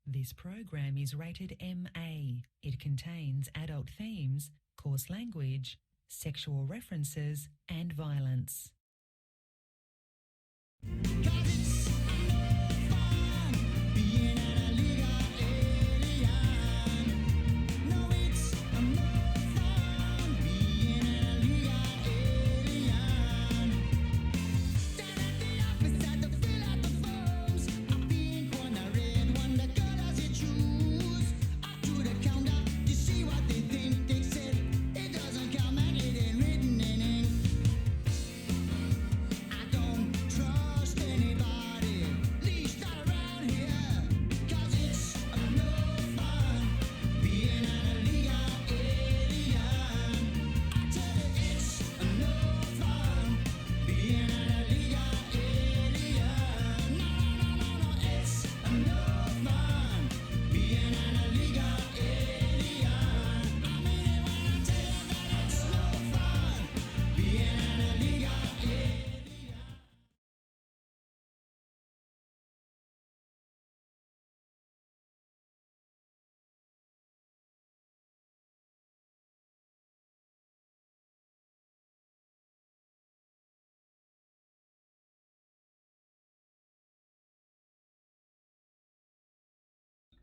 This program is rated MA. It contains adult themes, coarse language, sexual references, and violence.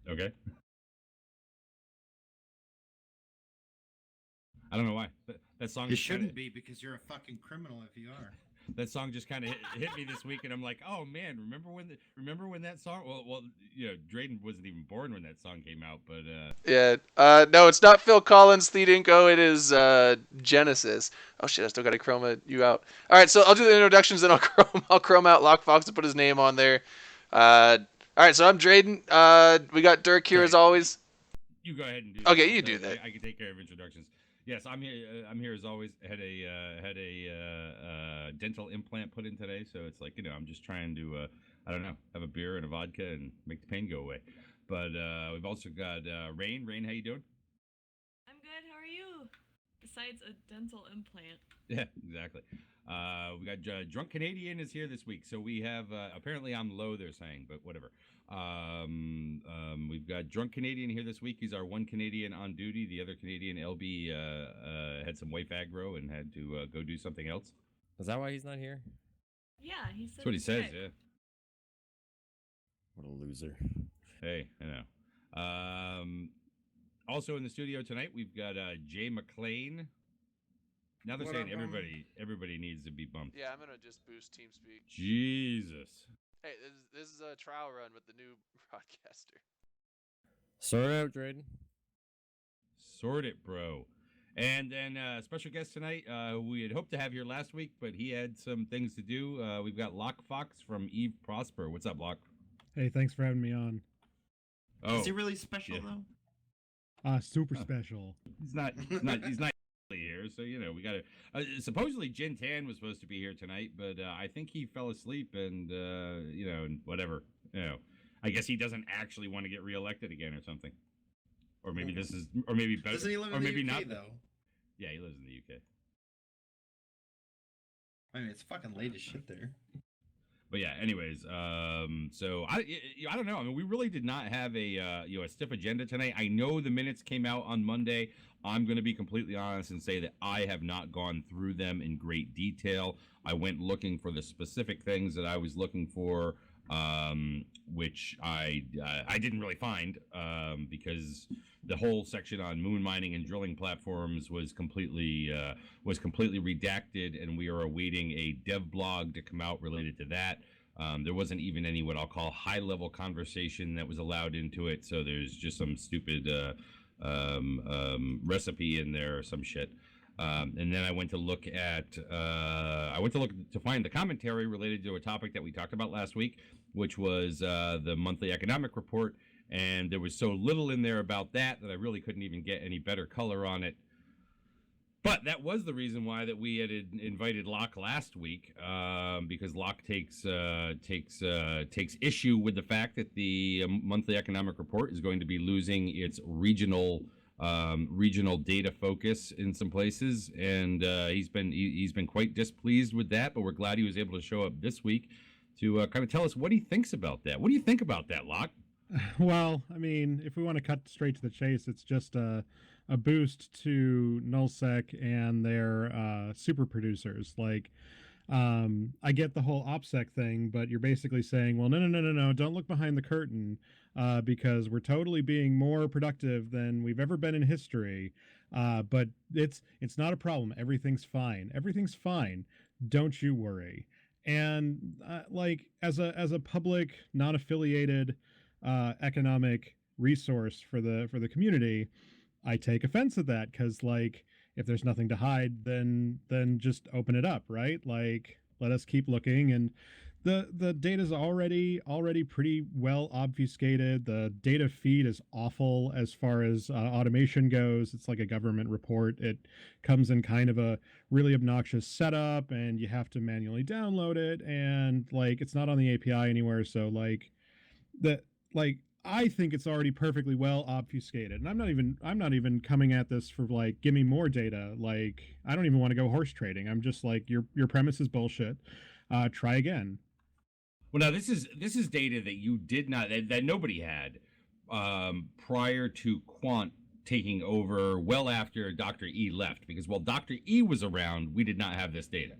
Okay. I don't know why. That song. You shouldn't be, because you're a fucking criminal if you are. That song just kind of hit me this week, and I'm like, oh man, remember when that song? Well, you know, Drayden wasn't even born when that song came out, but Yeah. No, it's not Phil Collins, Thede Inco. It is Genesis. Oh shit, I still got to chroma you out. All right, so I'll do the introductions, then I'll chrome out Lock Fox to put his name on there. All right, so I'm Drayden. We got Dirk here as always. You go ahead and do. Okay, you do that. I can take care of introductions. Yes, I'm here. I'm here as always. Had a dental implant put in today, so it's like, you know, I'm just trying to I don't know, have a beer and a vodka and make the pain go away. But we've also got Rain. Rain, how you doing? I'm good. How are you? Besides a dental implant. Yeah, exactly. We got Drunk Canadian is here this week, so we have apparently I'm low. They're saying, but whatever. We've got Drunk Canadian here this week. He's our one Canadian on duty. The other Canadian, LB, had some wife aggro and had to go do something else. Is that why he's not here? Yeah, he said. That's what he says. sick. Yeah. What a loser. Hey, I know. Also in the studio tonight, we've got Jay McLean. Now they're saying everybody needs to be bumped. Yeah, I'm gonna just boost TeamSpeak. Jesus. Hey, this is a trial run with the new broadcaster. Sort it out, Drayden. Sort it, bro. And then special guest tonight, we had hoped to have here last week, but he had some things to do. We've got Lock Fox from Eve Prosper. What's up, Lock? Hey, thanks for having me on. Oh, Is he really special though? Super special. He's not here, so you know we got to. Supposedly, Jin Tan was supposed to be here tonight, but I think he fell asleep, and you know, and whatever. You know, I guess he doesn't actually want to get reelected again or something. Or maybe this is, or maybe better, Doesn't he live or in maybe the UK, not. though? Yeah, he lives in the UK. I mean, it's fucking late as shit there. But yeah, anyways, so I don't know. I mean, we really did not have a a stiff agenda tonight. I know the minutes came out on Monday. I'm going to be completely honest and say that I have not gone through them in great detail. I went looking for the specific things that I was looking for, which I didn't really find because the whole section on moon mining and drilling platforms was completely redacted, and we are awaiting a dev blog to come out related to that. There wasn't even any what I'll call high-level conversation that was allowed into it, so there's just some stupid recipe in there or some shit. And then I went to look at to find the commentary related to a topic that we talked about last week, which was the monthly economic report. And there was so little in there about that I really couldn't even get any better color on it. But that was the reason why that we had invited Locke last week, because Locke takes issue with the fact that the monthly economic report is going to be losing its regional data focus in some places, and he's been quite displeased with that. But we're glad he was able to show up this week to kind of tell us what he thinks about that. What do you think about that, Locke? Well, I mean, if we want to cut straight to the chase, it's just a boost to nullsec and their super producers. Like, I get the whole OPSEC thing, but you're basically saying, well, no, don't look behind the curtain, because we're totally being more productive than we've ever been in history. But it's not a problem. Everything's fine. Everything's fine. Don't you worry. And like as a public, non-affiliated economic resource for the community, I take offense at that because like if there's nothing to hide, then just open it up, right? Like let us keep looking. And the data is already pretty well obfuscated. The data feed is awful as far as automation goes. It's like a government report. It comes in kind of a really obnoxious setup, and you have to manually download it, and like it's not on the API anywhere. So the like I think it's already perfectly well obfuscated. And I'm not even coming at this for like give me more data. Like I don't even want to go horse trading. I'm just like your premise is bullshit. Try again. Well, now this is data that you did not that nobody had prior to Quant taking over. Well, after Dr. E left, because while Dr. E was around, we did not have this data.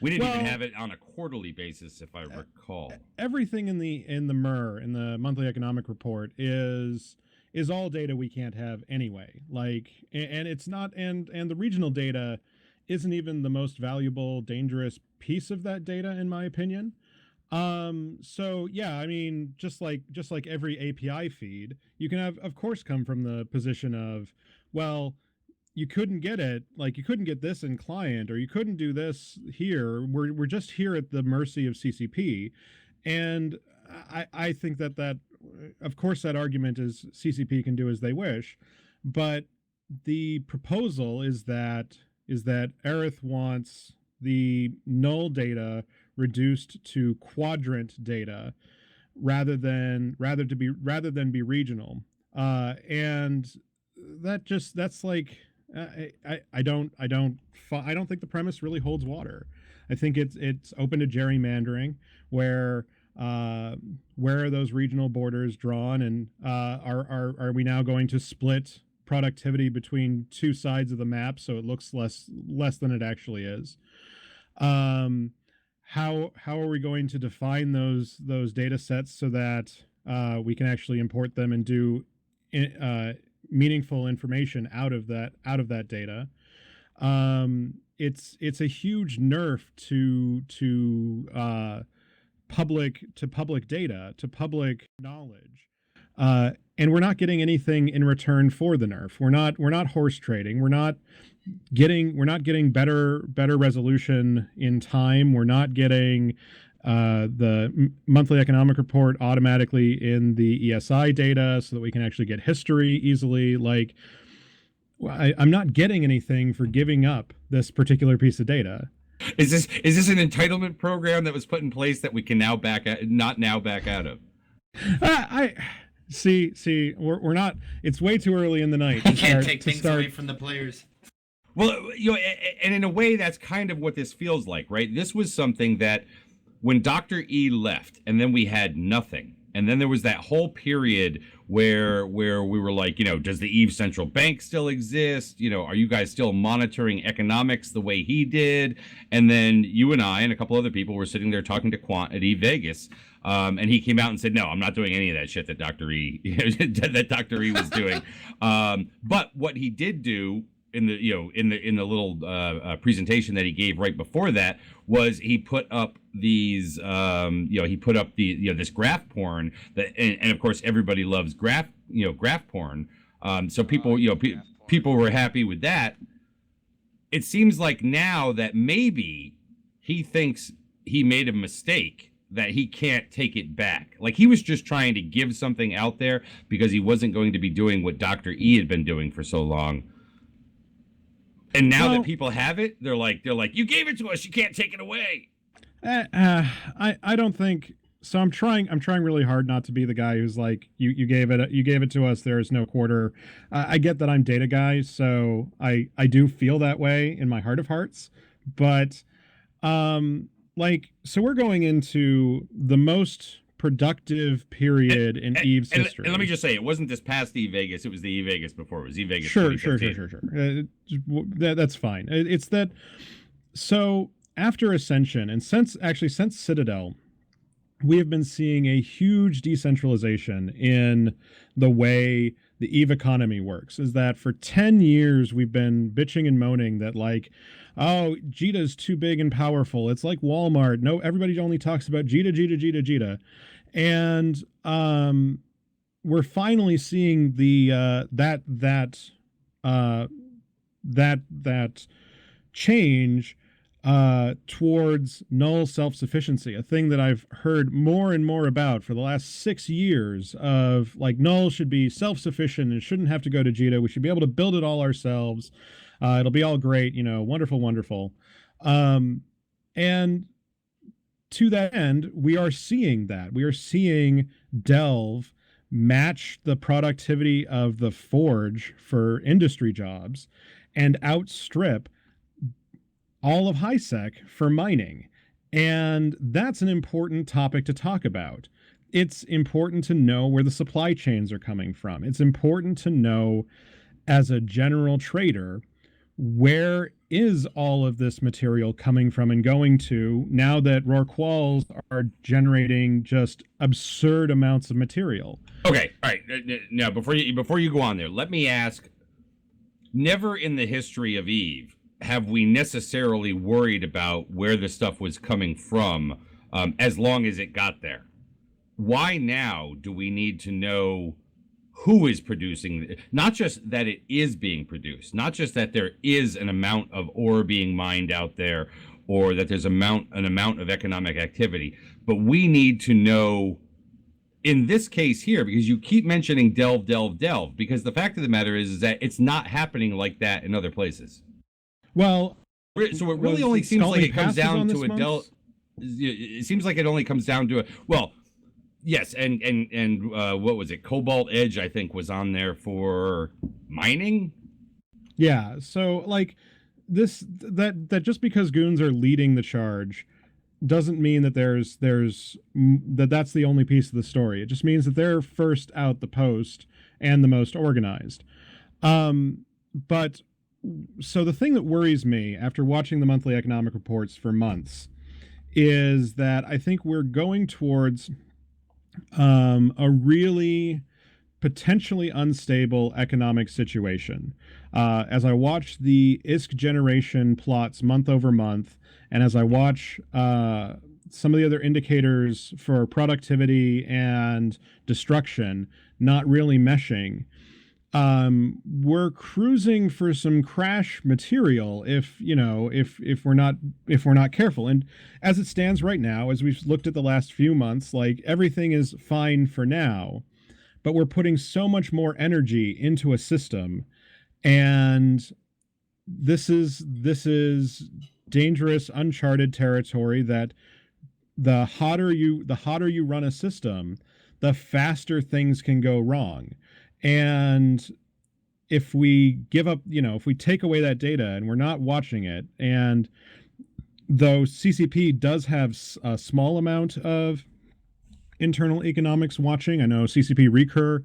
We didn't even have it on a quarterly basis, if I recall. Everything in the MER, in the monthly economic report, is all data we can't have anyway. Like, and it's not, and the regional data isn't even the most valuable, dangerous piece of that data, in my opinion. So yeah, I mean, just like every API feed, you can have, of course, come from the position of, well, you couldn't get it, like you couldn't get this in client, or you couldn't do this here. We're just here at the mercy of CCP. And I think that of course that argument is CCP can do as they wish, but the proposal is that Aerith wants the null data reduced to quadrant data rather than be regional. And that's like I don't think the premise really holds water. I think it's open to gerrymandering where are those regional borders drawn, and are we now going to split productivity between two sides of the map so it looks less than it actually is? How are we going to define those data sets so that we can actually import them and do meaningful information out of that data? It's a huge nerf to public data, to public knowledge. And we're not getting anything in return for the nerf. We're not horse trading. We're not getting better resolution in time. We're not getting the monthly economic report automatically in the ESI data so that we can actually get history easily. Like, I'm not getting anything for giving up this particular piece of data. Is this an entitlement program that was put in place that we can now back out of? I see. We're not. It's way too early in the night. You can't take things away from the players. Well, and in a way, that's kind of what this feels like, right? This was something that when Dr. E left, and then we had nothing. And then there was that whole period where we were like, does the Eve Central Bank still exist? Are you guys still monitoring economics the way he did? And then you and I and a couple other people were sitting there talking to Quant at Eve Vegas. And he came out and said, no, I'm not doing any of that shit that Dr. E was doing. But what he did do in the little presentation that he gave right before that was he put up these this graph porn that, and of course everybody loves graph porn. So people people were happy with that. It seems like now that maybe he thinks he made a mistake, that he can't take it back. Like he was just trying to give something out there because he wasn't going to be doing what Dr. E had been doing for so long. And now that people have it, they're like, you gave it to us, you can't take it away. I don't think so. I'm trying really hard not to be the guy who's like, you gave it to us. There is no quarter. I get that I'm data guy, so I do feel that way in my heart of hearts. But so we're going into the most productive period in Eve's history. And let me just say, it wasn't this past E-Vegas. It was the E-Vegas before. It was E-Vegas. Sure. That's fine. It's that. So after Ascension and since Citadel, we have been seeing a huge decentralization in the way the EVE economy works. Is that for 10 years we've been bitching and moaning that like, oh, JITA's too big and powerful. It's like Walmart. No, everybody only talks about JITA. And we're finally seeing the that change towards null self-sufficiency, a thing that I've heard more and more about for the last 6 years of like null should be self-sufficient and shouldn't have to go to JITA. We should be able to build it all ourselves. It'll be all great, wonderful. And to that end, we are seeing that. We are seeing Delve match the productivity of the Forge for industry jobs and outstrip all of HiSec for mining. And that's an important topic to talk about. It's important to know where the supply chains are coming from. It's important to know, as a general trader, where is all of this material coming from and going to now that Rorquals are generating just absurd amounts of material. Okay, all right. Now, before you go on there, let me ask, never in the history of EVE have we necessarily worried about where the stuff was coming from as long as it got there. Why now do we need to know who is producing, not just that it is being produced, not just that there is an amount of ore being mined out there or that there's an amount of economic activity, but we need to know in this case here, because you keep mentioning delve, because the fact of the matter is that it's not happening like that in other places. Well, so it really only seems like it comes down to a delve. It seems like it only comes down to a, well, yes, and what was it? Cobalt Edge, I think, was on there for mining. Yeah, so like that just because goons are leading the charge doesn't mean that that's the only piece of the story. It just means that they're first out the post and the most organized. But so the thing that worries me after watching the monthly economic reports for months is that I think we're going towards a really potentially unstable economic situation. As I watch the ISK generation plots month over month, and as I watch some of the other indicators for productivity and destruction not really meshing, we're cruising for some crash material if we're not careful. And as it stands right now, as we've looked at the last few months, like everything is fine for now, but we're putting so much more energy into a system, and this is dangerous, uncharted territory that the hotter you run a system, the faster things can go wrong. And if we give up, if we take away that data and we're not watching it, and though CCP does have a small amount of internal economics watching, I know CCP Recur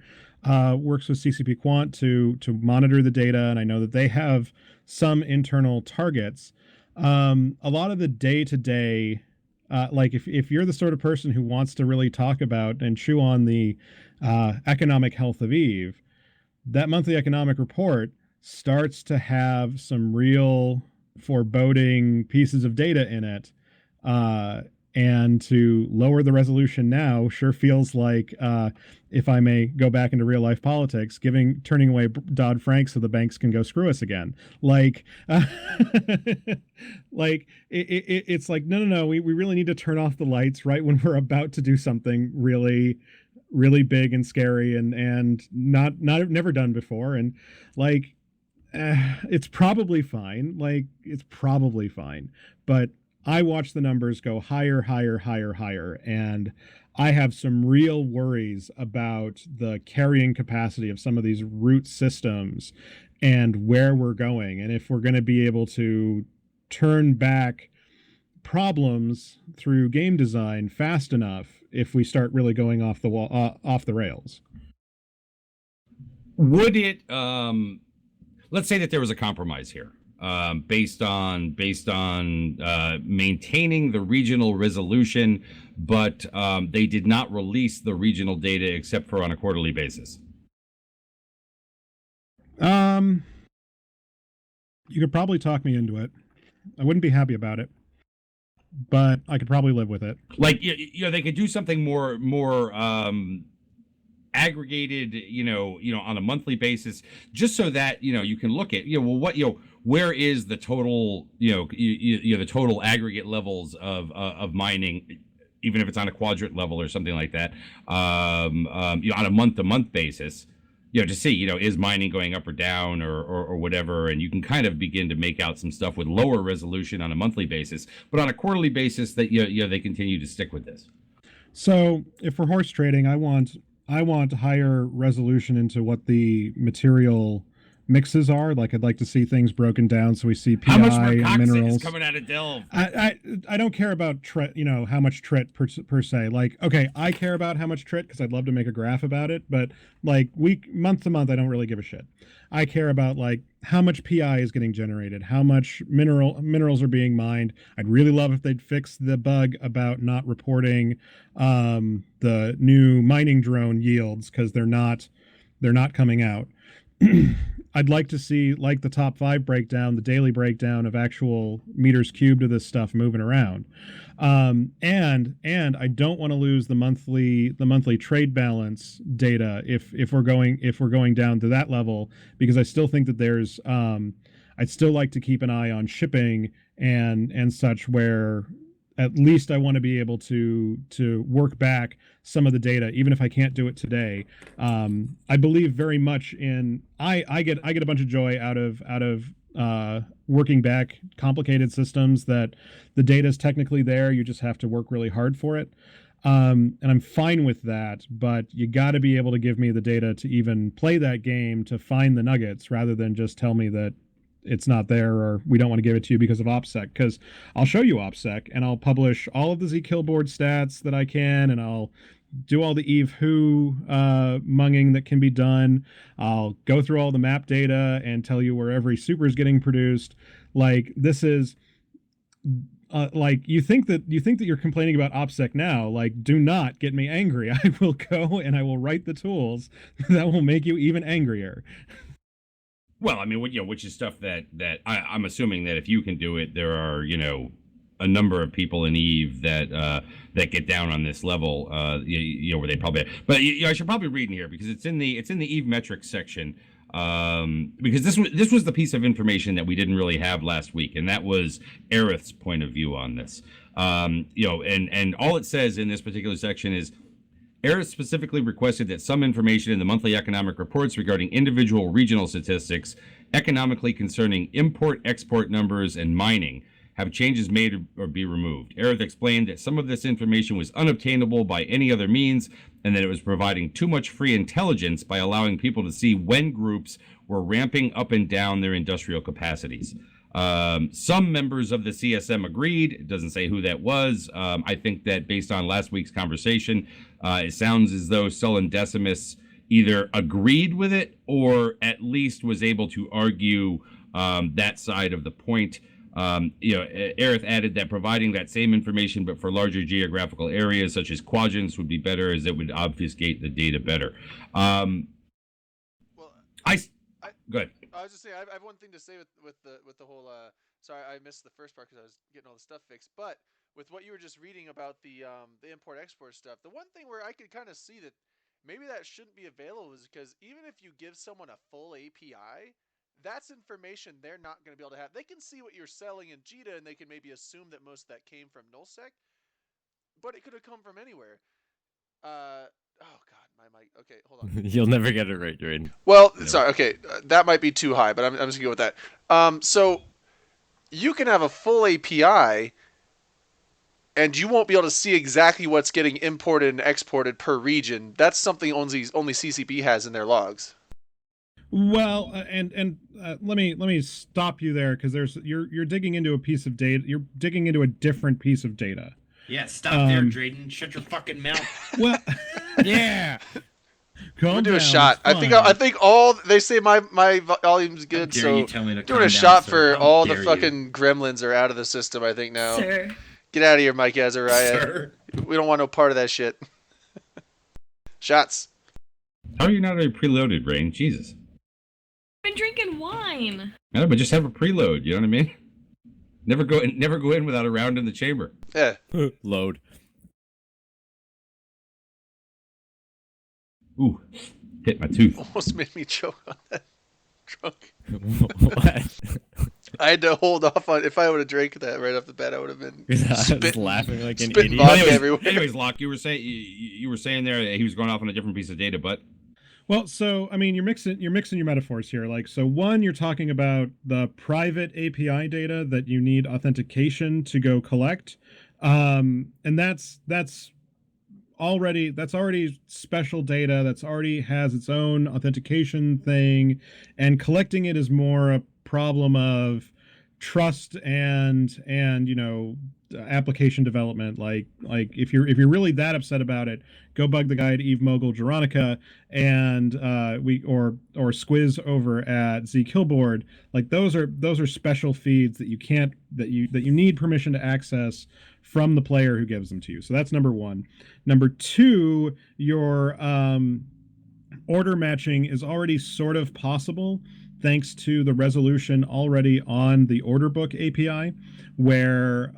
works with CCP Quant to monitor the data, and I know that they have some internal targets. A lot of the day-to-day, like if you're the sort of person who wants to really talk about and chew on the economic health of EVE, that monthly economic report starts to have some real foreboding pieces of data in it. And to lower the resolution now sure feels like, if I may go back into real life politics, turning away Dodd-Frank so the banks can go screw us again. Like, like it's like, no, we really need to turn off the lights right when we're about to do something really, really big and scary and never done before. And like, it's probably fine. But I watch the numbers go higher, and I have some real worries about the carrying capacity of some of these root systems and where we're going, and if we're going to be able to turn back problems through game design fast enough if we start really going off the wall, off the rails. Would it? Let's say that there was a compromise here, based on maintaining the regional resolution, but they did not release the regional data except for on a quarterly basis. You could probably talk me into it. I wouldn't be happy about it, but I could probably live with it. Like, you know, they could do something more aggregated, on a monthly basis, just so that, you can look at, where is the total, the total aggregate levels of mining, even if it's on a quadrant level or something like that, on a month-to-month basis, to see, is mining going up or down or whatever, and you can kind of begin to make out some stuff with lower resolution on a monthly basis, but on a quarterly basis, that they continue to stick with this. So if we're horse trading, I want higher resolution into what the material mixes are. Like, I'd like to see things broken down so we see PI how much and minerals is coming out of Delve. I don't care about trit, how much trit per se. Like, okay, I care about how much trit because I'd love to make a graph about it, but like month to month, I don't really give a shit. I care about like how much PI is getting generated, how much minerals are being mined. I'd really love if they'd fix the bug about not reporting the new mining drone yields because they're not coming out. I'd like to see like the top 5 breakdown, the daily breakdown of actual meters cubed of this stuff moving around. And I don't want to lose the monthly trade balance data if we're going down to that level, because I still think that there's I'd still like to keep an eye on shipping and such, where at least I want to be able to work back some of the data, even if I can't do it today. I believe very much in I get a bunch of joy out of working back complicated systems that the data is technically there. You just have to work really hard for it. And I'm fine with that, but you got to be able to give me the data to even play that game, to find the nuggets, rather than just tell me that it's not there or we don't want to give it to you because of OPSEC. Because I'll show you OPSEC and I'll publish all of the Zkill board stats that I can, and I'll do all the Eve Who munging that can be done. I'll go through all the map data and tell you where every super is getting produced. Like, this is like, you think that you're complaining about OPSEC now. Like, do not get me angry. I will go and I will write the tools that will make you even angrier. Well, I mean, which is stuff that I'm assuming that if you can do it, there are, a number of people in Eve that get down on this level, where they probably. But I should probably read in here because it's in the Eve metrics section, because this was the piece of information that we didn't really have last week, and that was Aerith's point of view on this. And all it says in this particular section is, Aerith specifically requested that some information in the monthly economic reports regarding individual regional statistics, economically concerning import-export numbers and mining, have changes made or be removed. Aerith explained that some of this information was unobtainable by any other means, and that it was providing too much free intelligence by allowing people to see when groups were ramping up and down their industrial capacities. Some members of the CSM agreed. It doesn't say who that was. I think that based on last week's conversation, it sounds as though Sullen Decimus either agreed with it or at least was able to argue that side of the point. Aerith added that providing that same information but for larger geographical areas such as quadrants would be better, as it would obfuscate the data better. Good. I was just saying, I have one thing to say with the whole. Sorry, I missed the first part because I was getting all the stuff fixed. But with what you were just reading about the import export stuff, the one thing where I could kind of see that maybe that shouldn't be available is because even if you give someone a full API, that's information they're not going to be able to have. They can see what you're selling in JITA, and they can maybe assume that most of that came from nullsec, but it could have come from anywhere. Oh God, my mic. Okay, hold on. You'll never get it right, Drayden. Well, sorry. Okay, that might be too high, but I'm just gonna go with that. So you can have a full API, and you won't be able to see exactly what's getting imported and exported per region. That's something only CCP has in their logs. Well, and let me stop you there, because you're digging into a piece of data. You're digging into a different piece of data. Yeah, stop there, Drayden. Shut your fucking mouth. Well, Yeah. calm I'm gonna do a down, shot. it's I fine. think all they say my volume's How good, dare so you tell me to doing calm a down, shot sir. for How all the dare you. fucking gremlins are out of the system. I think now. Sir. Get out of here, Mike Azariah. Sir. We don't want no part of that shit. Shots. How are you not already preloaded, Rain? Jesus. Been drinking wine. No, but just have a preload. You know what I mean? Never go in without a round in the chamber. Yeah. Load. Ooh, hit my tooth. Almost made me choke on that drunk. What? I had to hold off on. If I would have drank that right off the bat, I would have been I was spitting, laughing like an spitting idiot. vodka everywhere. Anyways, Locke, you were saying there that he was going off on a different piece of data, but Well, so I mean, you're mixing your metaphors here. Like, so one, you're talking about the private API data that you need authentication to go collect, and that's already special data that's already has its own authentication thing, and collecting it is more a problem of trust and application development. Like if you're really that upset about it, go bug the guy at Eve Mogul Jeronica and or Squiz over at Z Killboard. Like those are special feeds that you need permission to access from the player who gives them to you. So that's number one. Number two, your order matching is already sort of possible thanks to the resolution already on the order book API, where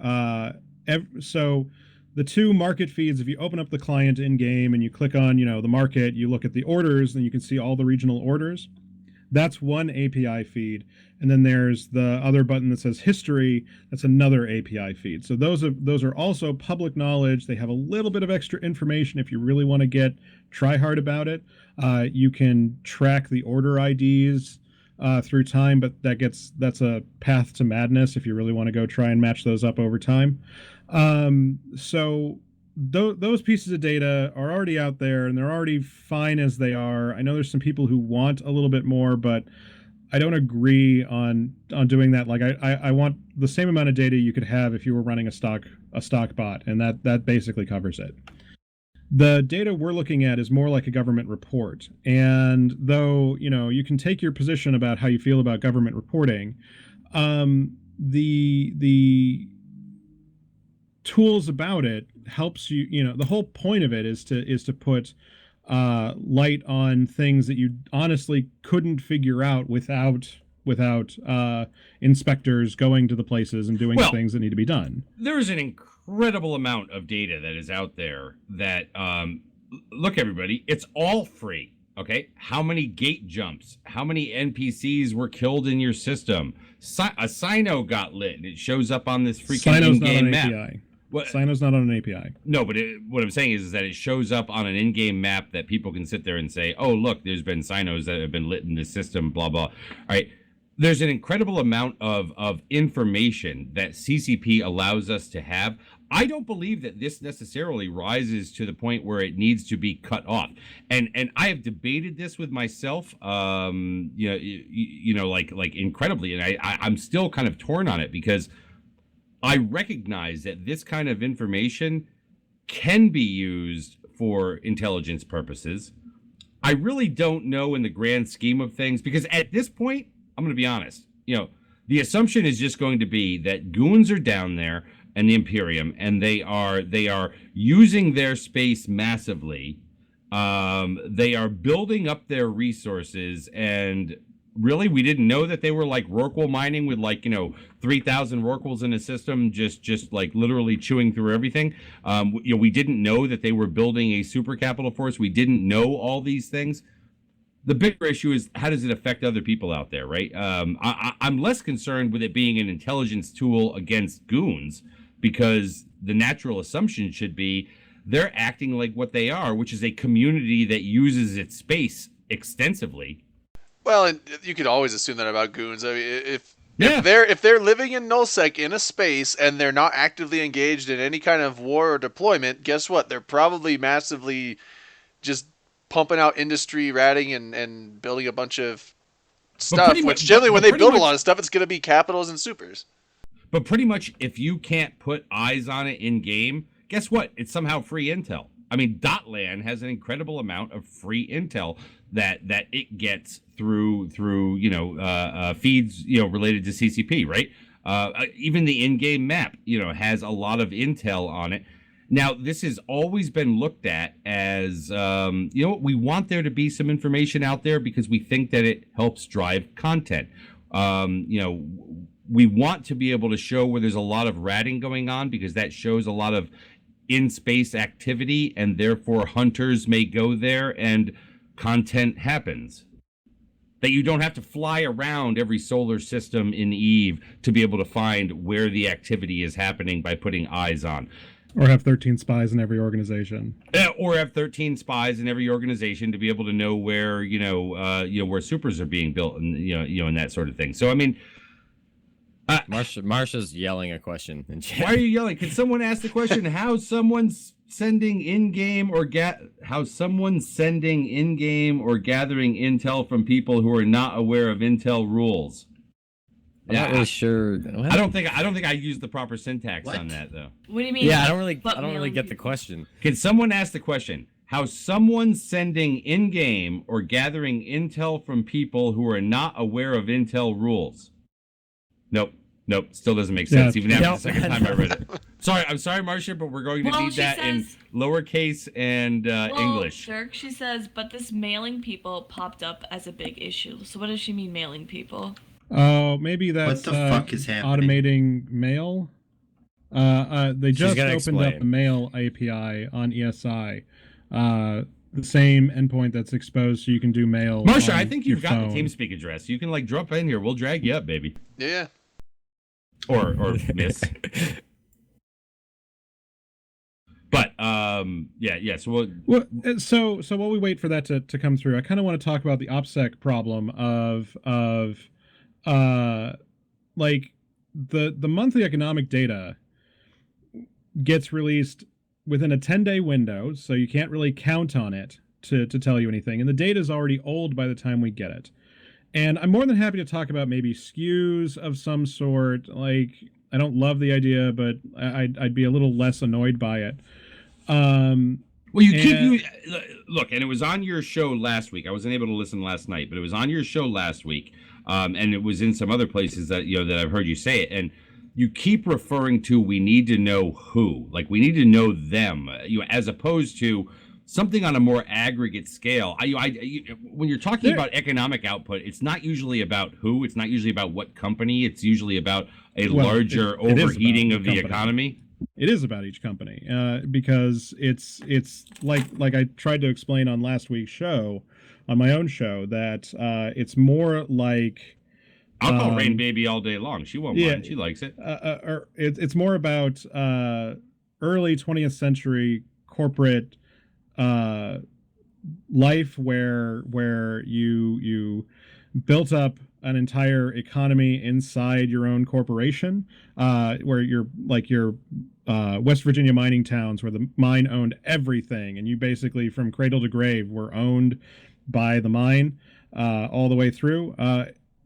so the two market feeds, if you open up the client in game and you click on the market, you look at the orders, then you can see all the regional orders. That's one API feed. And then there's the other button that says history. That's another API feed. So those are also public knowledge. They have a little bit of extra information if you really want to try hard about it. You can track the order IDs through time, but that's a path to madness if you really want to go try and match those up over time. So those pieces of data are already out there and they're already fine as they are. I know there's some people who want a little bit more, but I don't agree on doing that. Like I want the same amount of data you could have if you were running a stock bot, and that basically covers it. The data we're looking at is more like a government report. And though, you can take your position about how you feel about government reporting, the tools about it helps you, the whole point of it is to put light on things that you honestly couldn't figure out without inspectors going to the places and doing the things that need to be done. There's an incredible amount of data that is out there that look, everybody, it's all free. Okay, how many gate jumps, how many NPCs were killed in your system, a Sino got lit and it shows up on this freaking in-game map. API. Sino's not on an API. No, but what I'm saying is that it shows up on an in-game map that people can sit there and say, oh, look, there's been Sinos that have been lit in this system, blah, blah. All right. There's an incredible amount of information that CCP allows us to have. I don't believe that this necessarily rises to the point where it needs to be cut off. And I have debated this with myself, like incredibly. And I'm still kind of torn on it because I recognize that this kind of information can be used for intelligence purposes. I really don't know in the grand scheme of things, because at this point, I'm going to be honest, the assumption is just going to be that goons are down there and the Imperium, and they are using their space massively. They are building up their resources, and really, we didn't know that they were like Rorqual mining with 3,000 Rorquals in a system, just like literally chewing through everything. We didn't know that they were building a super capital force. We didn't know all these things. The bigger issue is, how does it affect other people out there, right? I'm less concerned with it being an intelligence tool against goons, because the natural assumption should be they're acting like what they are, which is a community that uses its space extensively. Well, and you could always assume that about goons. I mean, if they're living in nullsec in a space and they're not actively engaged in any kind of war or deployment, guess what? They're probably massively just pumping out industry, ratting, and building a bunch of stuff. Which generally, when they build a lot of stuff, it's going to be capitals and supers. But pretty much, if you can't put eyes on it in game, guess what? It's somehow free intel. I mean, Dotlan has an incredible amount of free intel that it gets through feeds related to CCP, right? Even the in-game map, has a lot of intel on it. Now, this has always been looked at as, we want there to be some information out there because we think that it helps drive content. We want to be able to show where there's a lot of ratting going on because that shows a lot of in-space activity, and therefore hunters may go there and content happens. That you don't have to fly around every solar system in Eve to be able to find where the activity is happening by putting eyes on. Or have 13 spies in every organization. Or have 13 spies in every organization to be able to know where, where supers are being built and, and that sort of thing. So, I mean... Marsha's yelling a question in chat. Why are you yelling? Can someone ask the question how someone's sending in-game or gathering intel from people who are not aware of intel rules? I'm not really sure. I don't think I used the proper syntax on that though. What do you mean? Yeah, I don't really get the question. Can someone ask the question? How someone's sending in-game or gathering intel from people who are not aware of intel rules? Nope. Still doesn't make sense, even after the second time I read it. I'm sorry, Marcia, but we're going to need that in lowercase and English. Dirk, she says, but this mailing people popped up as a big issue. So what does she mean, mailing people? Oh, maybe that's what the fuck is happening? Automating mail. They just opened explain. up the mail API on ESI. The same endpoint that's exposed, so you can do mail. Marcia, I think you've got phone. the TeamSpeak address. You can drop in here. We'll drag you up, baby. Yeah. Or miss. But yeah. So while we wait for that to come through, I kind of want to talk about the OPSEC problem of like the monthly economic data gets released within a 10-day window, so you can't really count on it to tell you anything, and the data is already old by the time we get it. And I'm more than happy to talk about maybe skews of some sort. Like, I don't love the idea, but I'd be a little less annoyed by it. Well, look, and it was on your show last week. I wasn't able to listen last night, but it was on your show last week, and it was in some other places that that I've heard you say it. And you keep referring to we need to know who, like we need to know them, as opposed to something on a more aggregate scale. When you're talking about economic output, it's not usually about who. It's not usually about what company. It's usually about a larger overheating of the economy. It is about each company, because it's like I tried to explain on last week's show, on my own show, that it's more like. I'll call Rain Baby all day long. She won't mind. She likes it. It's more about early 20th century corporate life where you built up an entire economy inside your own corporation, where you're like your West Virginia mining towns where the mine owned everything, and you basically from cradle to grave were owned by the mine all the way through.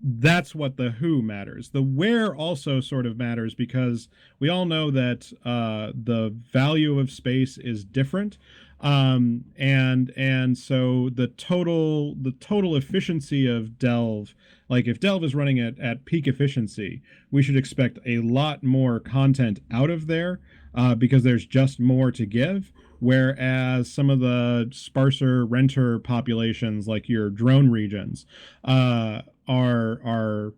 That's what the who matters. The where also sort of matters, because we all know that the value of space is different, and so the total efficiency of Delve, like if Delve is running at peak efficiency, we should expect a lot more content out of there, because there's just more to give. Whereas some of the sparser renter populations, like your drone regions, are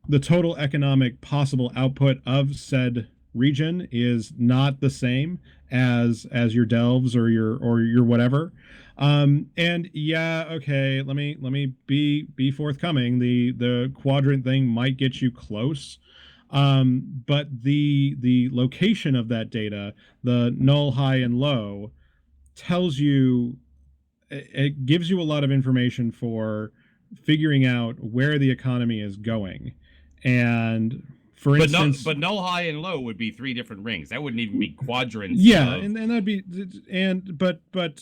the total economic possible output of said region is not the same as your delves or your whatever. And yeah, okay, let me be forthcoming. The quadrant thing might get you close. But the location of that data, the null, high, and low, tells you, it gives you a lot of information for figuring out where the economy is going. And for instance, but null, high, and low would be 3 different rings. That wouldn't even be quadrants. Yeah, and that'd be but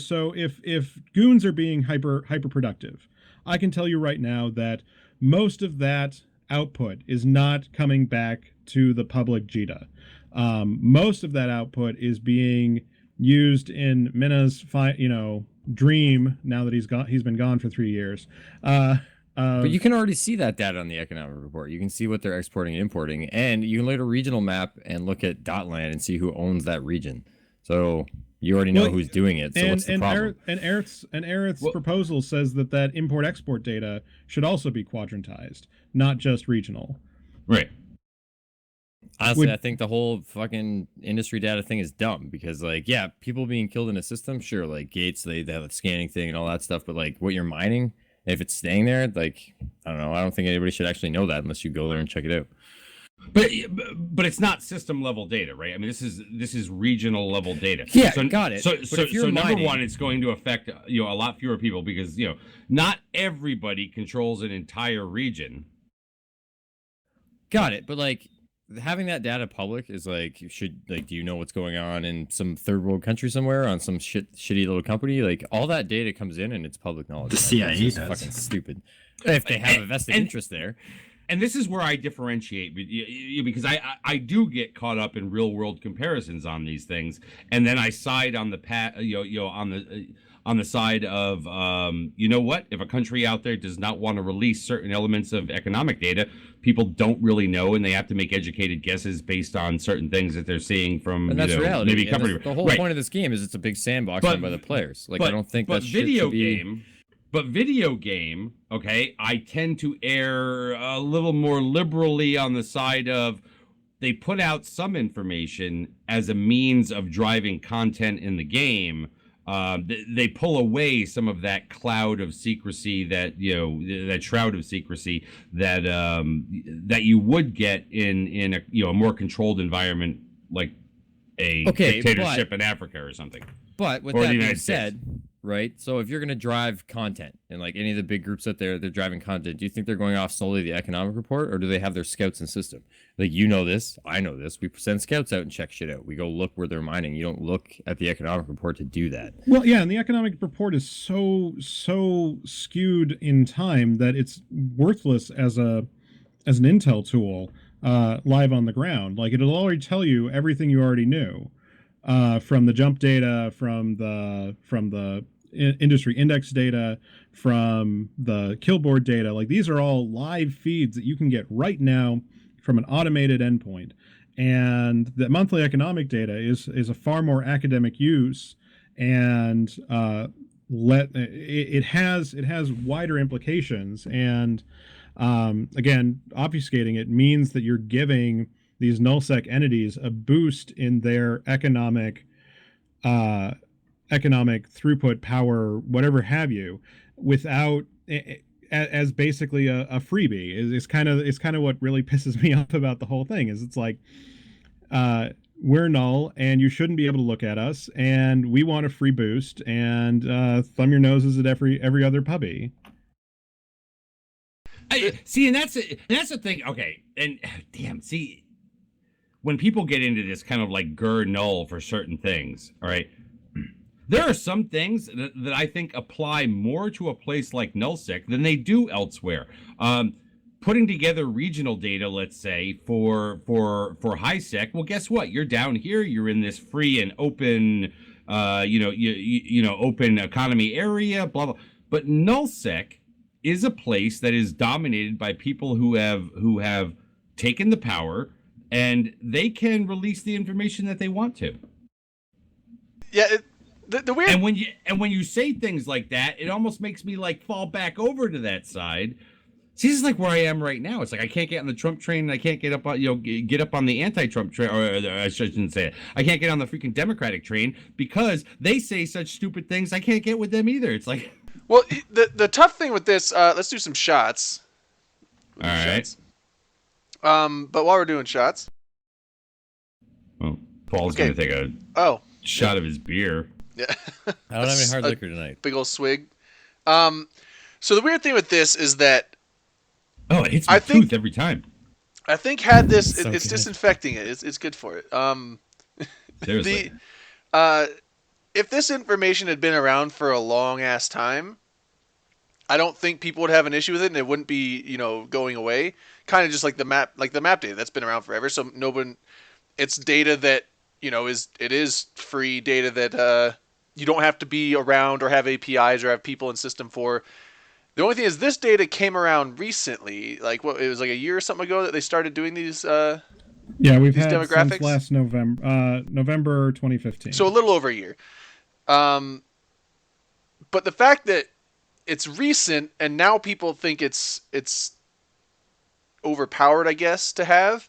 so if goons are being hyper productive, I can tell you right now that most of that output is not coming back to the public JITA. Most of that output is being used in Minna's dream now that he's been gone for 3 years. But you can already see that data on the economic report. You can see what they're exporting and importing, and you can look at a regional map and look at Dotland and see who owns that region. So you already know who's doing it. So what's the problem? Aerith's proposal says that import-export data should also be quadrantized, not just regional. Right. Honestly, I think the whole fucking industry data thing is dumb because, like, yeah, people being killed in a system, sure, like Gates, they have a scanning thing and all that stuff, but like what you're mining, if it's staying there, like, I don't know, I don't think anybody should actually know that unless you go there and check it out. But it's not system level data, right? I mean, this is regional level data. Yeah, got it. So mining, number one, it's going to affect a lot fewer people because not everybody controls an entire region. Got it, but like having that data public is like, do you know what's going on in some third world country somewhere on some shitty little company? Like all that data comes in and it's public knowledge. The CIA does. Fucking stupid. If they have a vested interest there. And this is where I differentiate because I do get caught up in real world comparisons on these things, and then I side on the on the side of what, if a country out there does not want to release certain elements of economic data, people don't really know, and they have to make educated guesses based on certain things that they're seeing from and that's reality. Maybe the whole point of this game is it's a big sandbox run by the players. Like I don't think that video game, okay, I tend to err a little more liberally on the side of they put out some information as a means of driving content in the game. They pull away some of that cloud of secrecy that shroud of secrecy that you would get in a more controlled environment like a dictatorship in Africa or something. But with that being said, right? So if you're going to drive content and like any of the big groups out there, they're driving content. Do you think they're going off solely the economic report, or do they have their scouts and system? Like, this, I know this. We send scouts out and check shit out. We go look where they're mining. You don't look at the economic report to do that. Well, yeah, and the economic report is so skewed in time that it's worthless as an intel tool live on the ground. Like it'll already tell you everything you already knew. From the jump data, from the industry index data, from the killboard data, like these are all live feeds that you can get right now from an automated endpoint. And the monthly economic data is a far more academic use, and it has wider implications. And again, obfuscating it means that you're giving these nullsec entities a boost in their economic throughput, power, whatever have you, without as basically a freebie. It's kind of what really pisses me off about the whole thing. Is it's like we're null and you shouldn't be able to look at us, and we want a free boost, and thumb your noses at every other puppy. See, and that's the thing. Okay, and damn, see. When people get into this kind of like null for certain things, all right, there are some things that I think apply more to a place like nullsec than they do elsewhere. Putting together regional data, let's say for highsec, well, guess what? You're down here. You're in this free and open, open economy area, blah blah. But nullsec is a place that is dominated by people who have taken the power, and they can release the information that they want to. Yeah, the weird. And when you say things like that, it almost makes me like fall back over to that side. See, this is like where I am right now. It's like I can't get on the Trump train, and I can't get up on the anti-Trump train, or I shouldn't say it. I can't get on the freaking Democratic train because they say such stupid things. I can't get with them either. It's like, well, the tough thing with this, let's do some shots. All right. But while we're doing shots, Paul's gonna take a shot of his beer. Yeah, I don't have any hard liquor tonight. Big old swig. So the weird thing with this is that it hits my tooth every time. I think had this, it's disinfecting it. It's good for it. Seriously. If this information had been around for a long ass time, I don't think people would have an issue with it, and it wouldn't be, going away. Kind of just like the map data that's been around forever. So no one, it's data that is free data that you don't have to be around or have APIs or have people in system for. The only thing is this data came around recently, like it was like a year or something ago that they started doing these. Yeah, we've these had demographics since last November 2015. So a little over a year. But the fact that it's recent and now people think it's overpowered, I guess, to have.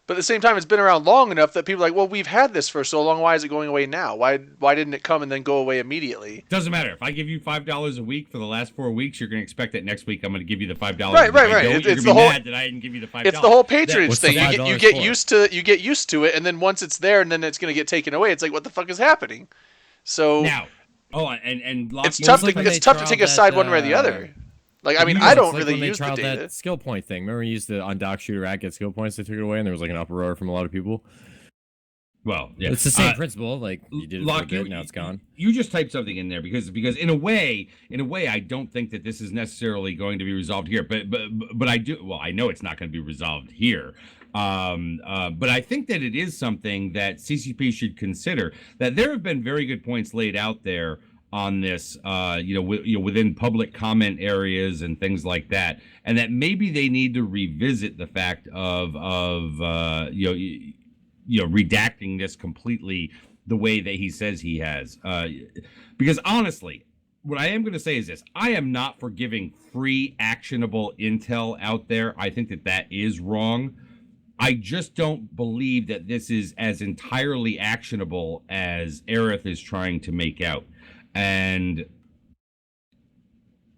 But at the same time, it's been around long enough that people are like, well, we've had this for so long. Why is it going away now? Why didn't it come and then go away immediately? Doesn't matter. If I give you $5 a week for the last 4 weeks, you're going to expect that next week I'm going to give you the $5. Right. It's the whole. Mad that I didn't give you the $5. It's the whole patronage thing. You get for? used to it, and then once it's there, and then it's going to get taken away. It's like, what the fuck is happening? So now, and it's tough to take a side one way or the other. Like, I mean, I don't really use the data. That skill point thing. Remember, we used the on Doc Shooter at get skill points. They took it away, and there was like an uproar from a lot of people. Well, yeah, it's the same principle. Like you did it for a bit, now it's gone. You just typed something in there because in a way, I don't think that this is necessarily going to be resolved here. But I do. Well, I know it's not going to be resolved here. But I think that it is something that CCP should consider. That there have been very good points laid out there on this, within public comment areas and things like that, and that maybe they need to revisit the fact of redacting this completely the way that he says he has. Because honestly, what I am going to say is this: I am not for giving free actionable intel out there. I think that is wrong. I just don't believe that this is as entirely actionable as Aerith is trying to make out. And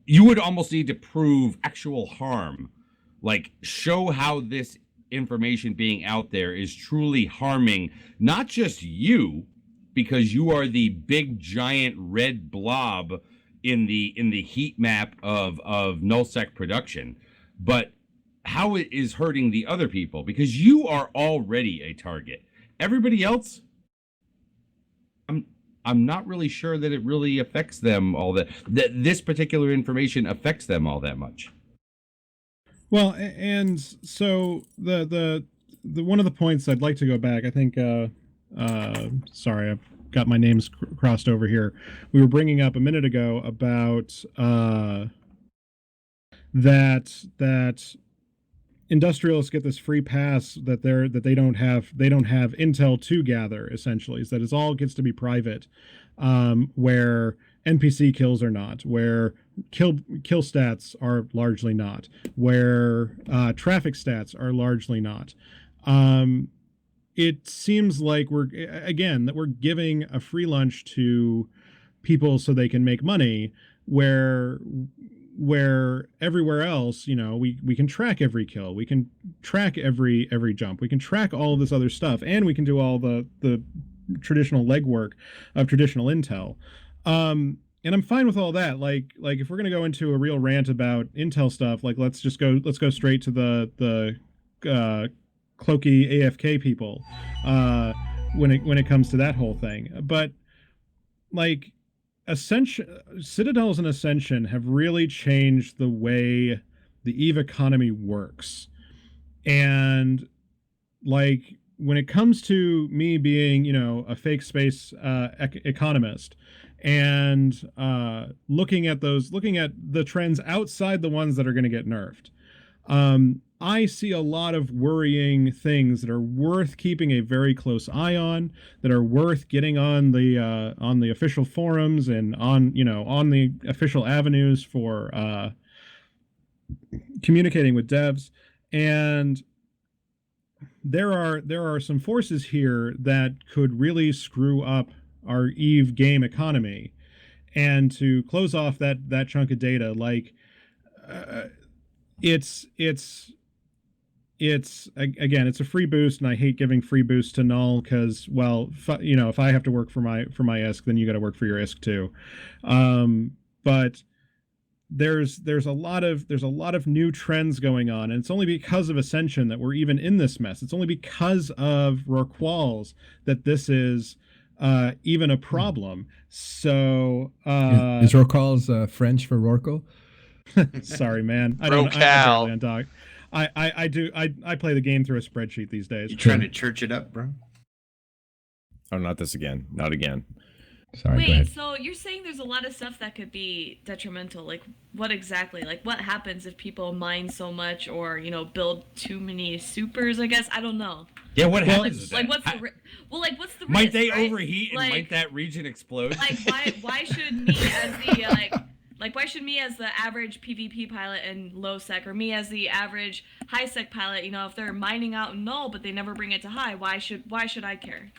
you would almost need to prove actual harm, like show how this information being out there is truly harming not just you, because you are the big giant red blob in the heat map of nullsec production, but how it is hurting the other people, because you are already a target. Everybody else, I'm not really sure that it really affects them all that this particular information affects them all that much. Well, and so the one of the points I'd like to go back, I think, sorry, I've got my names crossed over here. We were bringing up a minute ago about that industrialists get this free pass that they don't have intel to gather, essentially, is that it all gets to be private, where NPC kills are not, where kill stats are largely not, where traffic stats are largely not. It seems like we're giving a free lunch to people so they can make money, where everywhere else, we can track every kill, we can track every jump, we can track all of this other stuff, and we can do all the traditional legwork of traditional intel. And I'm fine with all that. Like if we're gonna go into a real rant about intel stuff, like let's go straight to the cloaky AFK people when it comes to that whole thing. But like Citadels and Ascension have really changed the way the EVE economy works. And like when it comes to me being, a fake space economist and looking at the trends outside the ones that are going to get nerfed, I see a lot of worrying things that are worth keeping a very close eye on, that are worth getting on the official forums and on the official avenues for communicating with devs. And there are some forces here that could really screw up our EVE game economy. And to close off that chunk of data, like it's again, it's a free boost, and I hate giving free boosts to null because, well, if I have to work for my ISK, then you got to work for your ISK too. But there's a lot of new trends going on, and it's only because of Ascension that we're even in this mess. It's only because of Rorquals that this is even a problem. So is Rorquals French for Rorqual? Sorry, man. I don't know. I play the game through a spreadsheet these days. You trying to church it up, bro? Oh, not this again. Not again. Sorry, go Wait, ahead. so you're saying there's a lot of stuff that could be detrimental? Like, what exactly? Like, what happens if people mine so much or, build too many supers, I guess? I don't know. Yeah, what Like, happens? like what's the what's the risk? Might they right? overheat and might that region explode? Like, why should me as the, why should me as the average PvP pilot in low sec, or me as the average high sec pilot, if they're mining out in null but they never bring it to high, why should I care?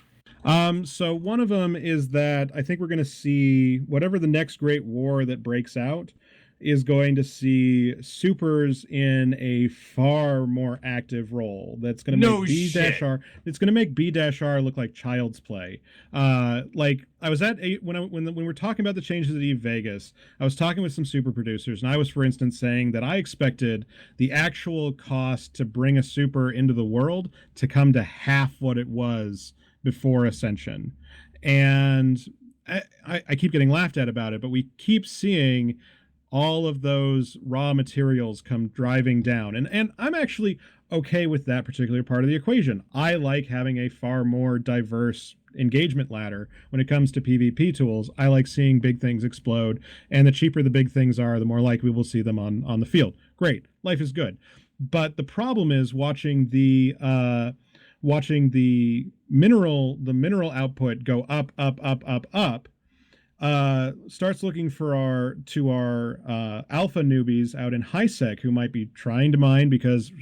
So one of them is that I think we're going to see whatever the next great war that breaks out is going to see supers in a far more active role. That's going to make B-R. It's going to make B-R look like child's play. Like I was at when we're talking about the changes at Eve Vegas, I was talking with some super producers, and I was, for instance, saying that I expected the actual cost to bring a super into the world to come to half what it was before Ascension. And I keep getting laughed at about it, but we keep seeing all of those raw materials come driving down. And I'm actually okay with that particular part of the equation. I like having a far more diverse engagement ladder when it comes to PvP tools. I like seeing big things explode, and the cheaper the big things are, the more likely we'll see them on the field. Great. Life is good. But the problem is watching the mineral output go up, starts looking for our alpha newbies out in high sec who might be trying to mine because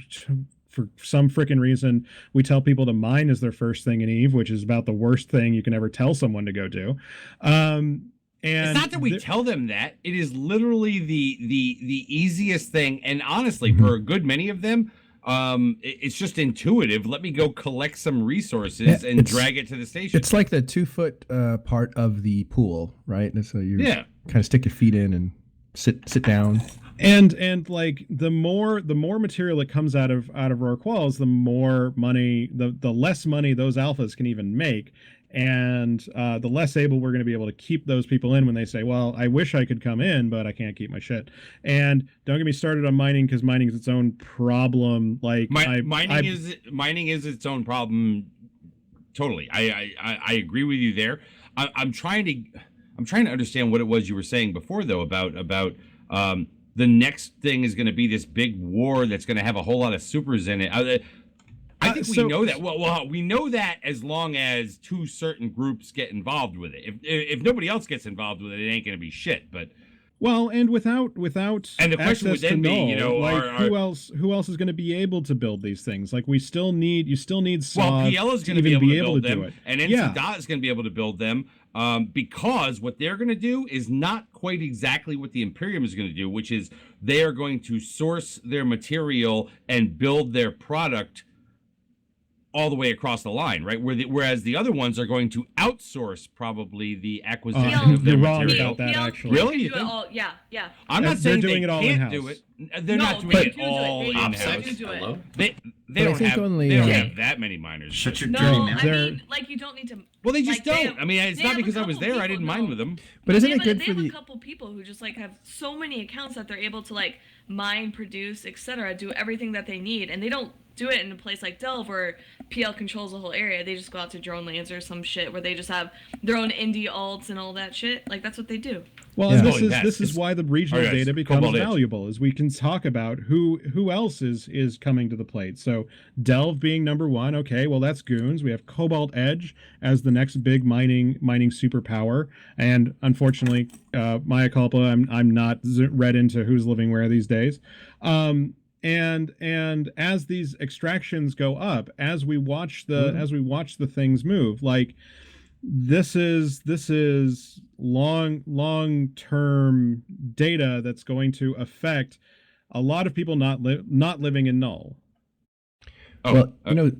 for some freaking reason we tell people to mine as their first thing in Eve, which is about the worst thing you can ever tell someone to go do. And it's not that we tell them that. It is literally the easiest thing, and honestly, for a good many of them, it's just intuitive. Let me go collect some resources and drag it to the station. It's like the 2-foot part of the pool, right? And so you kind of stick your feet in and sit down. And like the more material that comes out of Rourke Walls, the more money, the less money those alphas can even make. And the less able we're going to be able to keep those people in when they say, well, I wish I could come in, but I can't keep my shit. And don't get me started on mining, because mining is its own problem. Like mining is its own problem. Totally. I agree with you there. I'm trying to understand what it was you were saying before, though, about the next thing is going to be this big war that's going to have a whole lot of supers in it. I think we know that. Well, we know that as long as two certain groups get involved with it. If nobody else gets involved with it, it ain't going to be shit. But and without and the question would then be, who else is going to be able to build these things? Like you still need Well, PL is going to be able to build them, and NC Dot is going to be able to build them. Because what they're going to do is not quite exactly what the Imperium is going to do, which is they are going to source their material and build their product all the way across the line, right? Whereas the other ones are going to outsource probably the acquisition of their material. About that, actually. Really? You think? Yeah. I'm not saying they're doing they it all can't in-house. do it. They're not doing it all in-house. They don't have that many miners. Shut your No, dirty mouth. I mean, you don't need to. Well, they just don't. I mean, it's not because I was there. I didn't mine with them. But isn't it good they for have the? a couple people who just have so many accounts that they're able to mine, produce, etc., do everything that they need, and they don't do it in a place like Delve where PL controls the whole area. They just go out to drone lands or some shit where they just have their own indie alts and all that shit. That's what they do. Well, and this is why the regional data becomes valuable, is we can talk about who else is coming to the plate. So Delve being number one, okay, well that's Goons. We have Cobalt Edge as the next big mining superpower, and unfortunately, mea culpa, I'm not read into who's living where these days. And as these extractions go up, as we watch the things move, this is long-term data that's going to affect a lot of people not living in Null.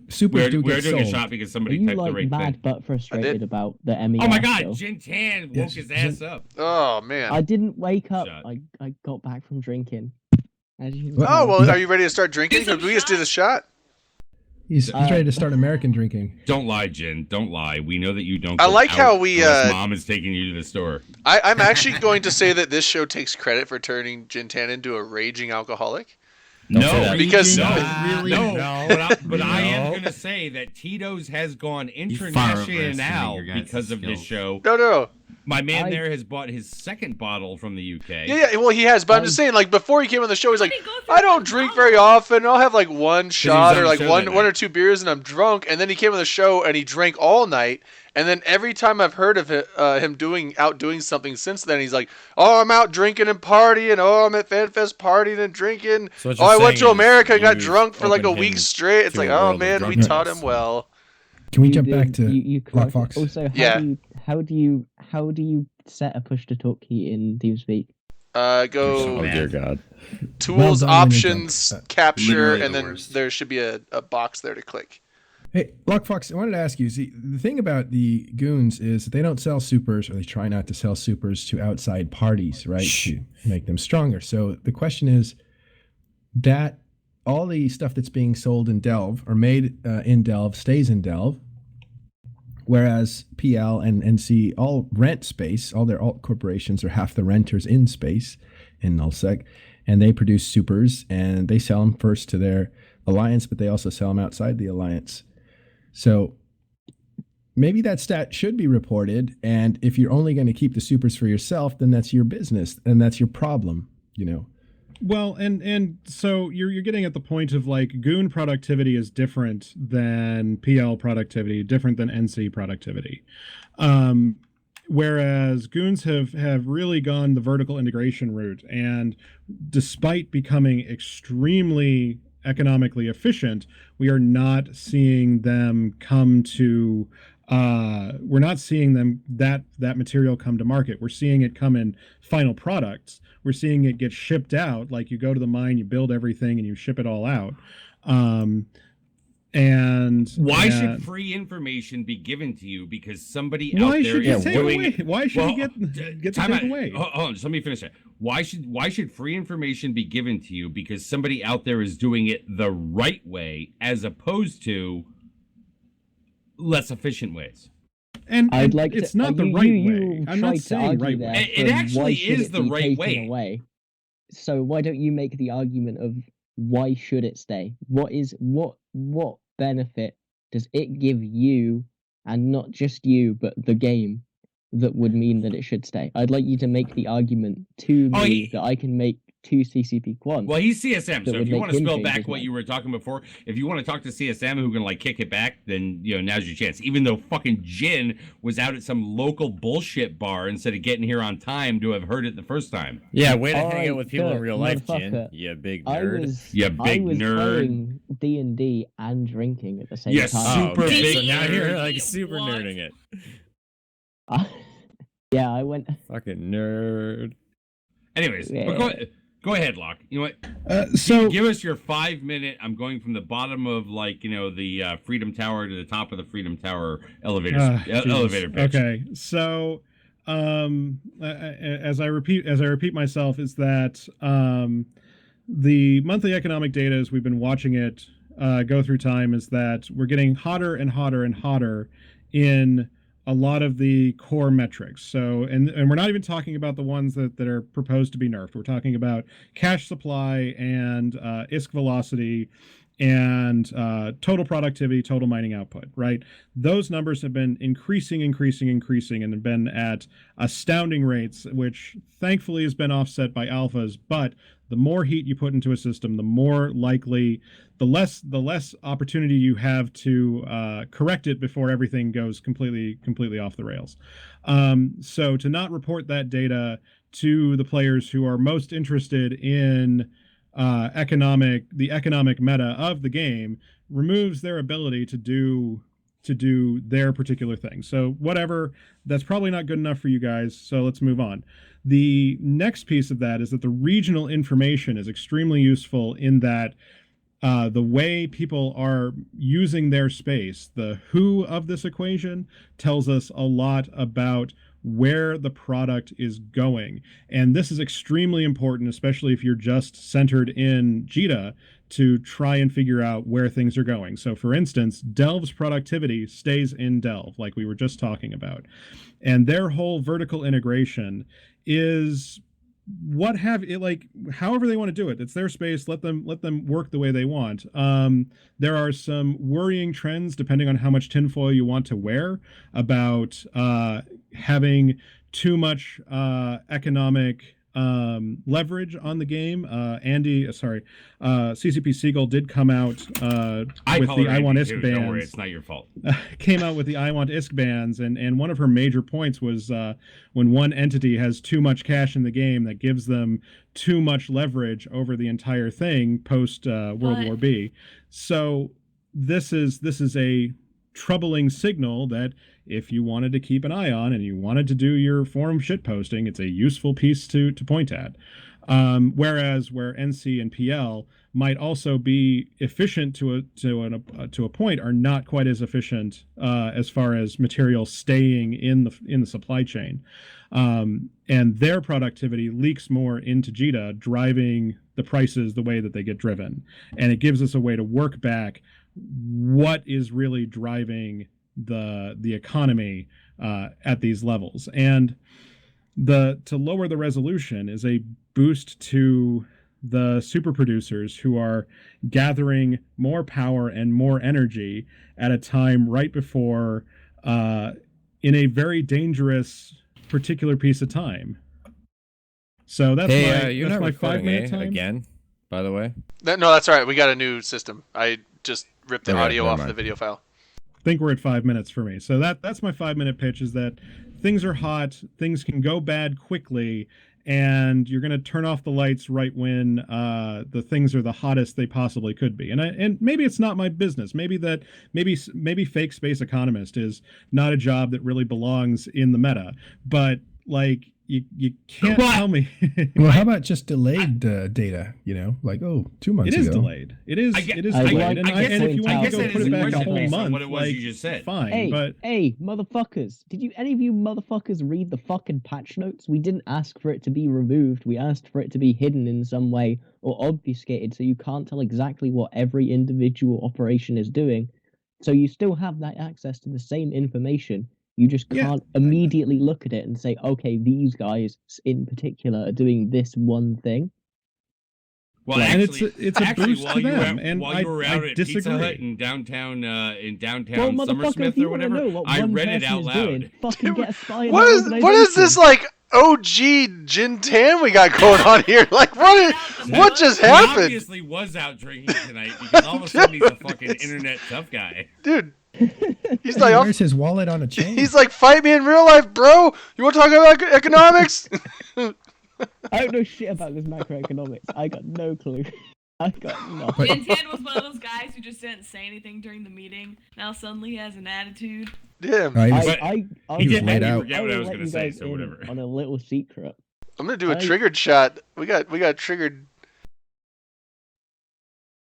Supers do we're get doing sold. a shot because somebody typed the right mad thing. but frustrated about the MES. Oh my God, Jintan woke his ass up. Oh man. I didn't wake up. Shot. I got back from drinking. Oh well, are you ready to start drinking? We just did a shot. He's ready to start American drinking. Don't lie, Jin. Don't lie. We know that you don't. I like how Mom is taking you to the store. I'm actually going to say that this show takes credit for turning Jintan into a raging alcoholic. Don't say No, that. Because- no, Really? no. But I am No. going to say that Tito's has gone You far international overestimate your guys' because of this skills. show. No. My man I- there has bought his second bottle from the UK. Yeah. Well, he has, but I'm just saying, like before he came on the show, he's How like, did he go through I don't one drink bottle? very often. I'll have like one shot on or the like show one that or night. two beers, and I'm drunk. And then he came on the show and he drank all night. And then every time I've heard of him doing something since then, he's like, "Oh, I'm out drinking and partying. Oh, I'm at FanFest partying and drinking. So what Oh, you're I went saying to is America and got you've drunk for like a opened week him straight." It's to like, a oh world of man, we drunkenness. taught him well. Can we You jump back did- to you Black corrected- Fox? Also, Yeah. how do you set a push to talk key in TeamSpeak? Oh Go dear God. tools, Well done, options, Ninja. capture, Literally and the then worst. there should be a box there to click. Hey, Black Fox, I wanted to ask you, see, the thing about the goons is that they don't sell supers, or they try not to sell supers to outside parties, right? Shh. To make them stronger. So the question is that all the stuff that's being sold in Delve or made in Delve stays in Delve, whereas PL and NC all rent space, all their alt corporations are half the renters in space in nullsec, and they produce supers and they sell them first to their alliance, but they also sell them outside the alliance. So maybe that stat should be reported, and if you're only going to keep the supers for yourself, then that's your business and that's your problem, you know. Well, and so you're getting at the point of like goon productivity is different than PL productivity, different than NC productivity. Whereas goons have really gone the vertical integration route, and despite becoming extremely economically efficient, we are not seeing them come to we're not seeing them that material come to market. We're seeing it come in final products. We're seeing it get shipped out. Like you go to the mine, you build everything, and you ship it all out. And Why should free information be given to you because somebody why out there should is you take doing away? Why should Well, you get the time take out. away? Hold on, just let me finish that. Why should free information be given to you because somebody out there is doing it the right way as opposed to less efficient ways? And I'd like it's to, not the you- right you way. I'm tried not to saying argue right there way. It for actually why should is it the be right taken way. away. So why don't you make the argument of why should it stay? What benefit does it give you, and not just you, but the game, that would mean that it should stay? I'd like you to make the argument to Oh, me that I can make to CCP Quant. Well, he's CSM, That so would if you make want to him spill change back his what mind. you were talking before, if you want to talk to CSM who can like kick it back, then now's your chance. Even though fucking Jin was out at some local bullshit bar instead of getting here on time to have heard it the first time. Yeah, way to hang Alright, out with people in good, real life, Jin. motherfucker. You big I nerd. was You I big was nerd. playing D&D and drinking at the same Yes, time. super okay, big so now nerd. you're like super What? nerding it. Yeah, I went. Fucking nerd. Anyways, but Yeah. go ahead, Locke. You know what? So Give us your 5-minute. I'm going from the bottom of the Freedom Tower to the top of the Freedom Tower elevator Jesus. elevator pitch. Okay, so as I repeat myself, is that the monthly economic data, as we've been watching it go through time, is that we're getting hotter and hotter and hotter in a lot of the core metrics. So, and we're not even talking about the ones that are proposed to be nerfed. We're talking about cash supply and ISK velocity and total productivity, total mining output, right? Those numbers have been increasing, and have been at astounding rates, which thankfully has been offset by alphas. But the more heat you put into a system, the more likely, the less opportunity you have to correct it before everything goes completely off the rails. So to not report that data to the players who are most interested in the economic meta of the game removes their ability to do their particular thing. So whatever, that's probably not good enough for you guys, so let's move on. The next piece of that is that the regional information is extremely useful in that the way people are using their space, the who of this equation tells us a lot about where the product is going. And this is extremely important, especially if you're just centered in JITA, to try and figure out where things are going. So for instance, Delve's productivity stays in Delve, like we were just talking about. And their whole vertical integration is what have it, like, however they want to do it, it's their space. Let them work the way they want. There are some worrying trends depending on how much tinfoil you want to wear about having too much economic leverage on the game. CCP Siegel did come out with the I Want ISK bans. Don't worry, it's not your fault. Came out with the I Want ISK bans, and one of her major points was when one entity has too much cash in the game, that gives them too much leverage over the entire thing post World War B. So this is a troubling signal that if you wanted to keep an eye on and you wanted to do your forum shit posting, it's a useful piece to point at. Whereas where NC and PL might also be efficient to a point, are not quite as efficient as far as material staying in the supply chain, and their productivity leaks more into JITA, driving the prices the way that they get driven, and it gives us a way to work back what is really driving the economy at these levels. And to lower the resolution is a boost to the super producers who are gathering more power and more energy at a time right before in a very dangerous particular piece of time. So that's you're not my recording 5-minute time again, by the way. No, that's all right. We got a new system. I just ripped the Okay, audio never off mind. the video file. Think we're at 5 minutes for me. So that's my 5-minute pitch, is that things are hot, things can go bad quickly, and you're going to turn off the lights right when the things are the hottest they possibly could be. And maybe it's not my business. Maybe fake space economist is not a job that really belongs in the meta. But like, you can't tell me. Well, how about just delayed data? Like, 2 months It ago. is delayed. It is delayed. And if you want to go put it back a whole month, what it was you just said. Fine. Hey, motherfuckers! Did any of you motherfuckers read the fucking patch notes? We didn't ask for it to be removed. We asked for it to be hidden in some way or obfuscated, so you can't tell exactly what every individual operation is doing. So you still have that access to the same information. You just can't immediately look at it and say, okay, these guys in particular are doing this one thing. Well, and actually, it's a boost to them. While you were out at disagree. Pizza Hut in downtown Motherfucker, Summersmith if you or wanna know whatever, what I one read it person out is loud. doing, fucking get a spy in What the is this organization. like OG Gin Tan we got going on here? Like, what just He happened? obviously was out drinking tonight because all of a sudden he's a fucking internet tough guy. Dude, he's He like, wears his wallet on a chain. he's like, fight me in real life, bro. You want to talk about economics? I don't know shit about this macroeconomics. I got no clue. I got nothing. Jintan was one of those guys who just didn't say anything during the meeting. Now suddenly he has an attitude. Damn. He was- I He was didn't laid make me out. forget what I was will going to let say, you guys so in whatever. on a little secret. I'm gonna do a triggered shot. We got triggered.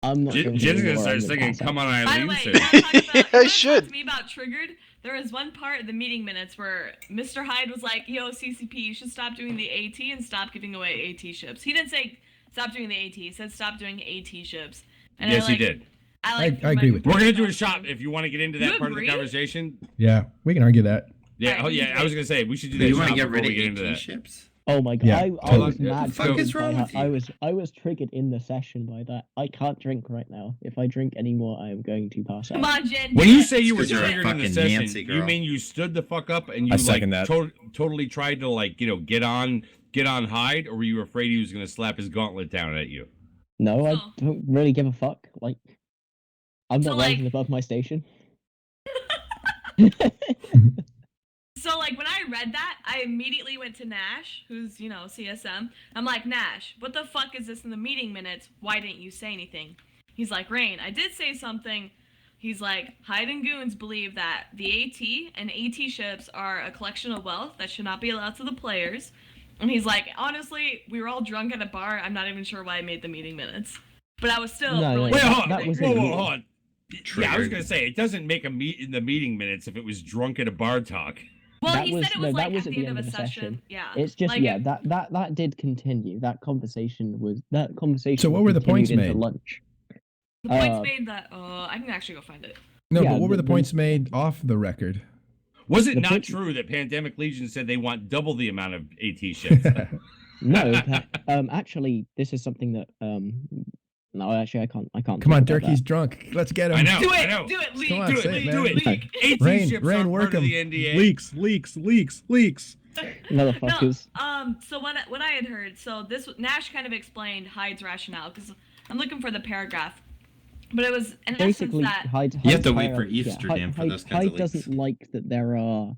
I'm not. Jen's drinking going to anymore, start I'm singing pass out. Come On By the Eileen way, soon. you wanna talk about, you wanna should. talk to me about triggered? There was one part of the meeting minutes where Mr. Hyde was like, yo, CCP, you should stop doing the AT and stop giving away AT ships. He didn't say stop doing the AT. He said stop doing AT ships. And Yes, he did. I agree with you. We're going to do a shot if you want to get into that You part of the agree? conversation. Yeah, we can argue that. Yeah, Alright, oh we yeah, can I was do going to say, we should do Do that you shot want to get before rid we get of into AT that. ships? Oh my god! Yeah, I totally. was mad. What the fuck is wrong with you? I was triggered in the session by that. I can't drink right now. If I drink anymore, I am going to pass Come out. on, Jen. When do you it. say you were Because you're a triggered in the fucking session, Nancy you girl. mean you stood the fuck up and you I second that. totally tried to get on Hyde, or were you afraid he was going to slap his gauntlet down at you? No, I Oh. don't really give a fuck. Like, I'm So, not like- rising above my station. So, like, when I read that, I immediately went to Nash, who's, CSM. I'm like, Nash, what the fuck is this in the meeting minutes? Why didn't you say anything? He's like, Rain, I did say something. He's like, Hyde and Goons believe that the AT and AT ships are a collection of wealth that should not be allowed to the players. And he's like, honestly, we were all drunk at a bar. I'm not even sure why I made the meeting minutes. But I was still No, really... no, Wait, that- hold on. that was Whoa, a whoa, meeting. hold on. Yeah, I was Triggered. going to say, it doesn't make in the meeting minutes if it was drunk at a bar talk. Well, That he was- said it no, was that like was at the end of a session. Yeah. It's just like, that did continue. That conversation. So what were the points continued into made? Lunch. The points Uh, made that... I can actually go find it. No, Yeah, but what were the the- points made off the record? Was it The not point- true that Pandemic Legion said they want double the amount of AT ships? No, actually, this is something that no, actually, I can't. Come on, talk about Durkee's drunk. Let's get him. I know. Do I it! know. Do it! Leak! Come on, Do say it, it, do man. it. Like, AT Rain, ships Rain, aren't work part of the 'em. NDA. Leaks. that. Motherfuckers. No, so what I had heard, so this Nash kind of explained Hyde's rationale because I'm looking for the paragraph, but it was in Basically, essence that Hyde. You have to Hyde's wait for hierarchy- Amsterdam for Hyde- those kinds of Hyde leaks. doesn't like that there are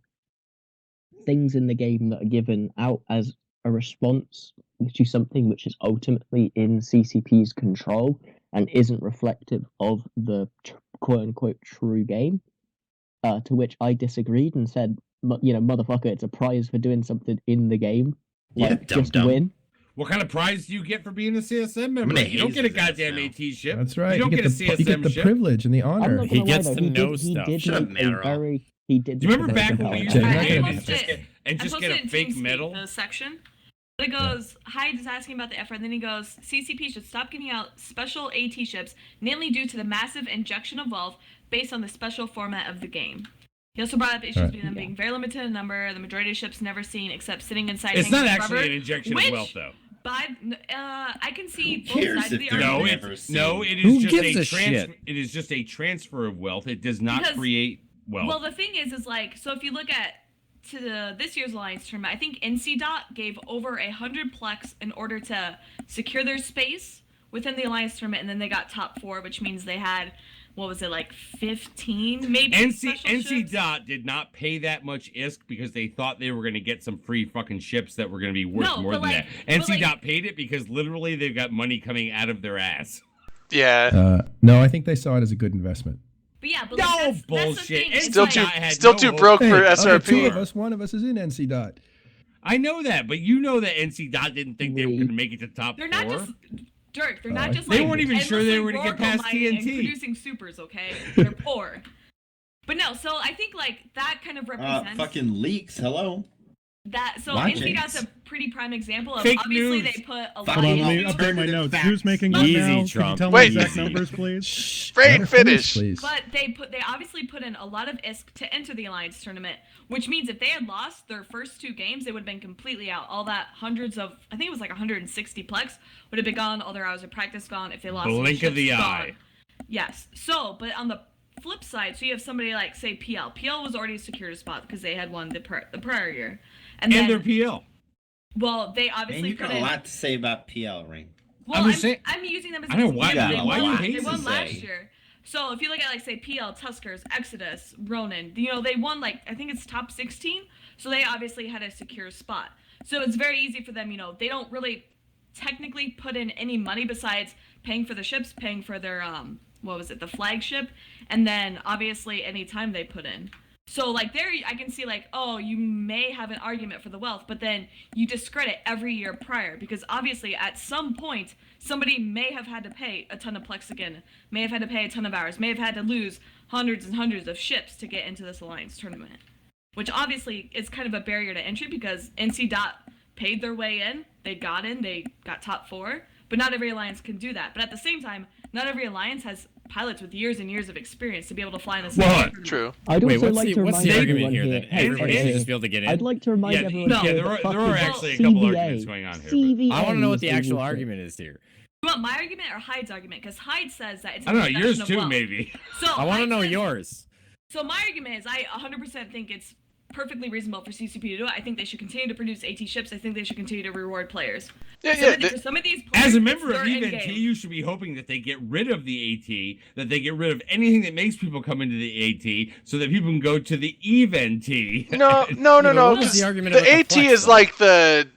things in the game that are given out as a response to something which is ultimately in CCP's control and isn't reflective of the quote unquote true game. To which I disagreed and said, motherfucker, it's a prize for doing something in the game. Yeah, Like, dumb just dumb. win. What kind of prize do you get for being a CSM member? gonna You don't haze get a his ass goddamn now. AT ship. That's right. You don't get a you get CSM the ship. privilege and the I'm honor. not He gonna lie, gets though, to know stuff. He did Shut up, make a Manarol. very. He did. Do you remember make a back very when we used valid to Jay, get I in posted- and I just posted get it a in fake TeamSpeak, medal? the section. But it goes, Hyde is asking about the effort, and then he goes, CCP should stop giving out special AT ships, namely due to the massive injection of wealth based on the special format of the game. He also brought up issues Right. with them being very limited in number, the majority of ships never seen except sitting inside It's tanks not forever, actually an injection which, of wealth, though. I can see Who both cares sides of if the they're argument. No, it Who is just gives a a shit? It is just a transfer of wealth. It does not Because- create wealth. Well, the thing is like, so if you look at this year's Alliance tournament, I think NC gave over 100 plex in order to secure their space within the Alliance tournament, and then they got top 4, which means they had, what was it, like 15 maybe? special NC ships? Dot did not pay that much ISK because they thought they were going to get some free fucking ships that were going to be worth No, more but than like- that. but NC like- Dot paid it because literally they've got money coming out of their ass. Yeah. No, I think they saw it as a good investment. But yeah, but No like, that's bullshit. the thing. It's Still like, too, had still no too hope. broke for Hey, SRP. of the two of us, one of us is in NC Dot. I know that, but you know that NC Dot didn't think they were going to make it to top They're 4. not just Dirk. They're Oh, not just They like weren't even sure they were endlessly gonna get past Oracle mining and TNT. producing supers. Okay, they're poor. But no, so I think like that kind of represents Fucking leaks. Hello. that. So Watch NC it. Dot's a pretty prime example of Fake obviously news. they put a Hold lot Hold on, Easy. let me into, update my Alternative notes. facts. Who's making what Easy, now? Can you Trump. tell Wait. me the exact Easy. numbers, please? Rain, Let her finish. please. but they obviously put in a lot of ISK to enter the Alliance tournament, which means if they had lost their first 2 games, they would have been completely out. All that hundreds of, I think it was like 160 plex would have been gone. All their hours of practice gone. If they lost, some Blink of the ships, eye. gone. Yes. So, but on the flip side, so you have somebody like say PL. PL was already secured a spot because they had won the prior year, and And then their PL. well, they Man, obviously you put got a in. lot to say about PL, Ring. Well, I'm just saying- I'm using them as I an know, why- example. why They you won, hate they to won last say. year. So if you look at like say PL, Tuskers, Exodus, Ronin, you know, they won like I think it's top 16. So they obviously had a secure spot. So it's very easy for them, you know, they don't really technically put in any money besides paying for the ships, paying for their what was it, the flagship, and then obviously any time they put in. So like there I can see like, oh, you may have an argument for the wealth, but then you discredit every year prior because obviously at some point somebody may have had to pay a ton of plex again, may have had to pay a ton of hours, may have had to lose hundreds and hundreds of ships to get into this Alliance tournament. Which obviously is kind of a barrier to entry because NC Dot paid their way in, they got top 4, but not every alliance can do that. But at the same time, not every alliance has pilots with years and years of experience to be able to fly in this. What? True. I'd Wait, also what's like the, to what's remind the argument everyone here here. then? Everybody should just be able to get in? I'd like to remind Yeah, everyone no, here there that are fucking actually a couple CVA, arguments going on here, but- CVA I want to know what is the the actual real argument is here. You want my argument or Hyde's argument? Because Hyde says that it's I don't know, an yours injection of too, wealth. maybe. So I want to Hyde know says- yours. So my argument is I 100% think it's perfectly reasonable for CCP to do it. I think they should continue to produce AT ships. I think they should continue to reward players. Yeah, Some yeah. of the- for some of these players, As a it's member of their end EVNT, game. you should be hoping that they get rid of the AT, that they get rid of anything that makes people come into the AT, so that people can go to the EVNT. No. What was the argument about The the AT flex, is though? like the.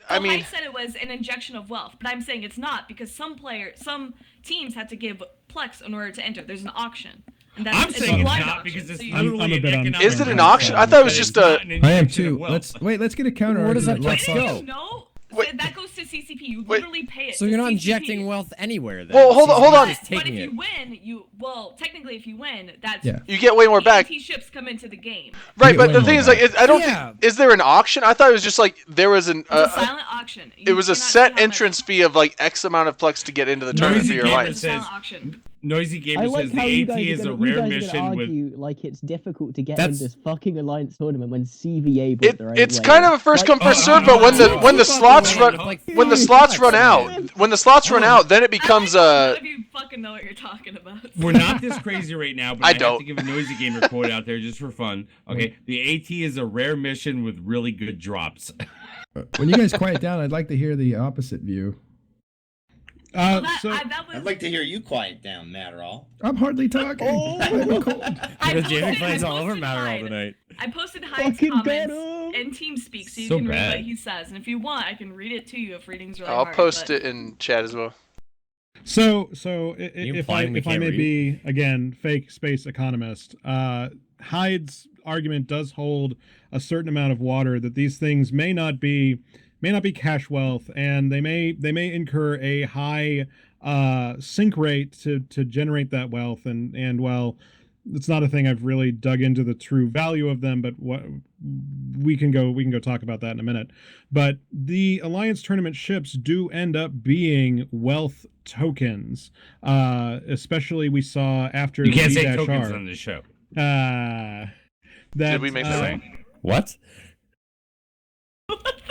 I Well, mean, Hyde said it was an injection of wealth, but I'm saying it's not because some teams had to give plex in order to enter. There's an auction. And that's, I'm saying it's blind not auction, because it's so you- literally I'm a an bit economic. Is it an I'm auction? I thought it was That just is a- not an I am injection of too. wealth. Let's get a counter Where does that argument. flex Let's go? No, Wait. that goes to CCP. You Wait. literally pay it. So to you're not CCP. injecting wealth anywhere then. Well, hold on, hold CCP on. is But taking if it. you win, technically, if you win, that's Yeah. you get way more back. AT ships come into the game. Right, get but way the more thing is, back. like, I don't Yeah. think. Is there an auction? I thought it was just like there was an. It's a silent auction. It was a set entrance fee of like X amount of plex to get into the No, tournament you for your can't alliance. It's a silent says- auction. Noisy Gamer I like says how the you AT guys is are a gonna, you rare guys are mission gonna with. argue like it's difficult to get in That's- this fucking alliance tournament when CVA brought their own It's way kind in. of a first Like, come first serve, but when the slots run when the slots run out then it becomes None of you fucking know what you're talking about. We're not this crazy right now, but I I have don't. to give a Noisy Gamer quote out there just for fun. Okay, the AT is a rare mission with really good drops. When you guys quiet down, I'd like to hear the opposite view. That I'd was. like to hear you quiet down, Matterall. I'm hardly talking. I'm cold. Because Jamie plays all over posted Matterall Hyde. tonight. I posted Hyde's Fucking comments get 'em. in TeamSpeak so you So can read bad. what he says. And if you want, I can read it to you if reading's really I'll hard. post but- it in chat as well. So You if I implying we if I can't may read? be again fake space economist, Hyde's argument does hold a certain amount of water that these things may not be cash wealth, and they may incur a high sink rate to generate that wealth, and well, it's not a thing I've really dug into the true value of them, but what we can go talk about that in a minute. But the Alliance tournament ships do end up being wealth tokens, especially we saw after You can't the say tokens V-R. on this show. That Did we make that right? What?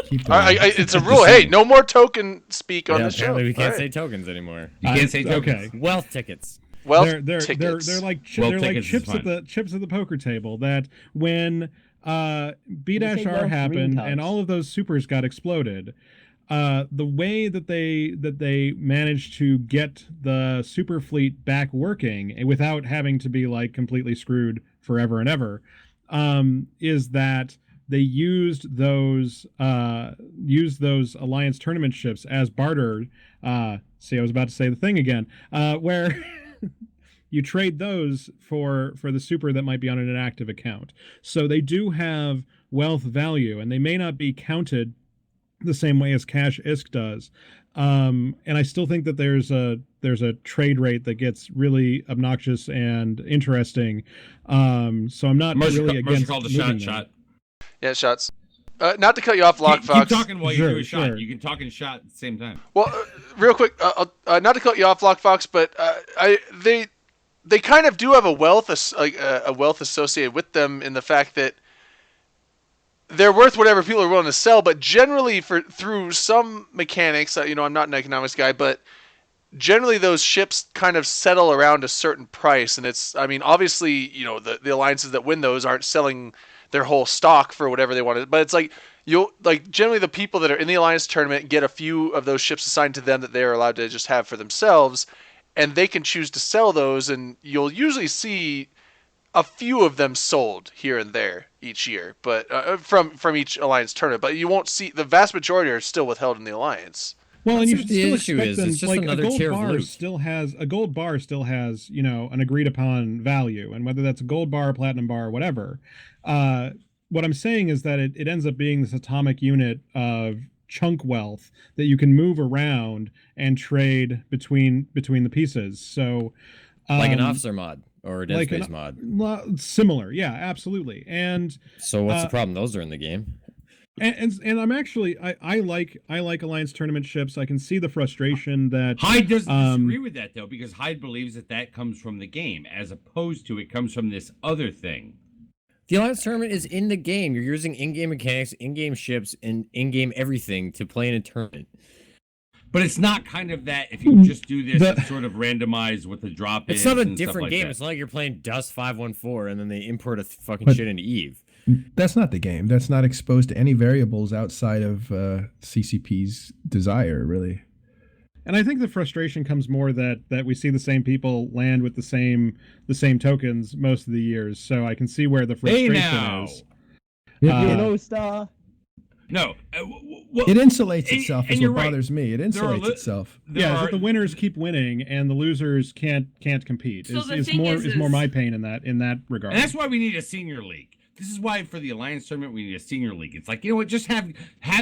Keep that. It's a rule. Hey, no more token speak on Yeah, the show. apparently we can't All say right. tokens anymore. You can't say tokens. okay. Wealth tickets. Well, they're tickets. they're like Well, they're like tickets is chips at fine. the poker table. That when B-R wealth happened green and cards? all of those supers got exploded, the way that they managed to get the super fleet back working without having to be like completely screwed forever and ever, is that they used those Alliance tournament ships as barter. See, I was about to say the thing again, where you trade those for the super that might be on an inactive account. So they do have wealth value, and they may not be counted the same way as cash ISK does. And I still think that there's a trade rate that gets really obnoxious and interesting. So I'm not really against called a moving shot. them. Yeah, shots. Not to cut you off, Lockfox. Keep talking while you Sure, do a shot. sure. You can talk and shot at the same time. Well, real quick, not to cut you off, Lockfox, but they kind of do have a wealth associated with them in the fact that they're worth whatever people are willing to sell. But generally, through some mechanics, I'm not an economics guy, but generally those ships kind of settle around a certain price, and obviously, the alliances that win those aren't selling their whole stock for whatever they wanted, but it's like generally the people that are in the alliance tournament get a few of those ships assigned to them that they are allowed to just have for themselves, and they can choose to sell those, and you'll usually see a few of them sold here and there each year, but from each alliance tournament, but you won't see the vast majority are still withheld in the alliance. Well, and you That's should what the still issue expect is. them, It's just like another a gold tier of bar loot. still has an agreed upon value, and whether that's a gold bar, platinum bar, or whatever. What I'm saying is that it ends up being this atomic unit of chunk wealth that you can move around and trade between the pieces. So, Like an officer mod or a Dead like an- Space mod. similar, yeah, absolutely. And So what's the problem? Those are in the game. and I'm actually I like Alliance tournament ships. I can see the frustration that Hyde doesn't disagree with that, though, because Hyde believes that comes from the game, as opposed to it comes from this other thing. The Alliance tournament is in the game. You're using in-game mechanics, in-game ships, and in-game everything to play in a tournament. But it's not kind of that if you just do this, it's sort of randomized with the drop. It's not a different game. It's not like you're playing Dust 514 and then they import a fucking But- shit into Eve. That's not the game. That's not exposed to any variables outside of CCP's desire, really. And I think the frustration comes more that we see the same people land with the same tokens most of the years. So I can see where the frustration is. Star. No. It insulates itself and is you're what right. bothers me. It There are insulates itself. Yeah, that the winners keep winning and the losers can't compete. So the Is thing more is my pain in that regard. And that's why we need a senior league. This is why for the Alliance tournament we need a senior league. It's like, you know what, just have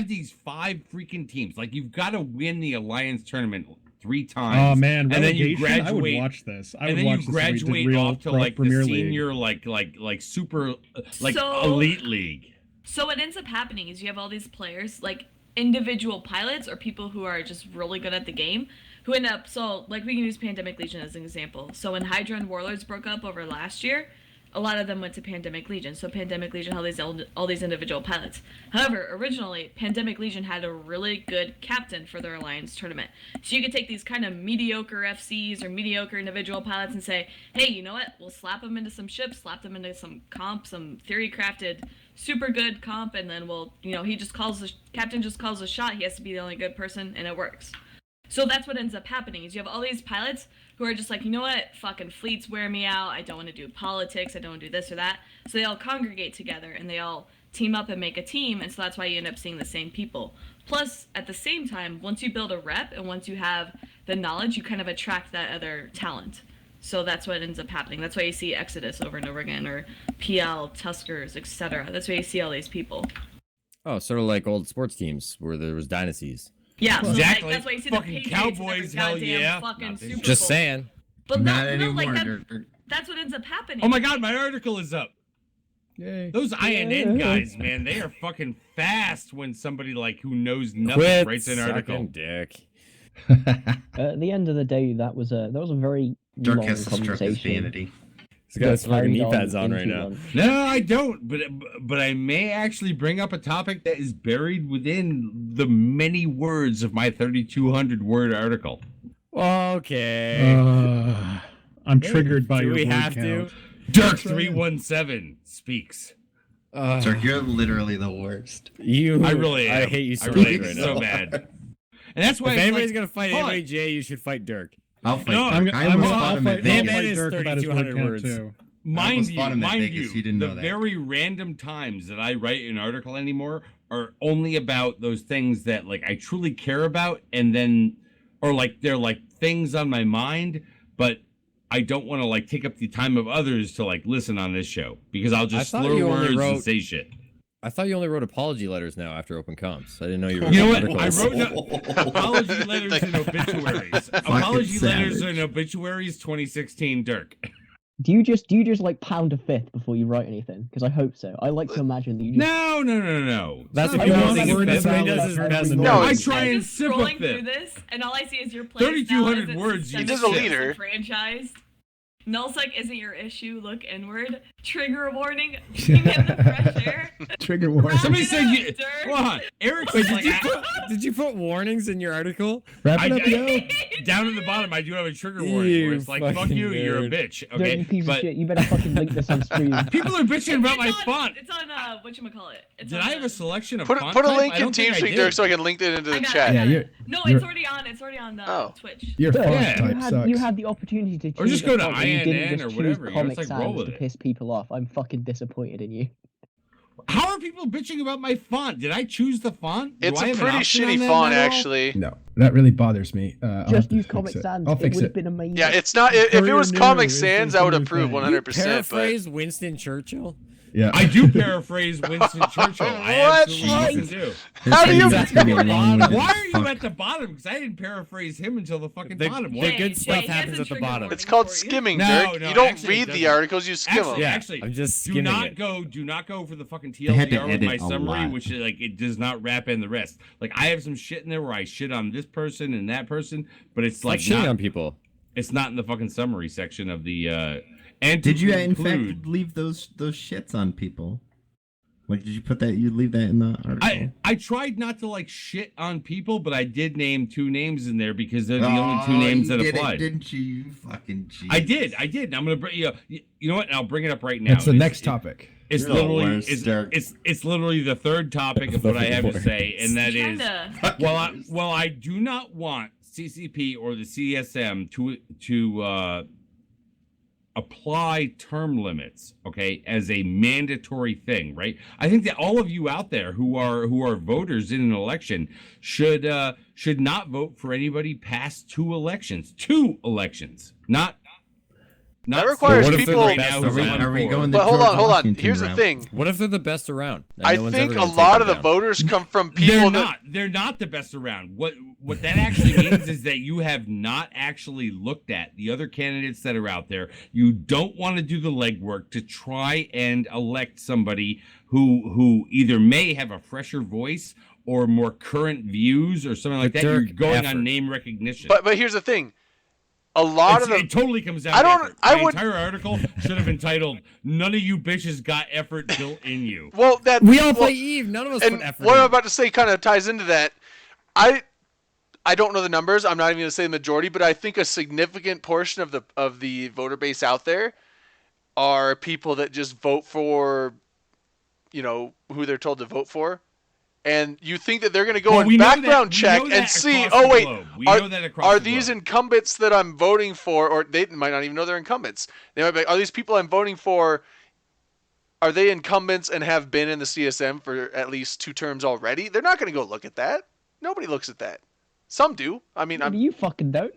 these 5 freaking teams. Like, you've got to win the Alliance tournament 3 times. Oh man, and then you relegation? graduate. I would watch this. I would and then watch you this if we did graduate real off to like Premier the League. senior, like super, So- elite league. So what ends up happening is you have all these players, like individual pilots or people who are just really good at the game who end up, so like we can use Pandemic Legion as an example. So when Hydra and Warlords broke up over last year, a lot of them went to Pandemic Legion. So Pandemic Legion held all these individual pilots. However, originally, Pandemic Legion had a really good captain for their Alliance tournament. So you could take these kind of mediocre FCs or mediocre individual pilots and say, hey, you know what? We'll slap them into some ships, slap them into some comp, some theory-crafted, super good comp, and then we'll, captain just calls a shot. He has to be the only good person, and it works. So that's what ends up happening is you have all these pilots who are just like, you know what, fucking fleets wear me out. I don't want to do politics. I don't want to do this or that. So they all congregate together and they all team up and make a team. And so that's why you end up seeing the same people. Plus, at the same time, once you build a rep and once you have the knowledge, you kind of attract that other talent. So that's what ends up happening. That's why you see Exodus over and over again, or PL, Tuskers, etc. That's why you see all these people. Oh, sort of like old sports teams where there was dynasties. Yeah, so exactly. That's why you see fucking the Patriots Cowboys, in hell every yeah. fucking Super Just Bowl. saying. But Not no, like anymore. that's what ends up happening. Oh my god, my article is up. Yay. Those INN guys, man, they are fucking fast when somebody like who knows nothing Quit writes an sucking article. dick. At the end of the day, that was a very Dirk long has to stroke his conversation. vanity. He's got his that fucking knee carried pads on right into now. lunch. No, I don't. But I may actually bring up a topic that is buried within the many words of my 3,200 word article. Okay. I'm triggered by Do your we word have count. to? Dirk 317 speaks. Dirk, you're literally the worst. I really am. I hate you so I much really right am so now. mad. And that's why If it's anybody's like, gonna fight hold on. MAJ, you should fight Dirk. I'll fight No, Dirk. I I'm almost gonna- fought I'll him at fight, They I'll made Vegas. fight his Dirk about his 3,200 word count words. too. Mind almost you, fought him at Vegas. He didn't know the that. very random times that I write an article anymore are only about those things that like I truly care about, and then, or like they're like things on my mind, but I don't want to like take up the time of others to like listen on this show because I'll just I thought slur you only words and wrote- say shit. I thought you only wrote apology letters now after open comps. I didn't know you were. You know what? articles. I wrote apology letters and obituaries. Apology letters and obituaries 2016 Dirk. Do you just like pound a fifth before you write anything? Because I hope so. I like to imagine that you just No. That's I if you want don't the think word that's what he salad does his for best. every No, word. I it's- try I'm and just sip scrolling a through fifth. this, and all I see is your place 3,200 now as words, you it's He's a leader. Franchised. Nullsec isn't your issue. Look inward. Trigger warning. Being in the fresh air. Trigger warning. Somebody Wrap it said up, you. Dirk. Hold on. Eric's Wait, like, did you put warnings in your article? Wrap I- it up, yo. down at the bottom, I do have a trigger warning where You it's like, fuck fucking you, you're a nerd. bitch. Don't, Okay, you piece of but shit. You better fucking link this on stream. people are bitching about my font. It's on whatchamacallit. It's Did on, I have a selection of Put font a type? link I in don't think I TeamSpeak, did. Dirk, so I can link it into I the got chat. it. Yeah, you're- No, you're- it's already on. It's already on Oh. Twitch. Your font Yeah. type sucks. You had the opportunity to choose Or just go a to font and you didn't INN just or choose whatever, you know, Comic it's like, roll Sans with to it. piss people off. I'm fucking disappointed in you. How are people bitching about my font? Did I choose the font? Do It's I a have an pretty option on shitty that font, at all? actually. No, that really bothers me. I'll have Just to use fix Comic it. Sans. I'll It fix would have it. been amazing. Yeah, it's not. If it was Career Comic new, it's Sans, just I would a new approve thing. 100%. But Paraphrase Winston Churchill. Yeah. I do paraphrase Winston Churchill. I What? absolutely do. How do you? That's gonna be a long-winded Why are you fuck. at the bottom? Because I didn't paraphrase him until the fucking The- bottom. the Why? good stuff he has happens a at the trigger bottom. warning It's called for you. skimming, No, Dirk. no, You don't actually, it read the doesn't. articles, you skim them. Yeah, Actually, I'm just do skimming not it. go for the fucking They had to TLDR with my edit a summary, lot. which is like it does not wrap in the rest. Like I have some shit in there where I shit on this person and that person, but it's Like like shitting not, on people. it's not in the fucking summary section of the. And Did to you in include- fact leave those shits on people? Like, did you put that? You leave that in the article? I tried not to like shit on people, but I did name 2 names in there because they're the only 2 names you that did it, applied. didn't you? You fucking cheat. I did. And I'm gonna bring you. You know what? I'll bring it up right now. That's the It's- next topic. It's You're the literally worst, Dirk. it's literally the third topic of what I have to say, and that is Kinda. well I do not want CCP or the CSM to apply term limits, okay, as a mandatory thing, right? I think that all of you out there who are voters in an election should not vote for anybody past 2 elections, not. That requires What if they're people. the best around? Are we going the But hold George on. Washington Here's the route? thing. What if they're the best around? and I no one's think ever a gonna lot take of the them down? voters come from people that. They're not the best around. What that actually means is that you have not actually looked at the other candidates that are out there. You don't want to do the legwork to try and elect somebody who either may have a fresher voice or more current views or something like that, you're Dirk going effort. on name recognition. But here's the thing. A lot of It totally comes down I to don't- effort. I My would- entire article should have been titled, "None of you bitches got effort built in you." Well, that We all play Eve. None of us and put effort what in. I'm about to say kind of ties into that. I don't know the numbers. I'm not even going to say the majority, but I think a significant portion of the voter base out there are people that just vote for, who they're told to vote for. And you think that they're going to go Well, we and know background that- we check know that and see, across oh the wait, globe. We know that across are the these globe. incumbents that I'm voting for, or they might not even know they're incumbents. They might be like, are these people I'm voting for, are they incumbents and have been in the CSM for at least 2 terms already? They're not going to go look at that. Nobody looks at that. Some do. I mean, Maybe you fucking don't.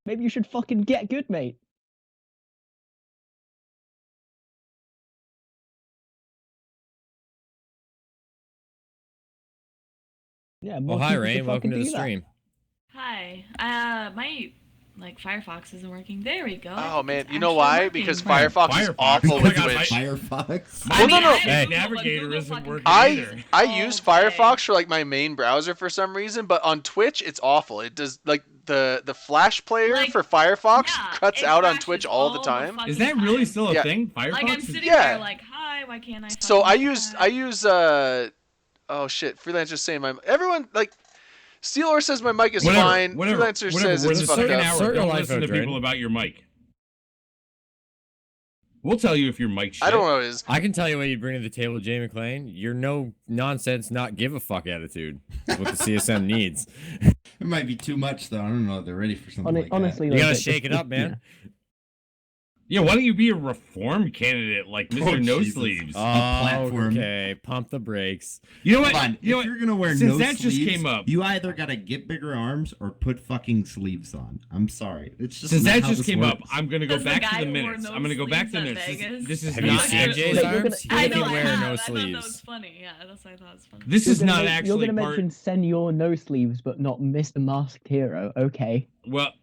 Maybe you should fucking get good, mate. Yeah. Well, more hi, people should Rain. Welcome fucking to the do that. stream. Hi. My Firefox isn't working. There we go. Oh man, It's you know actually why? working. Because Firefox is Firefox. awful Oh my with God, Twitch. Firefox. My Well, no, no. Internet Google, Navigator Google isn't fucking working I either. I Oh, use okay. Firefox for like my main browser for some reason, but on Twitch it's awful. It does like the Flash player Like, for Firefox yeah, cuts it out on crashes Twitch all the time. fucking Is that really time. still a Yeah. thing? Firefox? Like I'm is- sitting Yeah. there like, hi, why can't I? So fucking I chat?" use oh shit, Freelancer's saying everyone like Steelor says my mic is fine. Freelancer says We're it's the fucked second up. hour. Circle Don't life listen to out, people Drayden. about your mic. We'll tell you if your mic's shit. I don't know what it is. I can tell you what you bring to the table, Jay McClain. Your no nonsense, not give a fuck attitude. Is what the CSM needs. It might be too much though. I don't know if they're ready for something like Honestly, You like, gotta it- shake it up, man. Yeah, why don't you be a reform candidate like Mr. Oh, No Jesus. Sleeves? platform. Okay, pump the brakes. You know what? Fine. You know If what? you're gonna wear Since no that just sleeves, came up. you either gotta get bigger arms or put fucking sleeves on. I'm sorry. It's just Since not that how just this came up, works. I'm gonna go That's the back guy to the who wore minutes. no I'm gonna go back to the sleeves minutes. at Vegas. This is Have you not seen actually. Jay's Like, you're arms? gonna- He I can know I wear have. no I thought that sleeves. was funny. Yeah, that's why I thought it was funny. This is You're not gonna actually You're gonna part. mention Senor No Sleeves, but not Mr. Masked Hero. Okay. Well,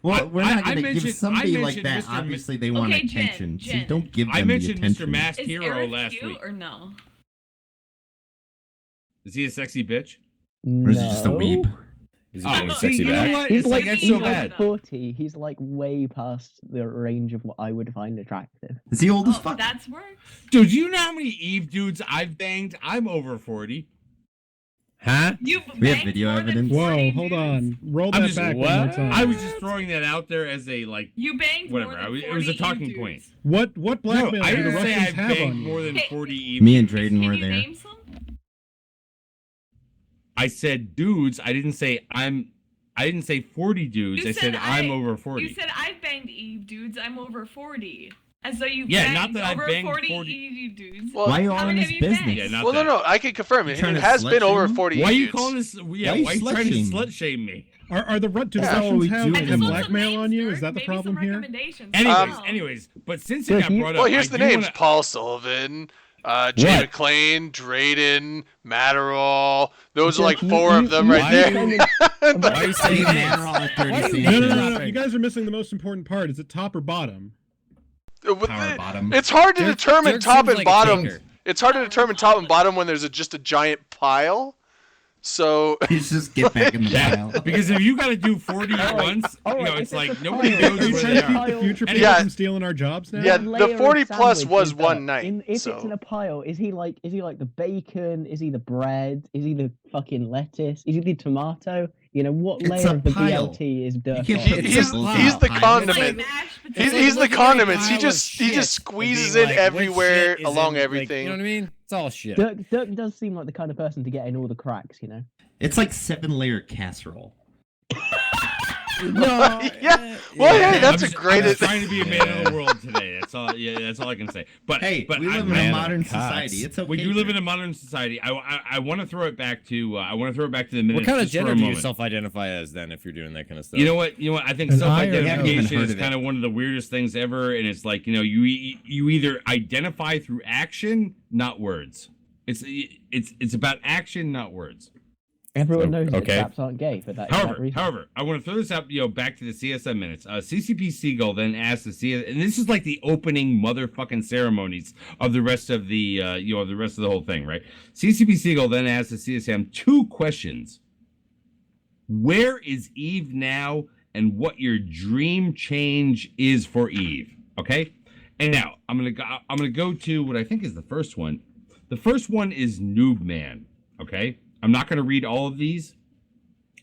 Well, we're not I gonna mentioned- give somebody I like mentioned that. Mr. Obviously, they want Okay, Jen, attention. So Jen. don't give them I mentioned the attention. Mr. Masked Is Hero Eric last cute week. or no? Is he a sexy bitch? Or is he just a weeb? Is he Oh, doing see, sexy you know back? what? He's It's like, that's he's so like bad. 40. He's like way past the range of what I would find attractive. Is he old as Oh, fuck? that's works. Dude, you know how many Eve dudes I've banged? I'm over 40. Huh? You We have banged video more than evidence. 40 Whoa, hold dudes? on. Roll I'm that just- back one more what? time. I was just throwing that out there as a like. You banged Whatever, more than it was a 40 talking dudes. point. What No, blackmail I do the didn't say Russians I've have banged on you? more than Hey, 40 Eve. Me and Can Drayden were you there. name some? I said dudes. I didn't say 40 dudes. You I said I'm over 40. You said I've banged Eve dudes. I'm over 40. And so you Yeah, banged not that I've over banged 40 40 Eve dudes. Well, Why are you How all in many his have you business? banged? Yeah, not Well, that. no, I can confirm You it. trying It to has been slut over shame? 40 Why are you dudes. calling this? Yeah, Why why are you are you trying to slut-shaming? slut shame me? Are the do the That's not what Russians we have, do. I have just want some blackmail on names, you? Dirk. Is that the Maybe problem some here? recommendations. Anyways, but since it Dirk, got you- brought up, Well, here's I the do names: wanna- Paul Sullivan, Jay What? McClain, Drayden, Matterall. Those are like Dirk, 4 of them right why there. you- But- Why are you saying Leave names? Manor at 30 Why are you seconds. No, no, no, no. dropping? You guys are missing the most important part. Is it top or bottom? Power bottom. It's hard to Dirk- determine Dirk top seems and like a bottom. taker. It's hard to determine top and bottom when there's just a giant pile. So He's just get back in the pile. Because if you got to do 40 at once, all you know, right, it's if it's like a nobody pile- knows Are where you they trying to keep are. the future And people yeah. from stealing our jobs now? Yeah, What the layer of 40 plus sandwich was is one that? night, If so- it's in a pile, is he like the bacon? Is he the bread? Is he the fucking lettuce? Is he the tomato? You know, what It's layer a of the pile. BLT is dirt? can't on? put he's symbols he's on the a pile. It's like condiment. mashed He's, potatoes. he's the looking at a condiments. He pile of just shit squeezes and in being like, which everywhere shit is along in, everything. Like, you know what I mean? It's all shit. Dirk does seem like the kind of person to get in all the cracks, you know. It's like 7-layer casserole. No. Yeah. Well, hey, that's I'm a just- great. I'm just trying to be a man of the world today. That's all. Yeah, that's all I can say. But Hey, but we live in man a of modern Cox. society. It's okay. we do live in Dirk. a modern society. I want to throw it back to. I want to throw it back to the minutes. What kind of just for gender a do you moment. self-identify as then if you're doing that kind of stuff? You know what? I think An I or an self-identification L? is Haven't heard kind of of one of the weirdest things ever, and it's like you either identify through action, not words. It's about action, not words. Everyone knows that okay. traps aren't gay, but that is that However, reason. I want to throw this out, back to the CSM minutes. CCP Siegel then asked the CS, and this is like the opening motherfucking ceremonies of the rest of the, the rest of the whole thing, right? CCP Siegel then asked the CSM 2 questions. Where is Eve now, and what your dream change is for Eve? Okay, and now I'm gonna go to what I think is the first one. The first one is Noob Man. Okay, I'm not gonna read all of these.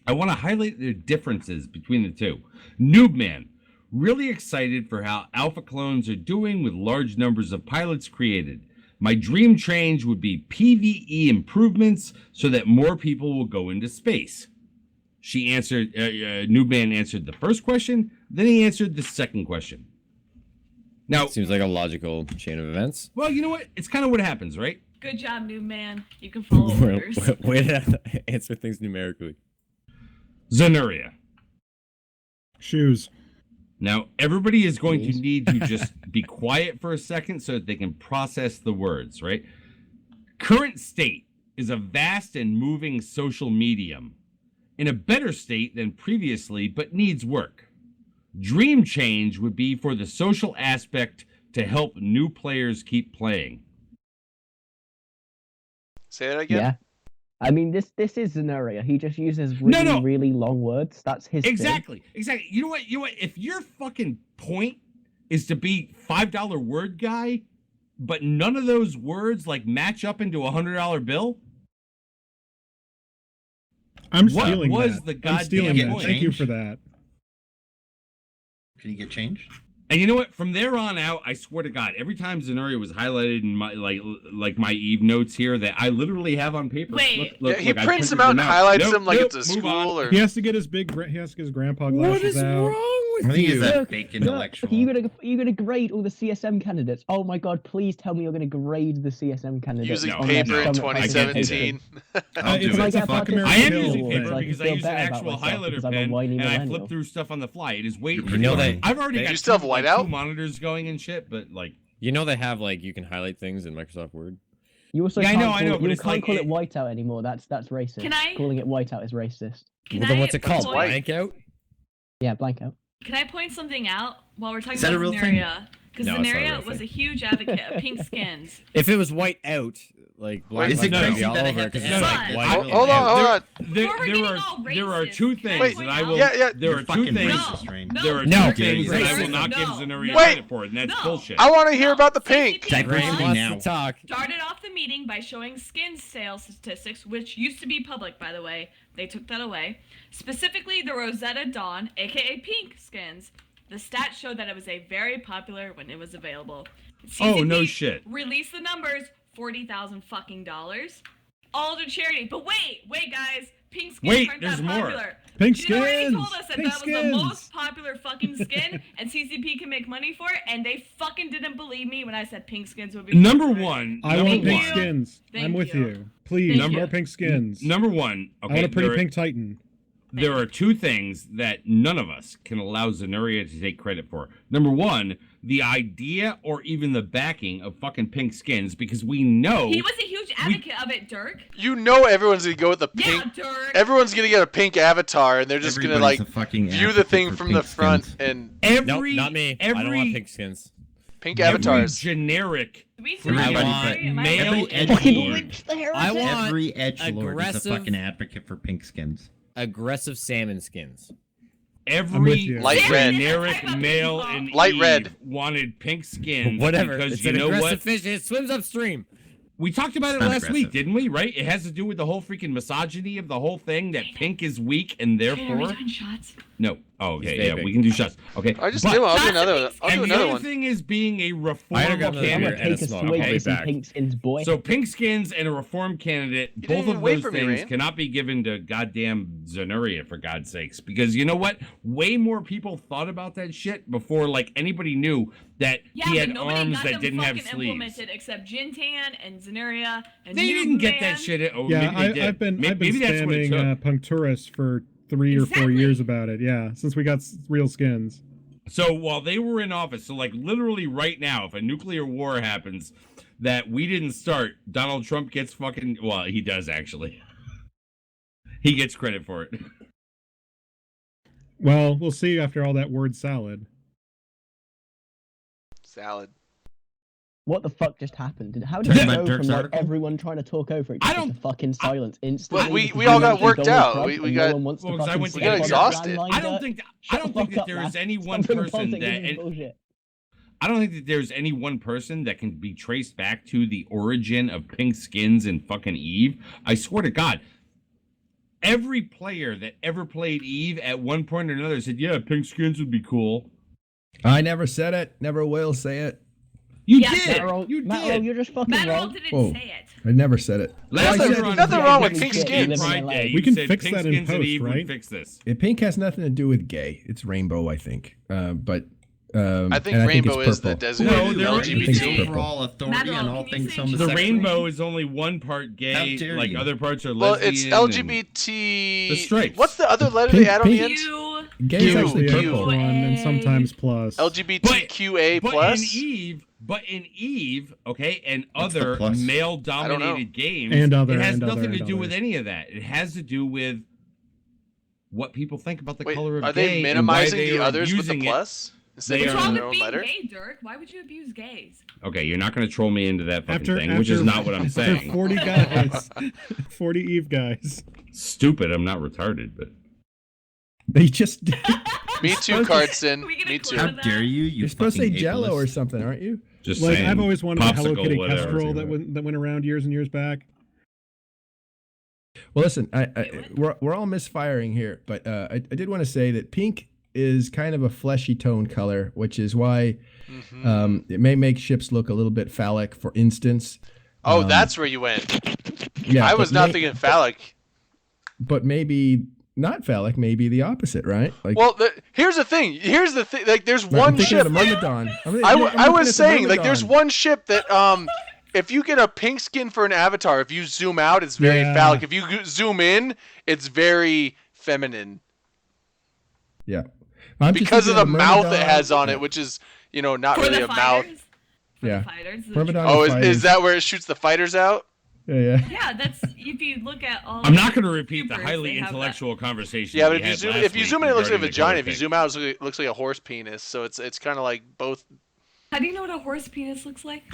I want to highlight the differences between the two. Noob Man, really excited for how Alpha clones are doing with large numbers of pilots created. My dream change would be PvE improvements so that more people will go into space. She answered, Noob Man answered the first question, then he answered the second question. Now, Seems like a logical chain of events. well, you know what? It's kind of what happens, right? Good job, new man. You can follow orders. Way to answer things numerically. Zenuria. Shoes. Now, everybody is going Please. to need to just be quiet for a second so that they can process the words, right? Current state is a vast and moving social medium in a better state than previously, but needs work. Dream change would be for the social aspect to help new players keep playing. Say that again. Yeah. I mean, this is Zenuria. He just uses really, No. really long words. That's his thing. Exactly. You know what? If your fucking point is to be $5 word guy, but none of those words like match up into a $100 bill, I'm What stealing was that. the I'm goddamn stealing that. point? Thank you for that. Can you get changed? and you know what? From there on out, I swear to God, every time Zenuria was highlighted in my like my Eve notes here that I literally have on paper. Wait. Look, Yeah, he I prints printed them out and highlights Nope, them like nope, it's a move on. school or. He has to get his grandpa What glasses is out. wrong I with think it's you? that Look, fake Look, intellectual. you're gonna grade all the CSM candidates. Oh my god! Please tell me you're gonna grade the CSM candidates Using No, on their paper in summit I can't do that. 2017. I'll do It's it. like It's a like fuck Fuck American I am Hill, using so paper I can because I feel use an better about actual myself highlighter because I'm a pen whiny and I millennial. flip through stuff on the fly. It is way. You know they- I've already they- got You still have like, whiteout? 2 monitors going and shit, but like. You know they have like you can highlight things in Microsoft Word. You also Yeah, I can't know, call, but you it's can't like call it it- whiteout anymore. That's racist. Can I- Calling it whiteout is racist. Can Well, then I what's it called? point- White. Blank out? Yeah, blank out. Can I point something out while we're talking Is that about a real thing? Zenuria? Because No, it's not a Zenuria real was a thing. huge advocate of pink skins. If it was white out, like black Is it would be crazy all that I over have because to it's add like that? white. Hold and on, out. hold on. Before we're getting all There are racist, 2 can I things point that I out- will. Yeah, yeah. There You're are 2 fucking things. racist, Rain. No, There are No. 2 things that I will not give No. Zenuria No. credit for, and that's No. bullshit. I want to hear No, about the pink. CCP Diapers Rain me wants now. to talk. started off the meeting by showing skin sales statistics, which used to be public, by the way. They took that away. Specifically, the Rosetta Dawn, aka pink skins. The stats showed that it was a very popular when it was available. Oh, no CCP shit. Released the numbers, $40,000 fucking dollars. All to charity. But wait, guys. Pink skins Wait, aren't there's that more. popular. Pink Gina already skins! told us that Pink that was the skins! most popular fucking skin, and CCP can make money for it, and they fucking didn't believe me when I said pink skins would be Number popular. 1. I number want pink one- skins. Thank I'm with you. you. Please, Thank more you. pink skins. Number 1. I Okay, want a pretty there, pink Titan. there are 2 things that none of us can allow Zenuria to take credit for. Number 1, the idea or even the backing of fucking pink skins, because we know. He was a huge advocate of it, Dirk. You know everyone's gonna go with the pink. Yeah, Dirk. Everyone's gonna get a pink avatar, and they're just gonna Everybody's like a fucking view the advocate thing for from pink the front skins. and Nope, every not me. Every, I don't want pink skins. pink every avatars. generic We for see Everybody that, but right? Am I male right? Every edgelord. I want Every edgelord is a aggressive- fucking advocate for pink skins. aggressive salmon skins. I'm with every you. Light red. generic Type of male pink in ball. Light Eve red. wanted pink skins. Whatever. Because It's you an know aggressive what? fish. It swims upstream. We talked about it It's not last week, aggressive. didn't we? Right? It has to do with the whole freaking misogyny of the whole thing that pink is weak and Okay, are we therefore doing shots? no. Oh, He's okay, yeah, vaping. we can do shots. Okay, I just but- do. I'll do Shots another. of I'll pink do And the another other one. thing is being a I reform got another I'm beer gonna and a take a smoke. swig I'll be of some back. pink skins, boy. So pink skins and a reform candidate, You both didn't even of wait those for me, things Rain. cannot be given to goddamn Zenuria, for God's sakes. Because you know what? Way more people thought about that shit before like anybody knew that Yeah, he but had nobody arms got that them didn't have fucking sleeves. implemented except Jintan and Zenuria and They Noob didn't get Man. that shit. Oh, Yeah, maybe they did. I've been Maybe that's what it spamming took. Puncturus for 3 or 4 Exactly. years about it. Yeah, since we got real skins. So while they were in office, so like literally right now, if a nuclear war happens that we didn't start, Donald Trump gets fucking, well, he does actually. He gets credit for it. Well, we'll see after all that word salad. Salad. What the fuck just happened? How did Talking it about go Dirk's from like article? everyone trying to talk over each I other to don't- fucking silence instantly? Well, we because all you got mentioned worked Donald out. Trump We and got- no one wants well, to 'cause I fucking went to say get it on the exhausted. landline I don't dirt. think Shut the fuck up, there's man. any Stop one bringing person politics that into this bullshit. I don't think that there's any one person that can be traced back to the origin of pink skins and fucking Eve. I swear to God, every player that ever played Eve at one point or another said, "Yeah, pink skins would be cool." I never said it. Never will say it. You Yeah, did. Matterall, You Matterall, did. you're just fucking Matterall wrong. didn't Whoa. say it. I never said it. Last Nothing- time around, nothing you wrong said with pink Pink skins. Pride Day, We you can said fix pink that in skins and post, Eve would right? fix this. Pink has nothing to do with gay. It's rainbow, I think. But I think and rainbow it's is the purple. designated No, I think LGBT. it's LGBT. purple. Overall authority Matterall, on all can you things say The homosexual. rainbow is only one part How gay, dare like you. other parts are Well, lesbian. it's and- LGBT. The stripes. What's the other letter Pink- they add on the pink- end? You. Gay is Q, actually The Q. purple. extra one and sometimes plus. LGBTQA But plus. in Eve, okay, and What's the other plus? male-dominated games, And other, it has and nothing other, to and do with others. any of that. It has to do with what people think about the Wait, color of are gay they and why minimizing they the are others with the abusing it. plus instead They of are- What's using wrong their with own being letter? gay, Dirk? Why would you abuse gays? Okay, you're not going to troll me into that fucking thing, which is not what I'm After saying. 40 guys, 40 Eve guys. Stupid. I'm not retarded, but They just Me too, Cardson. We get a Me clue too. How dare you? you're supposed to say fucking Jello or ableist. something, aren't you? just Like saying. I've always wanted a Hello Popsicle, Kitty whatever. Kestrel that went around years and years back. Well, listen, we're all misfiring here, but I did want to say that pink is kind of a fleshy tone color, which is why Mhm. it may make ships look a little bit phallic. For instance, Oh, that's where you went. yeah, I but was not thinking phallic. but maybe not phallic, maybe the opposite, right? Like, Well, here's the thing. Like, there's I'm one thinking ship. of the Myrmidon. I I'm looking was at the saying, like, there's Myrmidon. one ship that, if you get a pink skin for an avatar, if you zoom out, it's very Yeah. phallic. If you zoom in, it's very feminine. Yeah, I'm just Because of the thinking mouth it Myrmidon. has on Yeah. it, which is, not For really the a mouth. fighters? For Yeah. the fighters. Myrmidon Oh, is is that where it shoots the fighters out? Yeah. Yeah, that's if you look at all. I'm not going to repeat the YouTubers, highly they have that. intellectual conversation. Yeah, we but had if you last zoom in, week it looks like a regarding the vagina. color If you thing. zoom out, it looks like a horse penis. So it's kind of like both. How do you know what a horse penis looks like?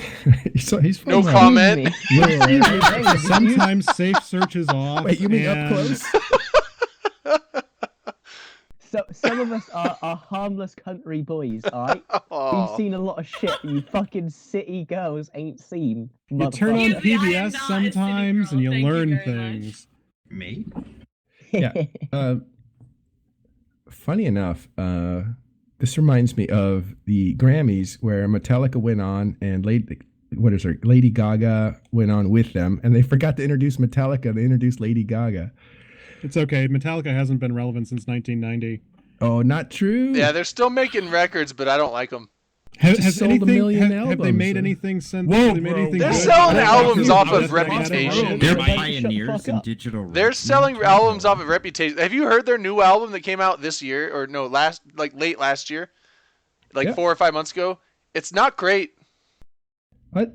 So he's from, No comment. Excuse me. Excuse me. Sometimes safe search is off. Wait, you mean up and- close? So some of us are harmless country boys, alright? We've Oh. seen a lot of shit you fucking city girls ain't seen. You turn on motherfucker. Excuse me, I am PBS not a sometimes city and you girl, thank you learn very much. things. Me? Yeah. Funny enough, this reminds me of the Grammys where Metallica went on and Lady Gaga went on with them, and they forgot to introduce Metallica. They introduced Lady Gaga. It's okay. Metallica hasn't been relevant since 1990. Oh, not true. Yeah, they're still making records, but I don't like them. Just sold a million have they albums, made so- anything since? Whoa, have they made bro. anything They're good? selling They're albums talking off about of that Reputation. They're Shut the pioneers fuck in up. digital. They're records. selling albums off of Reputation. Have you heard their new album that came out this year, or no, late last year, like Yeah. 4 or 5 months ago? It's not great.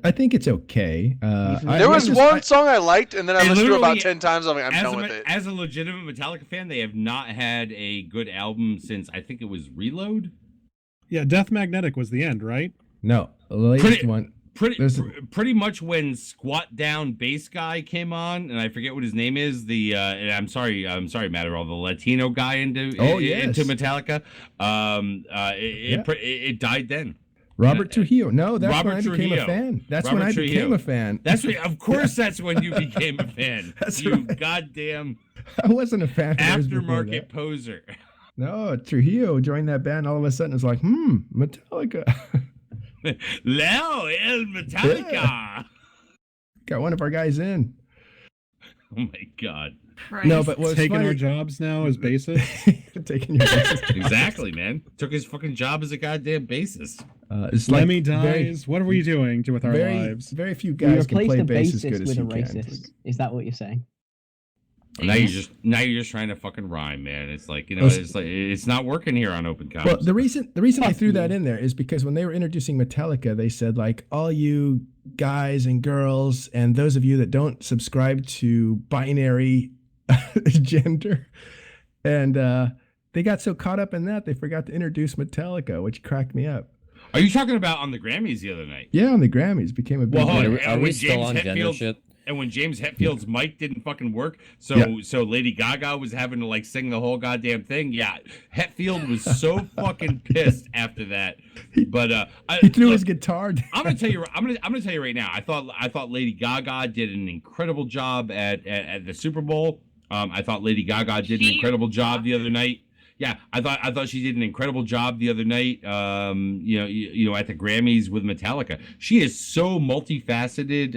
I think it's okay. There was one song I liked, and then I Hey, listened to it about literally, 10 times. I'm like, I'm as done a, with it. as a legitimate Metallica fan, they have not had a good album since I think it was Reload. Yeah, Death Magnetic was the end, right? No, the latest Pretty- one. Pretty pretty much when Squat Down Bass Guy came on, and I forget what his name is. And I'm sorry, Matterall, the Latino guy into Metallica. It died then. Robert Trujillo. No, that's Robert when I became Trujillo. a fan. That's Robert when I Trujillo. became a fan. That's what, of course. That's when you became a fan. That's you right. goddamn I wasn't a fan. of theirs before aftermarket that. poser. No, Trujillo joined that band. All of a sudden, it's like, Metallica. Leo El Metallica. Yeah. Got one of our guys in. Oh my god. Christ. No, but what's Taking funny, our jobs now as bassists. taking your bassist. Exactly, man. Took his fucking job as a goddamn bassist. It's like Lemmy very- dies. What are we doing with our very, lives? very few You guys can replace play the bass as good bassist as with he a can. racist. Is that what you're saying? Now you're just trying to fucking rhyme, man. It's like, Well, it's not working here on Open Comms. Well, the reason I Fuck threw that you. in there is because when they were introducing Metallica, they said like all you guys and girls and those of you that don't subscribe to binary gender, and they got so caught up in that they forgot to introduce Metallica, which cracked me up. Are you talking about on the Grammys the other night? Yeah, on the Grammys became a big. Well, deal. Are we still on gender shit? And when James Hetfield's mic didn't fucking work, so Lady Gaga was having to like sing the whole goddamn thing. Yeah, Hetfield was so fucking pissed after that. But he threw his guitar down. I'm gonna tell you. I'm gonna tell you right now. I thought Lady Gaga did an incredible job at the Super Bowl. I thought Lady Gaga did an incredible job the other night. Yeah, I thought she did an incredible job the other night. You know, at the Grammys with Metallica. She is so multifaceted.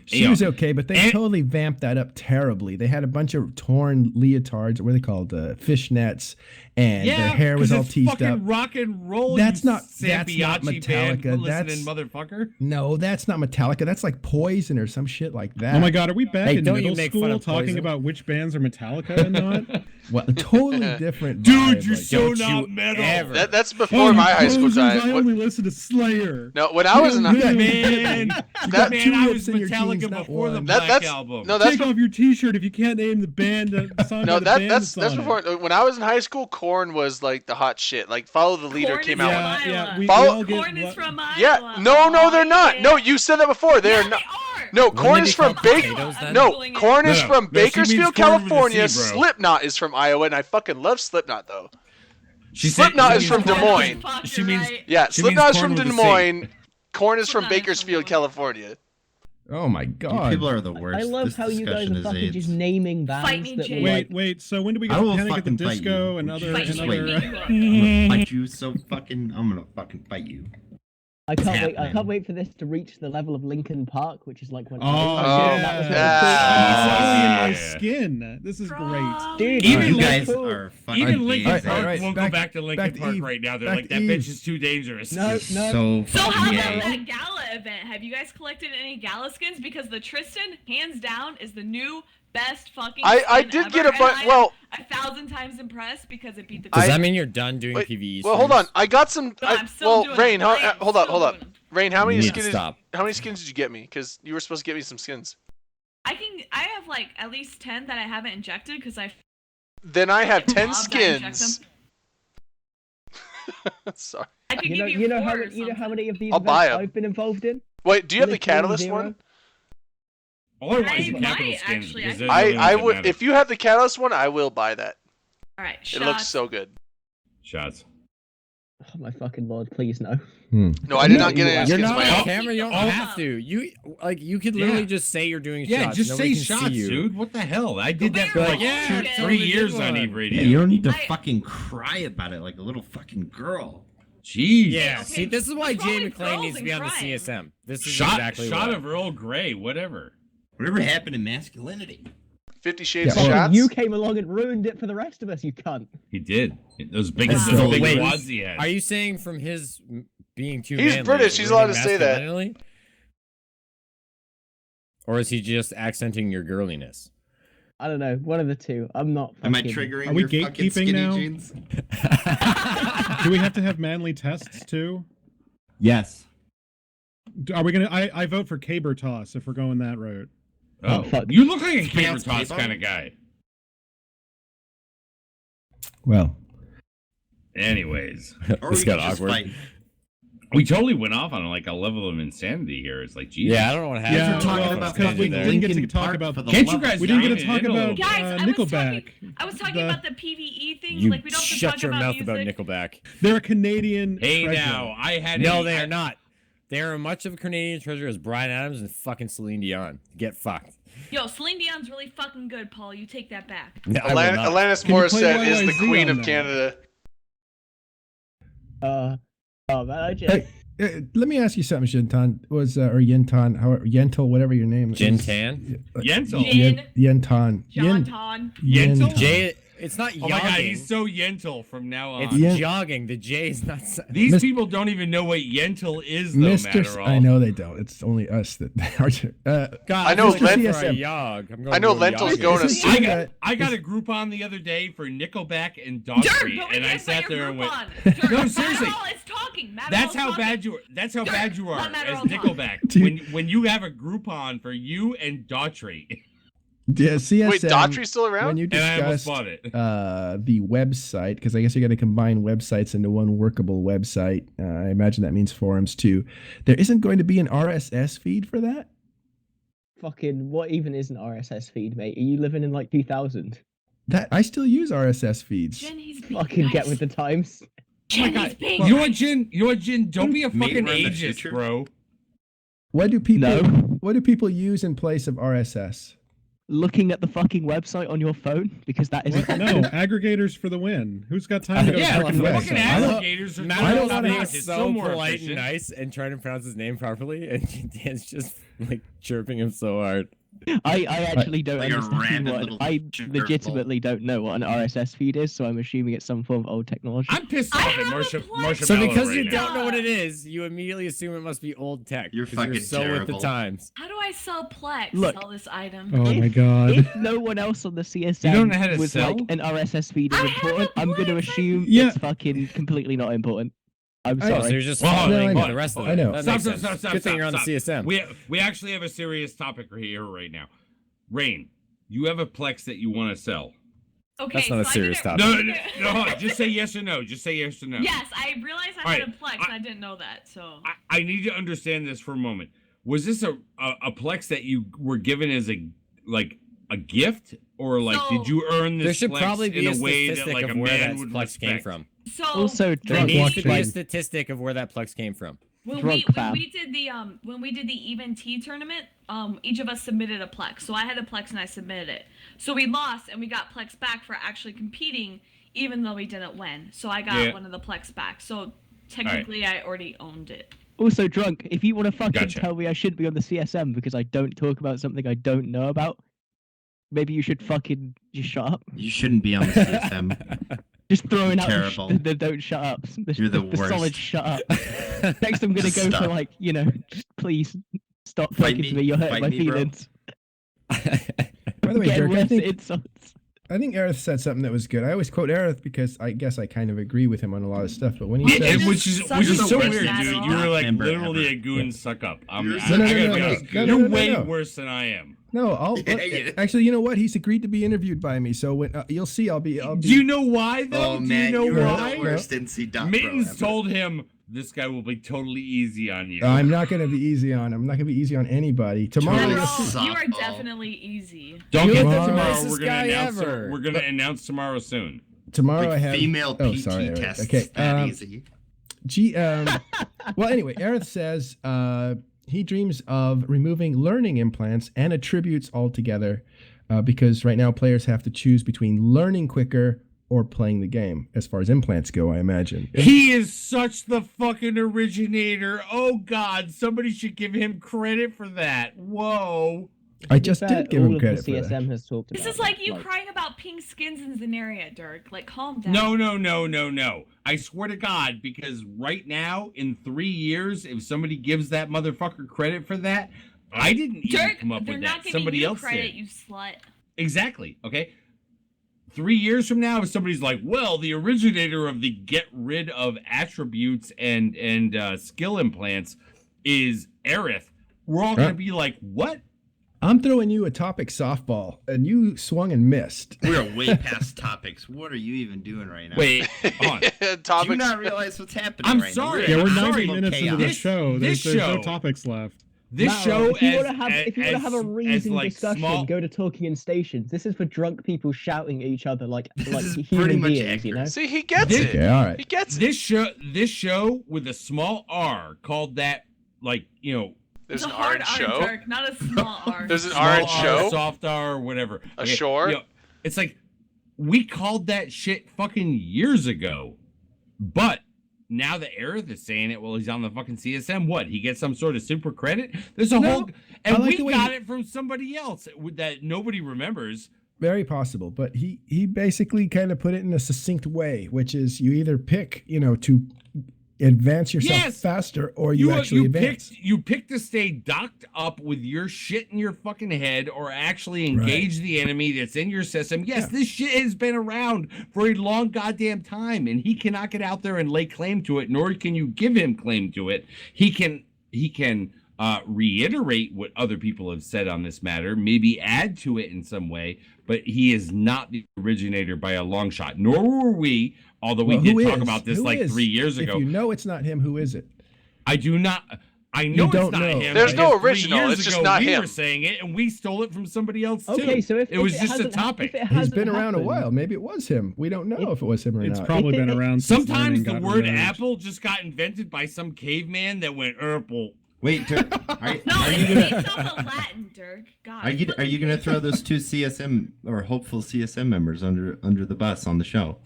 She was okay, but they totally vamped that up terribly. They had a bunch of torn leotards, what are they called, fishnets, and their hair was all teased up. Rock and roll. That's not Metallica. That's motherfucker. No, that's not Metallica. That's like Poison or some shit like that. Oh my god, are we back in don't you middle make fun school of talking Poison? about which bands are Metallica and not? Well, totally different. Dude, vibe, you're like, so don't not you metal. ever. That's before my high school posers, time. I only listen to Slayer. No, when I was in Man, got man, two I lips was in your Metallica jeans, not before the one. Black that's Album. no, that's Take off your T-shirt if you can't name the band. Song no, by the band that's on it. before. When I was in high school, Korn was like the hot shit. Like Follow the Leader Korn came is out. from Yeah, Iowa. we Follow- all get Korn is from Iowa. Yeah, no, they're not. Yeah. No, you said that before. They Yeah, are not. They are. No, Wouldn't Korn they is be from called Baker. potatoes then? No, Googling it. Korn is No, from no, she means Bakersfield, Korn with a C, California. bro. Slipknot is from Iowa, and I fucking love Slipknot though. She said- Slipknot she is from means Des Korn- Moines. Fuck, She you're means- right. Yeah, She Slipknot means is from Korn Des with a C. Moines. Korn is from Slipknot is from Bakersfield, Des Moines. California. Oh my You god. people are the worst. I love This how you guys discussion are is fucking AIDS. just naming bands Fight me, that Jay. were like, Wait, so when do we I get will Panic at the fucking fight Disco you. and other Fight Just me, wait. beat you up. I'm gonna fight you so fucking. I'm gonna fucking fight you. I can't wait. I happening. can't wait for this to reach the level of Linkin Park, which is like when. Oh, yeah. that was Yeah. my Yeah. skin. This is great. Dude, Even you Linkin- guys are fucking. Even Linkin gays. Park Alright, won't back- go back to Linkin back to Park Eve. right now. They're Back like, to that Eve. bitch is too dangerous. No, no. So So how fucking about gay. that gala event? Have you guys collected any gala skins? Because the Tristan, hands down, is the new best fucking I skin did ever, get a and bunch. I am Well, 1,000 times impressed because it beat the. Does that mean you're done doing Wait, PvE? well, hold on. streams? I got some. No, I'm still doing Rain, them. I am hold up, still hold up. doing them. Rain, how many You need to skins? stop. How many skins did you get me? Because you were supposed to get me some skins. I have like at least 10 that I haven't injected because I. Then I have 10 Mob that inject skins. Sorry. I could You know, give you know four how or many, you know how something. many of these I'll buy events 'em. I've been involved in? Wait, do you have the Literally Catalyst zero. one? All I want is I the might, capital skins. actually. because I they're can- the only ones I that would. matter. If you have the Catalyst one, I will buy that. All right, It looks so good. Shots. Oh my fucking lord! Please no. No, I did not get any You're skins. not of my on own. camera. You don't Oh. have to. You could literally Yeah. just say you're doing Yeah, shots. just Nobody say can shots, see you. dude. What the hell? I did that for Very like well. two, Okay. 3 years on Eve Yeah, Radio. you don't need to I- fucking cry about it like a little fucking girl. Jeez. Yeah. Okay, See, this is why what's wrong Jay with McClain girls needs to and be on the crime? CSM. This is Shot exactly of what. Earl Grey, whatever. Whatever happened to masculinity? 50 Shades Yeah, of well, Shots. You came along and ruined it for the rest of us. You cunt. He did. Those big, Wow. those big Wait, quads he had. Are you saying from his being too He's manly, British, he's ruining allowed to say that. masculinity? Or is he just accenting your girliness? I don't know. One of the two. I'm not. Am I fucking- triggering Are we your fucking gatekeeping skinny now? jeans? Do we have to have manly tests too? Yes. Are we gonna? I vote for caber toss if we're going that route. Oh, fuck. you look like a caber Pronounced toss caber? kind of guy. Well, Anyways, Or This we got could just awkward. fight. we totally went off on like a level of insanity here. It's like, Jesus. Yeah, I don't know what happened. Yeah, We're talking well, about because we fucking didn't get to Linkin talk Park about- for the Can't you love guys of We didn't get Dive to it talk in a little about bit. Guys, I was Nickelback. talking The- about the PVE things. You Like we don't have to shut talk your about mouth music. about Nickelback. They're a Canadian. Hey, treasure. now, I had No, a- they are not. They are much of a Canadian treasure as Bryan Adams and fucking Celine Dion. Get fucked. Yo, Celine Dion's really fucking good, Paul. You take that back. No, I will not. Alanis Can you play Morissette is the YYZ queen on of that? Canada. Oh man, I just. let me ask you something, Shintan. Or Yentan, however, Yentel, whatever your name is. Jintan? Yentl. Jin. Yentan. John Ton. Yentel? Jay, it's not Oh my god, yogging. he's so Yentl from now on. It's Yen- jogging. The J is not. These Mis- people don't even know what Yentl is, though, Mr. Matterall. I know they don't. It's only us that are. God, I know I'm going Len- for a jog. I'm going I know to go Lentil's jogging. going to This is see. I true got, that- I got this- a Groupon the other day for Nickelback and Dirk, Daughtry, nobody and I asked sat about your there and went, Groupon. Dirk, No, seriously. Matterall is talking. Matterall "That's is how talking. bad you are. That's how Dirk, bad you are let as Matterall talk. Nickelback. Dude. When you have a Groupon for you and Daughtry." Yeah, CSM. Wait, Daughtry's still around? When you And I almost discussed bought it. the website, because I guess you got to combine websites into one workable website. I imagine that means forums too. There isn't going to be an RSS feed for that. Fucking what even is an RSS feed, mate? Are you living in like 2000? That I still use RSS feeds. Jen, he's being Fucking nice. get with the times. Jen, he's being You know what, nice. Jin? You know what, Jin? Don't be a Maybe fucking we're in the ageist, future. bro. What do people? No. What do people use in place of RSS? Looking at the fucking website on your phone because that is What? No, aggregators for the win. Who's got time to go Yeah, to like freaking fucking website? aggregators are Matt I don't was wanna being have- so still more polite efficient. and nice and trying to pronounce his name properly, and Dan's just like chirping him so hard. I actually don't Like a understand random what little I jerk legitimately don't know what an RSS feed is, so I'm assuming it's some form of old technology. I'm pissed I off at have a Marsha plan. Marsha So Mallow because right you now. don't know what it is, you immediately assume it must be old tech. You're 'cause fucking so with the terrible. times. How do I sell Plex? Look. Sell this item. Oh my If- god. If no one else on the CSM You don't know how to was sell? like an RSS feed is I have important, a I'm going to Plex, assume Yeah. it's fucking completely not important. I'm I- Oh, so sorry. you're just Well, following no, I the know. rest of I it. know. That Stop, makes stop, sense. stop, stop, Good thing stop, you're on the stop. CSM. We actually have a serious topic here right now. Rain, you have a Plex that you want to sell. Okay, That's not a so I serious didn't- topic. No. Just say yes or no. Just say yes or no. Yes, I realized I All had right, a Plex. and I didn't know that. So I need to understand this for a moment. Was this a Plex that you were given as a gift, or like So- did you earn this There should Plex probably be in a a way that statistic like a of where that man would Plex came respect? from. so Also, There Drunk needs to be a blockchain. statistic of where that Plex came from. when Drunk we fam. did the even T tournament, each of us submitted a Plex. So I had a Plex and I submitted it. So we lost and we got Plex back for actually competing, even though we didn't win. So I got Yeah. one of the Plex back. So technically, I already owned it. Also, drunk, if you want to fucking Gotcha. tell me I shouldn't be on the CSM because I don't talk about something I don't know about, maybe you should fucking just shut up. You shouldn't be on the CSM. Just throwing out Terrible. the don't shut up. You're the solid worst. shut up. Next, I'm gonna Just go for stop. like, just please stop Fight talking me. to me. You're hurting Fight my me, bro. feelings. By the way, Get Dirk, worse insults. I think Aerith said something that was good. I always quote Aerith because I guess I kind of agree with him on a lot of stuff. But when he Yeah, says, it Which is Such a so worst weird, bad dude. law. You were like Member literally ever. a goon suck up. I No, gotta no, be no, honest. no, You're no, way no. worse than I am. no, I'll Yeah. actually, you know what? He's agreed to be interviewed by me, so when you'll see, I'll be. Do you know why though? Oh Do man, you know you are why? the worst NC Dot Mittens Pro ever. told him this guy will be totally easy on you. I'm not going to be easy on him. I'm not going to be easy on anybody. Tomorrow, Totally you'll General, see. you are softball. definitely easy. Don't You're get the that tomorrow. nicest We're gonna guy announce. ever. We're gonna announce tomorrow soon. Tomorrow Like I have female Oh, PT sorry, Aerith. tests Okay, that easy. Well, anyway, Aerith says he dreams of removing learning implants and attributes altogether because right now players have to choose between learning quicker or playing the game. As far as implants go, I imagine. He is such the fucking originator. Oh God, somebody should give him credit for that. Whoa. I To be just fair, did give all him of credit the for CSM that. has talked about This is that, like you crying about pink skins in Zenaria, Dirk. Like, calm down. No. I swear to God, because right now, in 3 years, if somebody gives that motherfucker credit for that, I didn't even Dirk, come up they're with not that. giving Somebody you else credit, did. you slut. Exactly. Okay. 3 years from now, if somebody's like, well, the originator of the get rid of attributes and skill implants is Aerith, we're all going to be like, what? I'm throwing you a topic softball, and you swung and missed. We are way past topics. What are you even doing right now? Wait, hold on. Do you Topics. not realize what's happening I'm right sorry. now? Yeah, we're I'm 90 sorry. minutes into the This- show. this There's no show- topics left. This Matt, show, if you as, want to have, if you want to have a as reasoned like discussion, small, go to talking in stations. This is for drunk people shouting at each other like is human pretty much beings, you know. accurate. See, he gets This- it. Okay, all right. He gets it. this show with a small R called that, like, you know, There's It's an a hard R R, show. Dirk, not a small R. There's an small R in show. soft R, or whatever. A shore? you know, it's like we called that shit fucking years ago, but now that Aerith is saying it, well, he's on the fucking CSM. What? He gets some sort of super credit? There's a No, whole, and I like we the way got he- it from somebody else that nobody remembers. Very possible, but he basically kind of put it in a succinct way, which is you either pick, to advance yourself Yes! faster, or you actually advance. You picked to stay docked up with your shit in your fucking head, or actually engage the enemy that's in your system. Yes, Yeah. this shit has been around for a long goddamn time, and he cannot get out there and lay claim to it, nor can you give him claim to it. He can reiterate what other people have said on this matter, maybe add to it in some way, but he is not the originator by a long shot. Nor were we, although we did talk about this like 3 years ago. If you know it's not him, who is it? I do not. I know it's not him. There's no because 3 original. years It's just ago, not we him. were saying it, and we stole it from somebody else too. Okay, so if it was if just a hasn't- topic. if it He's hasn't been around a happened- while. Maybe it was him. We don't know if it was him or It's not. probably been around. Since Sometimes the learning got word removed. apple just got invented by some caveman that went Urple. Wait, Dirk, No, are you it's gonna based off of Latin, Dirk. God. are you gonna throw those two CSM or hopeful CSM members under the bus on the show?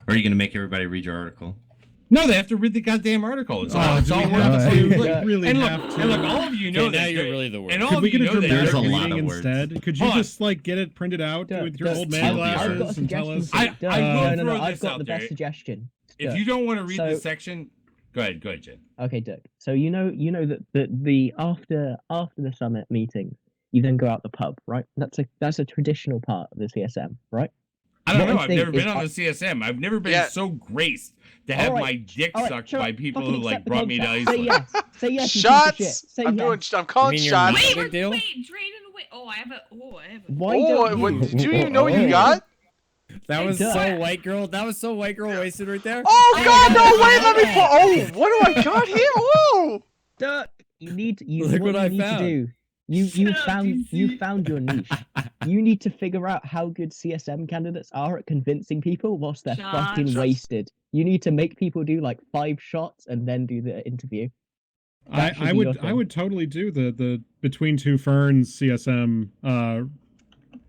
Or are you gonna make everybody read your article? No, they have to read the goddamn article. It's all, Oh, it's do all we words. have to Yeah. really And look, have to? and look, all of you know Okay, now that. you're really the worst. And all Could of we you get a know that. There's dramatic a lot reading of words. instead? Could you Hold on. just like get it printed out with your old man Hold on. I've got a glasses and tell us? suggestion. I will no, throw I've this got out the there. best suggestion. If Dirk. you don't want to read So- this section, go ahead, Jen. Okay, Dirk. So you know that the after the summit meetings, you then go out the pub, right? That's a traditional part of the CSM, right? I don't What know. I I've think never been is- on the CSM. I've never been Yeah. so graced to have Alright, my dick alright, sucked shut by up. people Fucking who like accept the brought me to contract. Iceland. Say yes. Say yes. You piece of shit. Shots. Say I'm yes. calling mean you're shots. not- Wait, big deal? wait, Drayden, wait. Oh, I have a. Why Oh, don't what, you? do you even know what you got? That was Dirk. so white girl. That was so white girl wasted right there. Oh God, no! Wait, let me pull. Oh, what do I got here? Whoa! Dirk, you need you. Look what what I you need found. to do. You Shut up, found DC. your niche. You need to figure out how good CSM candidates are at convincing people whilst they're fucking Shots. wasted. You need to make people do like 5 shots and then do the interview. That should I be your would I thing. would totally do the Between Two Ferns CSM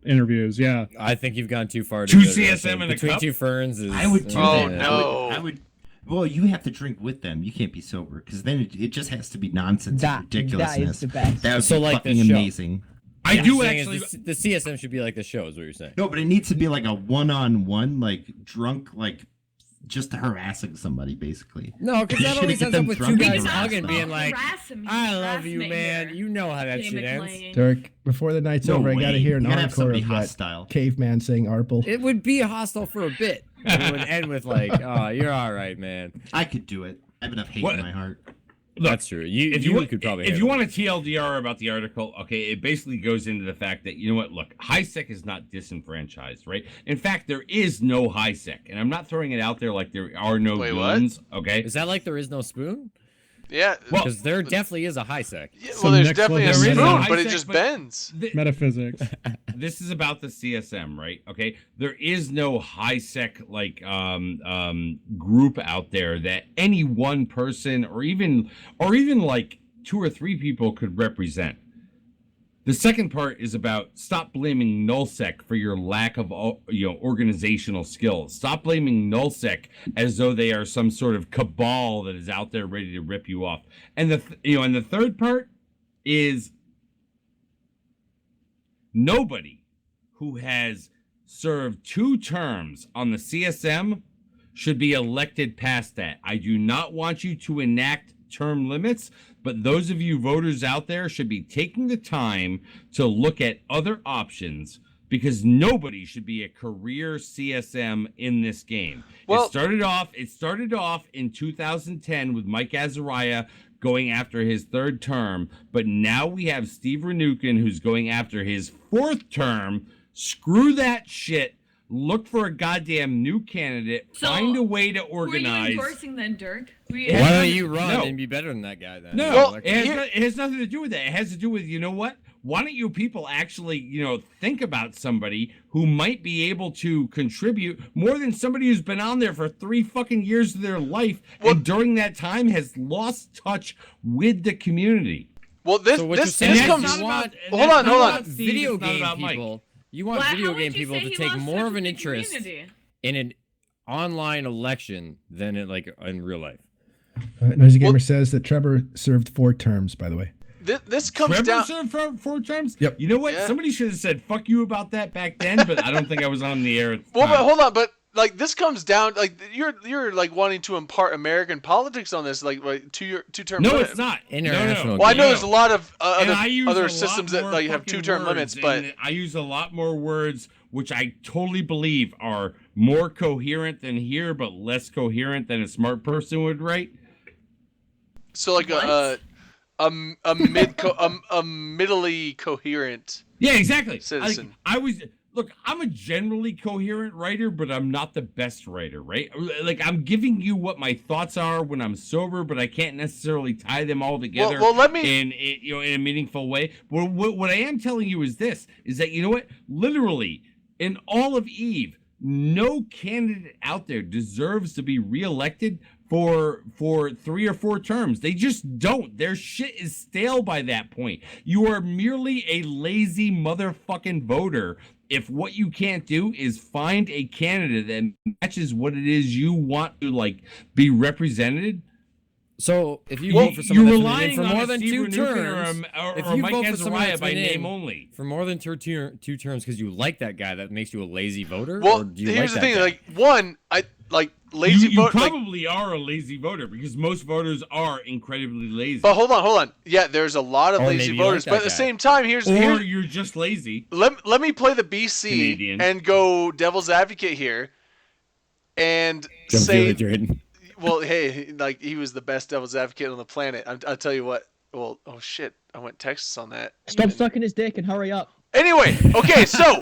interviews. Yeah. I think you've gone too far. to Two go there. CSM in a Between cup? two ferns is. I would do Oh, that. no. I would. Well, you have to drink with them. You can't be sober because then it just has to be nonsense That and ridiculousness. is the best. That would So be like the fucking show. amazing. I What do you're saying actually. is the CSM should be like the show. Is what you're saying? No, but it needs to be like a one-on-one, like drunk, like just harassing somebody, basically. No, because You that should always get ends them up with two drunk guys and hugging, harassing being them. like, Harass him, he's "I love you, harassment man." here. You know how that Jay shit ends. McClane. Dirk, before the night's No over, I gotta way. hear an You gotta have encore somebody of that hostile. caveman saying Arple. It would be hostile for a bit. But it would end with like, "Oh, you're all right, man." I could do it. I have enough hate What? in my heart. Look, That's true. You if you, you want, could probably. if you handle want a TLDR about the article, okay, it basically goes into the fact that, you know what, look, high sec is not disenfranchised, right? In fact, there is no high sec, and I'm not throwing it out there like there are no Wait, what? goons, okay? it. Is that like there is no spoon? Yeah. Well, Because there definitely is a high sec. yeah, Some well, there's next definitely a level There is a spoon, high but it sec, just but- bends. Metaphysics. This is about the CSM, right? Okay, there is no high sec like group out there that any one person or even like 2 or 3 people could represent. The second part is about stop blaming nullsec for your lack of organizational skills. Stop blaming nullsec as though they are some sort of cabal that is out there ready to rip you off. And and the third part is nobody who has served 2 terms on the CSM should be elected past that. I do not want you to enact term limits, but those of you voters out there should be taking the time to look at other options, because nobody should be a career CSM in this game. Well- it started off in 2010 with Mike Azariah going after his 3rd term, but now we have Steve Renukin who's going after his 4th term. Screw that shit. Look for a goddamn new candidate. So, find a way to Who are organize. you endorsing then, Dirk? Yeah. Why don't you run No. and be better than that guy then? No, Well, it has nothing to do with that. It has to do with, you know what? Why don't you people actually, think about somebody who might be able to contribute more than somebody who's been on there for 3 fucking years of their life Well- and during that time has lost touch with the community. Well, this So what you're this saying this is comes. you not want, about- Hold that's on, not hold about on. Steve, video it's not game about Mike. people. You want Well, how video would game you people say to he take lost more touch of an with the interest community? in an online election than in real life. Noisy Gamer Well- says that Trevor served 4 terms, by the way. This comes Trevor down. served for 4 terms? Yep. You know what? Yeah. Somebody should have said fuck you about that back then, but I don't think I was on the air at the Well, time. but hold on, but like this comes down like you're like wanting to impart American politics on this, like two-term. No, limit. it's not. International Well, I know game. there's a lot of And I use other a lot systems that more like have fucking 2-term limits, but and I use a lot more words, which I totally believe are more coherent than here, but less coherent than a smart person would write. so like What? a middly coherent Yeah, exactly. citizen. I'm a generally coherent writer, but I'm not the best writer, right? Like, I'm giving you what my thoughts are when I'm sober, but I can't necessarily tie them all together let me in a meaningful way. Well, what I am telling you is this: is that, you know what? Literally, in all of Eve, no candidate out there deserves to be reelected for 3 or 4 terms. They just don't. Their shit is stale by that point. You are merely a lazy motherfucking voter if what you can't do is find a candidate that matches what it is you want to, like, be represented. So if you vote for someone that's been in for more than 2 Steve terms, or if you Mike vote for someone Azariah that's by been name in only, for more than two terms because you like that guy, that makes you a lazy voter? Well, or do you here's like the that thing. guy? Like, one, I like lazy you vote. probably are a lazy voter, because most voters are incredibly lazy. But hold on. Yeah, there's a lot of Or lazy maybe you like voters, that but at the guy. same time, Or you're just lazy. let me play the BC Canadian. and go devil's advocate here, and Don't say, feel it, Drayden. well, hey, like, he was the best devil's advocate on the planet. I'll tell you what. Well, oh shit, I went Texas on that. Stop even. sucking his dick and hurry up. Anyway, okay, so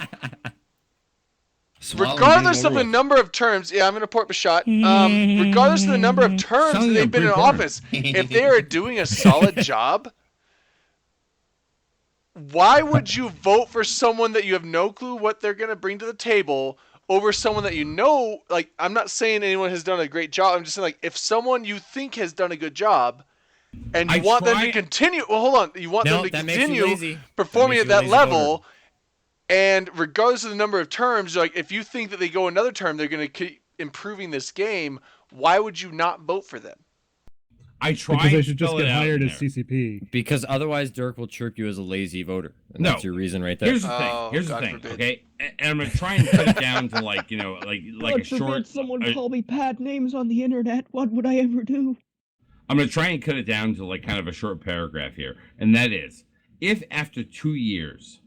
Swallowing regardless being of the over with. number of terms, yeah, I'm gonna port Bashat. Regardless of the number of terms Selling that you a they've been in Greek word. office, if they are doing a solid job, why would you vote for someone that you have no clue what they're gonna bring to the table over someone that you know? Like, I'm not saying anyone has done a great job. I'm just saying, like, if someone you think has done a good job, and you want them to continue. Well, hold on. You want them to that makes you lazy. continue performing That at makes you a that lazy level. voter. And regardless of the number of terms, like, if you think that they go another term, they're going to keep improving this game. Why would you not vote for them? I try Because they and should just spell get it out hired in as there. CCP. Because otherwise Dirk will chirp you as a lazy voter. And No. that's your reason right there. Here's the thing. Oh, Here's the God thing. forbid. Okay, and I'm gonna try and cut it down to, like, like a short. someone call me bad names on the internet. What would I ever do? I'm going to try and cut it down to, like, kind of a short paragraph here. And that is, if after 2 years,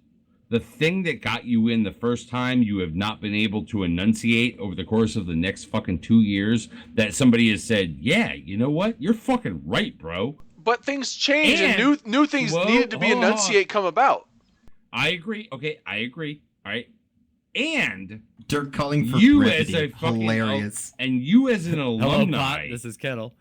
the thing that got you in the first time you have not been able to enunciate over the course of the next fucking 2 years, that somebody has said, yeah, you know what? You're fucking right, bro. But things change, and new things Whoa, needed to be hold on. enunciate come about. I agree. Okay, I agree. All right. And Dirk calling for you brevity. as a fucking Hilarious. and you as an Hello, alumni, Pot. This is Kettle.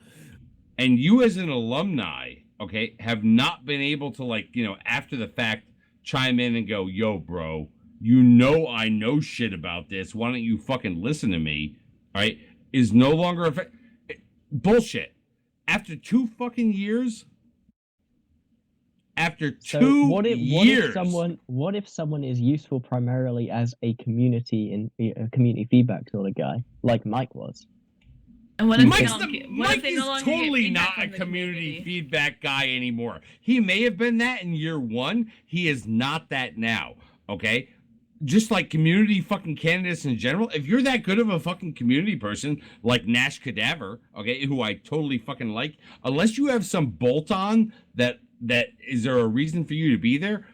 and you as an alumni, okay, have not been able to, like, after the fact, chime in and go, yo, bro, I know shit about this. Why don't you fucking listen to me? All right, is no longer bullshit. After 2 fucking years. After 2 years. What if someone is useful primarily as a community community feedback sort of guy, like Mike was? And what if Mike they is no longer get totally feedback not a from the community feedback guy anymore. He may have been that in year 1. He is not that now. Okay? Just like community fucking candidates in general, if you're that good of a fucking community person, like Nash Cadaver, okay, who I totally fucking like, unless you have some bolt-on that is there a reason for you to be there?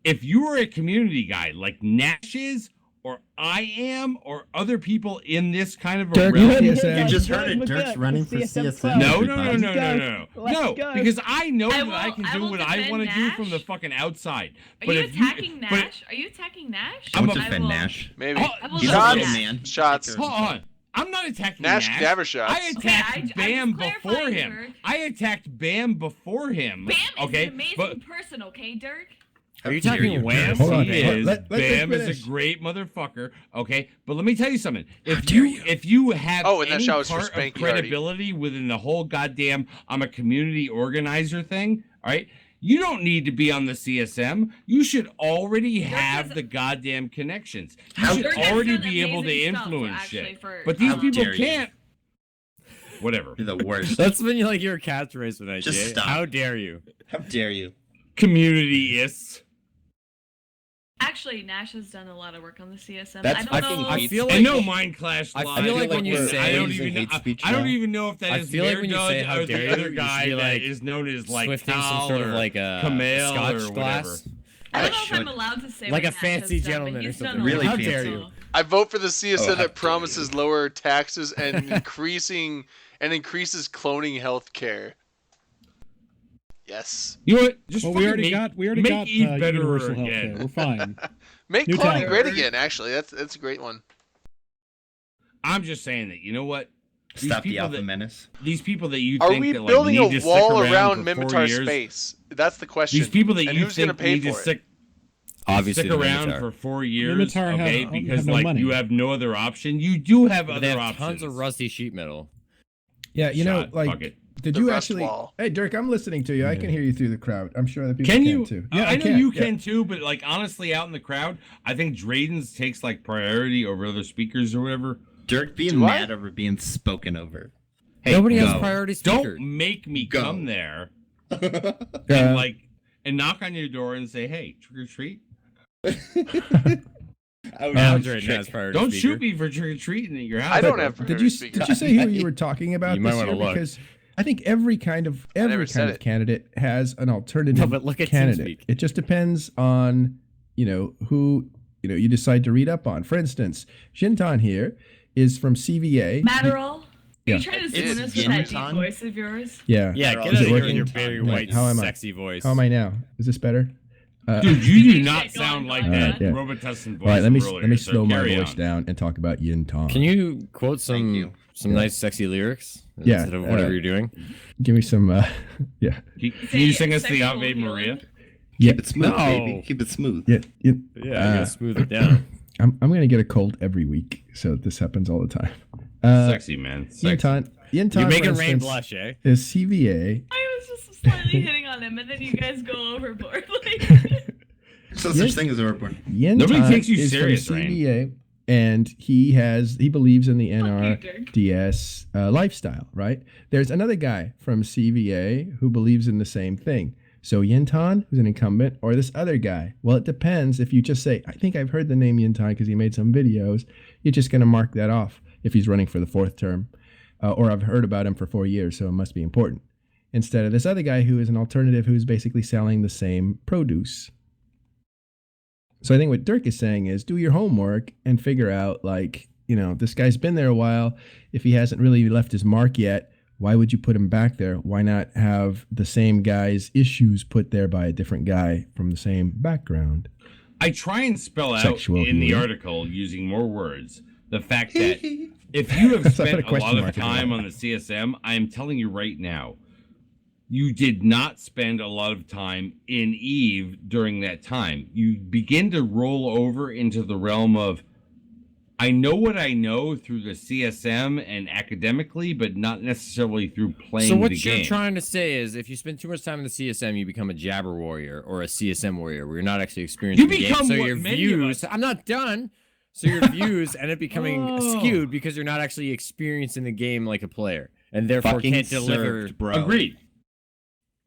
If you are a community guy like Nash is, or I am, or other people in this kind of a Dirk, realm. You just heard it. Dirk's running for CSM. No, everybody. No, because I know that I can do will what I defend want to do from the Nash. fucking outside. Are But you if you, attacking but Nash? Are you attacking Nash? Don't I'm a- defend Nash. Maybe. I will He's a Shots. little man. Shots. hold on. I'm not attacking Nash Nash. Cadaver shots. I attacked Okay, I Bam just before clarifying, him. Dirk. I attacked Bam before him. Bam is okay, an amazing but person, okay, Dirk? Are you How dare talking you, Wham? Dirk? Hold on. He is. Let Dirk Bam is finish. a great motherfucker. Okay, but let me tell you something. If dare you have Oh, and that any shout was for part of Spanky Hardy. credibility within the whole goddamn I'm a community organizer thing, all right, you don't need to be on the CSM. You should already have has- the goddamn connections. You How should Dirk has already done be able to amazing stuff, influence actually, shit. for- But these How people dare you. can't. Whatever. You're the worst. That's been like your catchphrase for that, Just Jay. stop. How dare you? How dare you? Community-ists. Actually, Nash has done a lot of work on the CSM. That's I don't know. I feel like And no Mind Clash I Live. feel like when you say I don't using even know. hate speech I don't now. even know if that I is feel like when you say Merdud how or dare the you, other you should guy be, that like, is known as like swifting Tal some sort of or like a Kamel scotch or whatever. glass. I don't I know if I'm should. allowed to say Like what a Nash fancy has done, gentleman but or he's done something. a Really lot, fancy. How dare you? I vote for the CSM Oh, how that dare promises you. lower taxes and increases cloning health care. Yes. You know what? Just Well, fucking we already make got Eve better universal health again. care. We're fine. Make New cloning tower. great again. Actually, that's a great one. I'm just saying that. You know what? These Stop the people Alpha that- Menace. These people that you Are think we that, like, building need to a stick wall around around for 4 Mimitar years, space? That's the question. these people that and you who's going to think pay need to for it? stick Obviously, stick the around Minotaur. for 4 years, Minotaur okay? have Because no like money. you have no other option. You do have But other they have options. tons of rusty sheet metal. Yeah, you know, Shot, fuck like, it. did The you rust actually? wall. Hey, Dirk, I'm listening to you. I can hear you through the crowd. I'm sure that people Can you? too. I know can. you Yeah. can too, but like honestly, out in the crowd, I think Drayden's takes like priority over other speakers or whatever. Dirk being Do I? mad over being spoken over. Hey, Nobody has go. priority speaker. Don't make me Go. come there Uh, and knock on your door and say, "Hey, trick or treat." I would Andre trick- has priority Don't speaker. shoot me for trick or treating at your house. I don't but have Did priority you speaker. did you say who you were talking about? You might this wanna year? look. Because I think every kind of never said it. candidate has an alternative No, but look at candidate. TeamSpeak. It just depends on who you decide to read up on. For instance, Shintan here is from CVA. Matterall? Are Yeah. you trying to It's spoon us with that deep Yin-Ton? voice of yours? Yeah. Yeah, Is get it out of here with working? your Barry Wait, White how am I? sexy voice. How am I now? Is this better? Dude, you do Shit, not go sound on, like go on. that Yeah. Robitussin voice. All right, let me earlier, so slow my carry voice on. down and talk about Yin Tong. Can you quote Thank you. some nice sexy lyrics Yeah, instead of whatever you're doing? give me some? Yeah. Can you sing us the Sexual Ave healing. Maria? Yeah. Keep it smooth, No. baby. Keep it smooth. Yeah. Yeah, you gotta smooth it down. I'm gonna get a cold every week, so this happens all the time. Sexy, man. Sexy. Yin You're Tong, making for Rain instance, blush, eh? is CVA. I was just slightly hitting on him, and then you guys go overboard. Like, So Yes. such thing as a report. Yin Nobody Tong takes you is serious, from Rain. CVA, and he believes in the Fuck you, Dirk. NRDS lifestyle. Right? There's another guy from CVA who believes in the same thing. So Yintan, who's an incumbent, or this other guy? Well, it depends. If you just say, I think I've heard the name Yintan because he made some videos, you're just going to mark that off if he's running for the 4th term. Or I've heard about him for 4 years, so it must be important. Instead of this other guy who is an alternative who's basically selling the same produce. So I think what Dirk is saying is do your homework and figure out, like, this guy's been there a while. If he hasn't really left his mark yet, why would you put him back there? Why not have the same guy's issues put there by a different guy from the same background? I try and spell out Sexual in the healing. article using more words the fact that if you have That's not spent a a question lot of mark, time isn't it? on the CSM, I am telling you right now, you did not spend a lot of time in Eve during that time. You begin to roll over into the realm of, I know what I know through the CSM and academically, but not necessarily through playing So what the you're game. trying to say is, if you spend too much time in the CSM, you become a jabber warrior or a CSM warrior, where you're not actually experiencing the game. become So what your many of views, us- I'm not done. So your views end up becoming Oh. skewed because you're not actually experiencing the game like a player, and therefore Fucking can't deliver. served, bro. Agreed.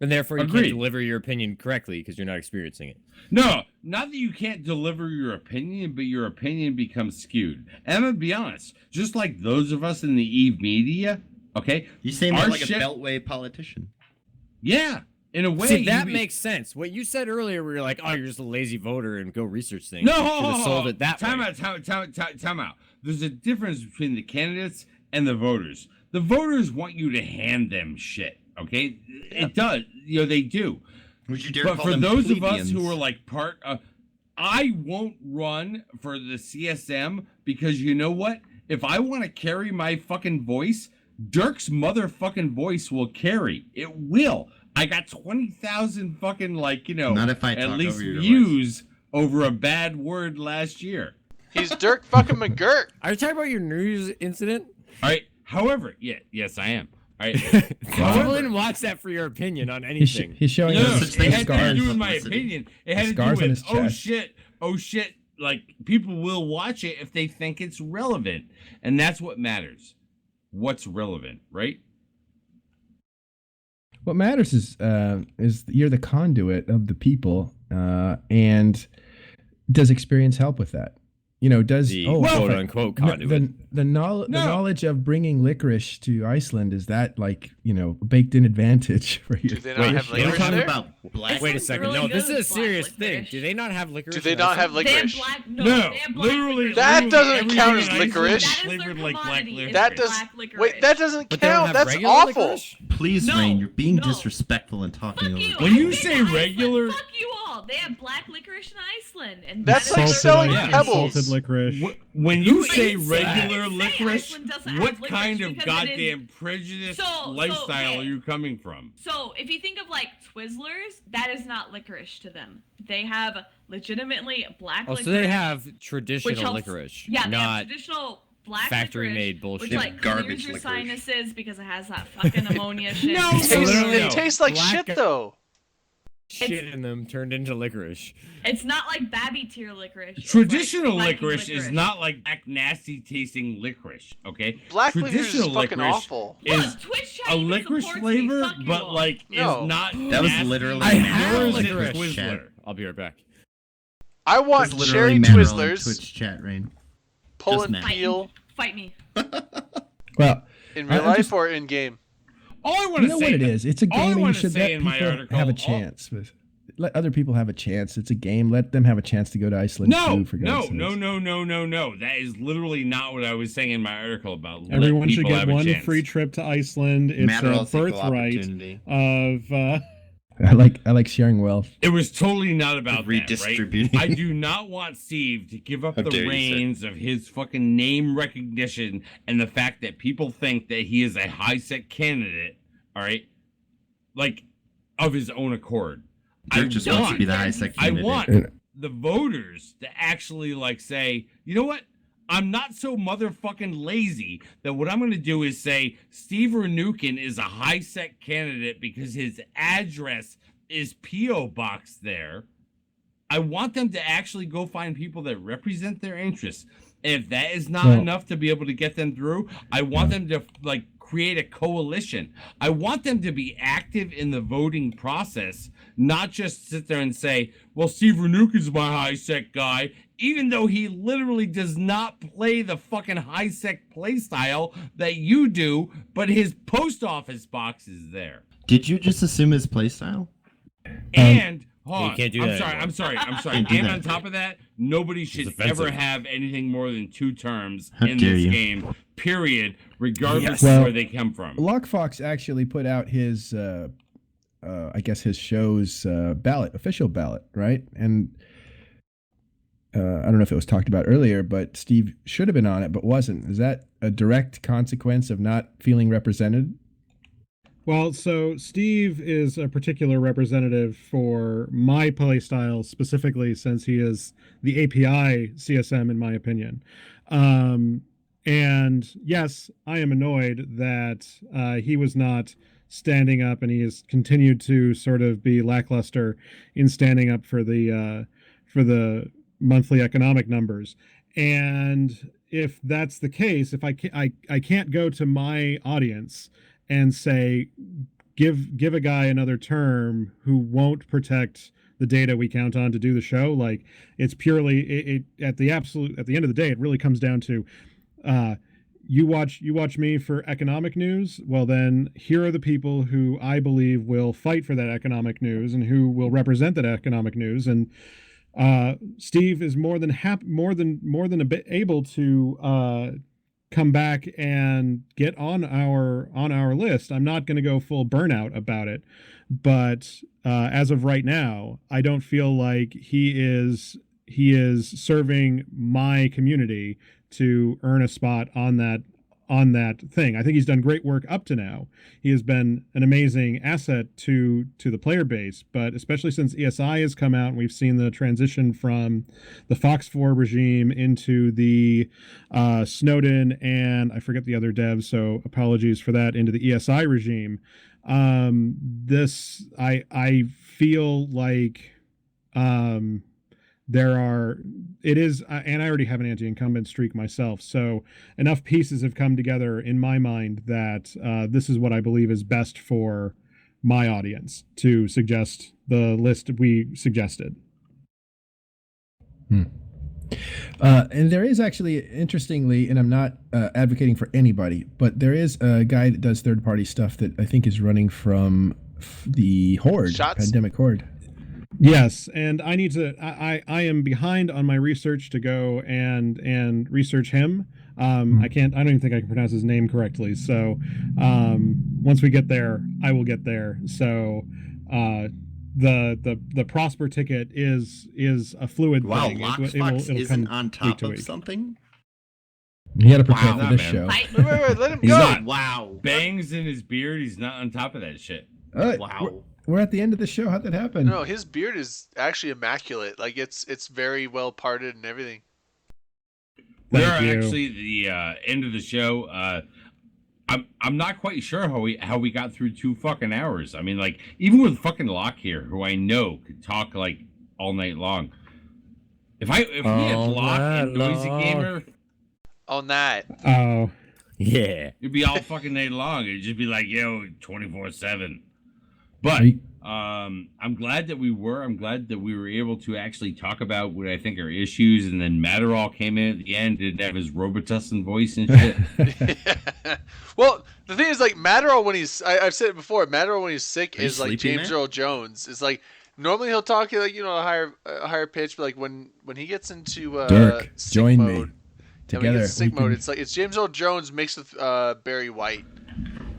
And therefore you Agreed. can't deliver your opinion correctly because you're not experiencing it. No, not that you can't deliver your opinion, but your opinion becomes skewed. And I'm gonna be honest, just like those of us in the Eve media, okay? You seem Our like shit- a beltway politician. Yeah, in a way. See, that you- makes sense. What you said earlier, where you're like, "Oh, you're just a lazy voter," and go research things. No, you should have sold it that time way. out, time out. There's a difference between the candidates and the voters. The voters want you to hand them shit, okay? It does. They do. Would you dare But call for them those of us plebeians? who are like part of, I won't run for the CSM because you know what? If I want to carry my fucking voice, Dirk's motherfucking voice will carry. It will. I got 20,000 fucking Not if I at talk least over your views over a bad word last year. He's Dirk fucking McGirt. Are you talking about your news incident? All right. However, yes, I am. All right. People didn't watch that for your opinion on anything. He's showing No, us such it thing had as nothing to scars. do with my publicity. opinion. It had to do Scars on with, his chest. oh shit. Like, people will watch it if they think it's relevant. And that's what matters. What's relevant, right? What matters is you're the conduit of the people, and does experience help with that? does The oh quote fuck. unquote No, conduit. the knowledge of bringing licorice to Iceland, is that like baked in advantage for you? Do they not have Wait, We're licorice talking there? about black. Wait a It's second. really No, good this is a with black serious thing. licorice. Do they not have licorice? Do they in not have Iceland? They have licorice? black. No, No, they have black literally, licorice. That literally doesn't everything count in as Iceland licorice. is That is their flavored like black commodity, is licorice. That their does black licorice. wait. That doesn't But they don't count. have That's regular awful. licorice? Please, No, Rain, you're being no. disrespectful and talking Fuck over. you. When I've you been say to Iceland. regular- Fuck you all. They have black licorice in Iceland, and That's that like is their selling commodity. pebbles. Salted licorice. When you But say you said- regular you say licorice, Iceland doesn't have what licorice kind of because it goddamn prejudiced So- lifestyle okay. are you coming from? So, if you think of like Twizzlers, that is not licorice to them. They have legitimately black Oh, licorice. so they have which traditional helps- licorice, Yeah, they have not traditional black factory-made licorice, bullshit. which like Garbage clears your licorice. sinuses because it has that fucking ammonia shit. No, It tastes, no, no. it tastes like Black shit guy- though. shit in them turned into licorice. It's not like Babby tier licorice. It's Traditional like Viking licorice is not like black, nasty tasting licorice. Okay, Black licorice is traditional fucking licorice awful. is Look, Twitch chat a even licorice supports me. flavor, Fuck you but all. like No. is not. That was nasty. literally I have Yours is licorice. Twizzler. I'll be right back. I want That's cherry literally Matt on Twizzlers, Twitch chat, Rain. pull Just and Matt. peel Fight me. Well, in I- real I'm life just- or in game. All I want you to know say what it is. It's a all I game, and you wanna should say let in my people article- have a all- chance. Let other people have a chance. It's a game. Let them have a chance to go to Iceland No, too. For no, God's no, sakes. no. That is literally not what I was saying in my article about. let Everyone should people get have a one chance. free trip to Iceland. It's Matter a also equal birthright opportunity. of. I like sharing wealth. It was totally not about that, Redistributing. right? I do not want Steve to give up How the dare you, sir. reins of his fucking name recognition and the fact that people think that he is a high-sec candidate, all right? Like, of his own accord. Dirk just wants to be the high sec I candidate. want the voters to actually like say, you know what? I'm not so motherfucking lazy that what I'm going to do is say Steve Renukin is a high sec candidate because his address is P.O. Box there. I want them to actually go find people that represent their interests. And if that is not Well- enough to be able to get them through, I want them to like create a coalition. I want them to be active in the voting process, not just sit there and say, well, Steve Renukin's my high-sec guy, even though he literally does not play the fucking high-sec play style that you do, but his post office box is there. Did you just assume his playstyle? And hold You on. can't do I'm that sorry. anymore. I'm sorry. Can't do And that. on top of that, nobody should offensive. ever have anything more than 2 terms How in dare this you. game, period, regardless Yes. of Well, where they come from. Lockfox actually put out his, I guess his show's official ballot, right? And I don't know if it was talked about earlier, but Steve should have been on it, but wasn't. Is that a direct consequence of not feeling represented? Well, so Steve is a particular representative for my playstyle specifically, since he is the API CSM, in my opinion. And yes, I am annoyed that he was not standing up, and he has continued to sort of be lackluster in standing up for the monthly economic numbers. And if that's the case, if I can't go to my audience and say, give a guy another term who won't protect the data we count on to do the show. Like, it's purely it at the end of the day, it really comes down to you watch me for economic news. Well, then here are the people who I believe will fight for that economic news and who will represent that economic news. And Steve is more than a bit able to come back and get on our list. I'm not going to go full burnout about it, but as of right now, I don't feel like he is serving my community to earn a spot on that thing. I think he's done great work up to now. He has been an amazing asset to the player base, but especially since ESI has come out and we've seen the transition from the Fox 4 regime into the Snowden, and I forget the other devs, so apologies for that, into the ESI regime. I feel like it is, and I already have an anti-incumbent streak myself, so enough pieces have come together in my mind that this is what I believe is best for my audience to suggest the list we suggested. And there is actually, interestingly, and I'm not advocating for anybody, but there is a guy that does third-party stuff that I think is running from the Horde, Shots? Pandemic Horde. Yes, and I need to. I am behind on my research to go and research him. I can't. I don't even think I can pronounce his name correctly. So once we get there, I will get there. So the Prosper ticket is a fluid Wow, thing. Lockbox isn't come on week top to of week. something? You got to prepare Wow, for this man. show. Wait, let him He's go. not. Wow. Bangs in his beard. He's not on top of that shit. Wow. We're at the end of the show. How'd that happen? No, his beard is actually immaculate. Like it's very well parted and everything. We're Thank you. actually at the end of the show. I'm not quite sure how we got through 2 fucking hours. I mean, like, even with fucking Locke here, who I know could talk like all night long. If we had All Locke and night Noisy long. Gamer, All night. Oh, Yeah. it'd be all fucking night long. It'd just be like, yo, 24/7. But Are you- I'm glad that we were. I'm glad that we were able to actually talk about what I think are issues. And then Matterall came in at the end, didn't have his Robitussin voice and shit. Well, the thing is, like, Matterall when I've said it before, Matterall when he's sick Are you is like sleepy, James man? Earl Jones. It's like normally he'll talk like a higher pitch, but like when he gets into Dirk, sick join mode, me. and when he Together. gets sick we mode, can- it's like it's James Earl Jones mixed with Barry White.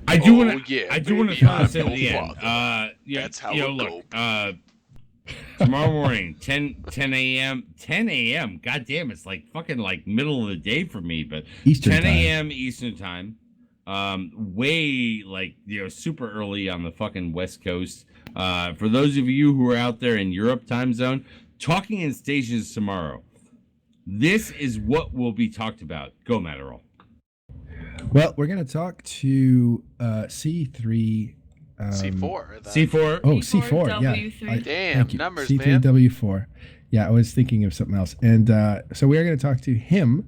I do Oh, want to. yeah, I do want to baby, throw this I'm in at no the end. father. Yeah, That's how you know, it look. Tomorrow morning, 10 a.m. 10 a.m. God damn, it's like fucking like middle of the day for me. But Eastern 10 time. a.m. Eastern time. Way like super early on the fucking West Coast. For those of you who are out there in Europe time zone, talking in stations tomorrow. This is what will be talked about. Go, Matterall. Well, we're going to talk to C3. C4. I thought. C4. Oh, C4. Yeah. W3. Damn, thank you. numbers, man. C3W4. Yeah, I was thinking of something else. And so we are going to talk to him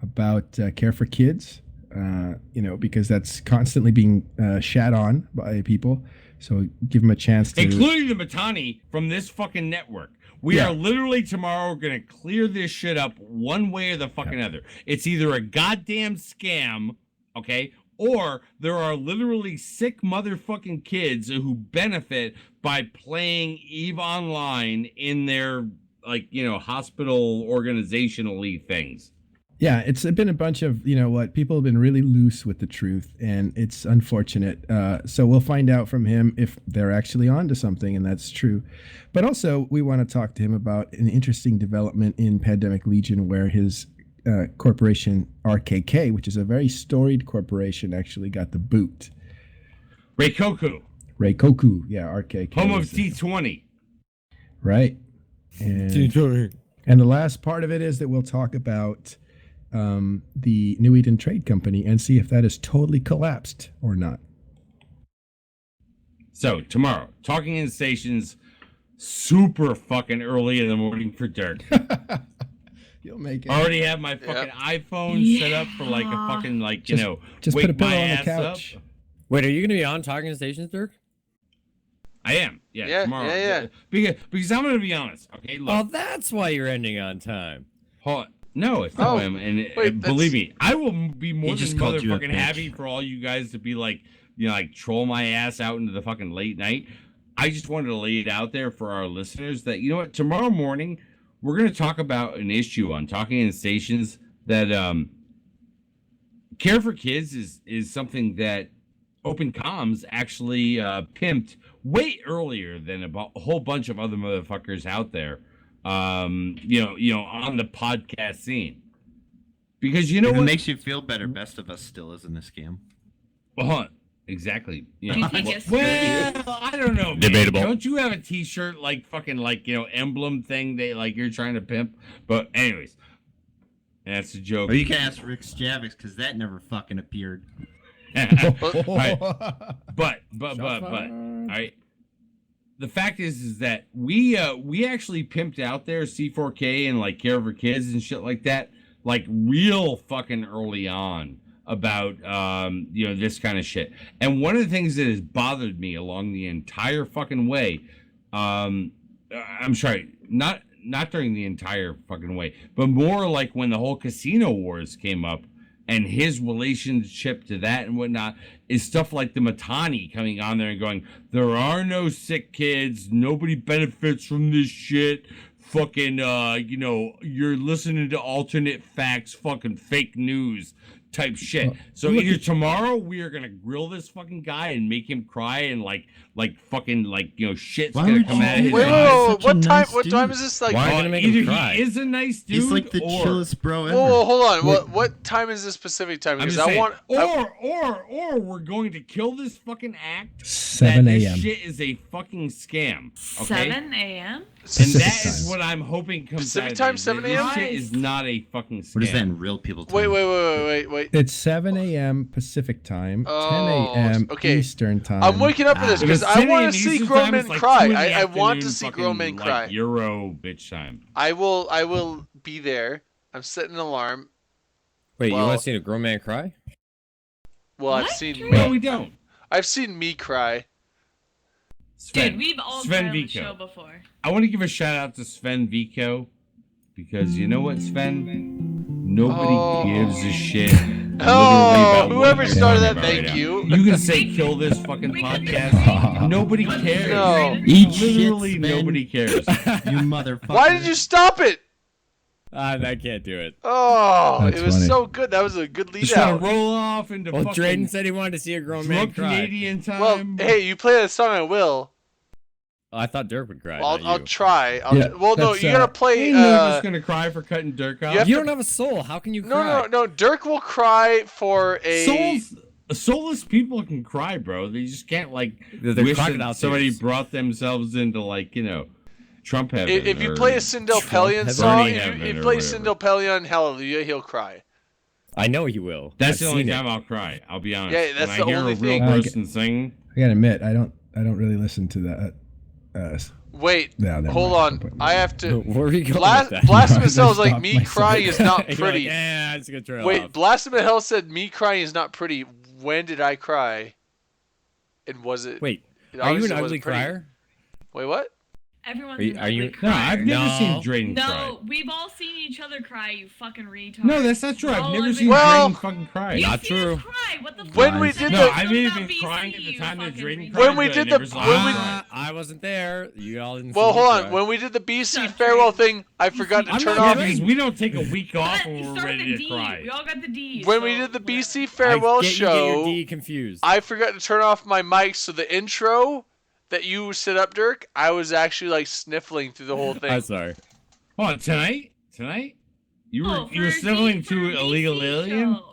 about Care for Kids, because that's constantly being shat on by people. So give him a chance to. Including the Matani from this fucking network. We Yeah. are literally tomorrow going to clear this shit up one way or the fucking other. It's either a goddamn scam, okay, or there are literally sick motherfucking kids who benefit by playing EVE Online in their, hospital organizationally things. Yeah, it's been a bunch of, people have been really loose with the truth, and it's unfortunate. So we'll find out from him if they're actually onto something, and that's true. But also, we want to talk to him about an interesting development in Pandemic Legion where his corporation, RKK, which is a very storied corporation, actually got the boot. Reikoku, Yeah, RKK. home of is- T20. Right. And the last part of it is that we'll talk about the New Eden Trade Company and see if that is totally collapsed or not. So tomorrow, talking in stations, super fucking early in the morning for Dirk. You'll make it. I already have my fucking iPhone set up for like a Yeah. fucking Just wake put a pillow my on the ass couch. up. Wait, are you going to be on Talking Stations, Dirk? I am. Yeah, Yeah, tomorrow. yeah. Because I'm gonna be honest. Okay, look. Oh, that's why you're ending on time. Hold on. No, it's not Oh, him. And wait, believe that's- me, I will be more He than just called you a motherfucking bitch. happy for all you guys to be like, troll my ass out into the fucking late night. I just wanted to lay it out there for our listeners that, you know what, tomorrow morning, we're going to talk about an issue on Talking in Stations that Care for Kids is something that Open Comms actually pimped way earlier than a whole bunch of other motherfuckers out there. On the podcast scene, because you know If it what makes you feel better, Best of Us still isn't a scam. Well, exactly. Do you think it's well, I don't know. Man. Debatable. Don't you have a T-shirt emblem thing that you're trying to pimp? But anyways, that's a joke. Or you can ask Rick Javix because that never fucking appeared. Right. But Shots all fired. right. The fact is that we actually pimped out there C4K and Care for Kids and shit like that, real fucking early on about this kind of shit. And one of the things that has bothered me along the entire fucking way, I'm sorry, not not during the entire fucking way, but more like when the whole casino wars came up and his relationship to that and whatnot is stuff like the Matani coming on there and going, there are no sick kids, nobody benefits from this shit. Fucking, you're listening to alternate facts, fucking fake news type shit. So either tomorrow we are gonna grill this fucking guy and make him cry and like fucking shit's Why gonna would come you out of do his that? eyes. Such a What time? nice What time dude. is this? Like, Why are you gonna make him Either cry? he is a nice dude, He's like the or, chillest bro ever. whoa, hold on. What time is this specific time? I'm Because just I saying, want. or we're going to kill this fucking act. 7 that this a.m. shit is a fucking scam. Okay. 7 a.m. And Pacific that is time. what I'm hoping comes Pacific out of time, this. 7 This a.m.? shit is not a fucking scam. What is that in real people time? Wait. It's 7 a.m. Pacific time, 10 Oh, a.m. okay. Eastern time. I'm waking up for this If because it's I 10 want a.m. to see Eastern grown time, men it's like cry. 2 in the I want to afternoon, see fucking, grown men like, cry. Euro bitch time. I will be there. I'm setting an alarm. Wait, you Well- want to see a grown man cry? Well, I've What? seen No, we don't. I've seen me cry. Sven, Dude, we've all Sven cried on the Vico. show before. I want to give a shout out to Sven Vico because you know what, Sven? Nobody gives a shit. Oh, literally about what whoever you're started talking that, about thank right now. you. You can say kill this fucking podcast. Nobody cares. No. Eat shit, Literally Sven. nobody cares. You motherfucker. Why did you stop it? I can't do it. Oh, That's it was funny. so good. That was a good lead Just want out. to roll off into Well, fucking Drayden said he wanted to see a grown man drunk cry. Canadian time. Well, hey, you play that song, I will. Oh, I thought Dirk would cry. I'll not you. try. Yeah, Well, no, that's, you gotta uh, play. Ain't nobody's gonna cry for cutting Dirk off. you have You to- don't have a soul. How can you No, cry? no. Dirk will cry for a. Soulless people can cry, bro. They just can't They're wish crocodile that somebody tears. brought themselves into Trump heaven. If you or play a Sindel Pellion heaven. song, Bernie if heaven you or play whatever. Sindel Pellion Hallelujah, he'll cry. I know he will. That's I've the only seen it. time I'll cry. I'll be honest. Yeah, that's when the I hear only a real thing. person sing. I gotta admit, I don't really listen to that. Wait, Yeah, never hold mind. on. I have to. Where are you going with that? Blasphemous Hell is like Stop me myself. crying is not You're pretty. Like, yeah, it's gonna trail Wait, off. Blasphemous Hell said me crying is not pretty. When did I cry? And was it? Wait, it are you obviously an ugly wasn't pretty. crier? Wait, what? Everyone's Are you- an are you- ugly No, crier. I've never No. seen Drayden cry. No, we've all seen each other cry, you fucking retard. No, that's not true. I've Oh, never I've seen been- Well- Drayden fucking cry. You've Not seen us true. cry. What the fuck? When we Lies. did No, the I Don't may have stop been crying at BC, the you time that fucking Drayden retard. cried. When we but I did never the- saw when him we- cry. I wasn't there. You all didn't. Well, see me hold on. cry. When we did the BC Shut up, farewell Drayden. thing, I forgot to I'm turn not off. because we don't take a week off But when you we're started ready the to D. cry. We all got the D. When so we did the whatever. BC farewell You get show, your D confused. I forgot to turn off my mic, so the intro that you set up, Dirk, I was actually sniffling through the whole I'm thing. sorry. Hold on, tonight? You were Oh, you were for a sniffling for to a illegal BC alien? show.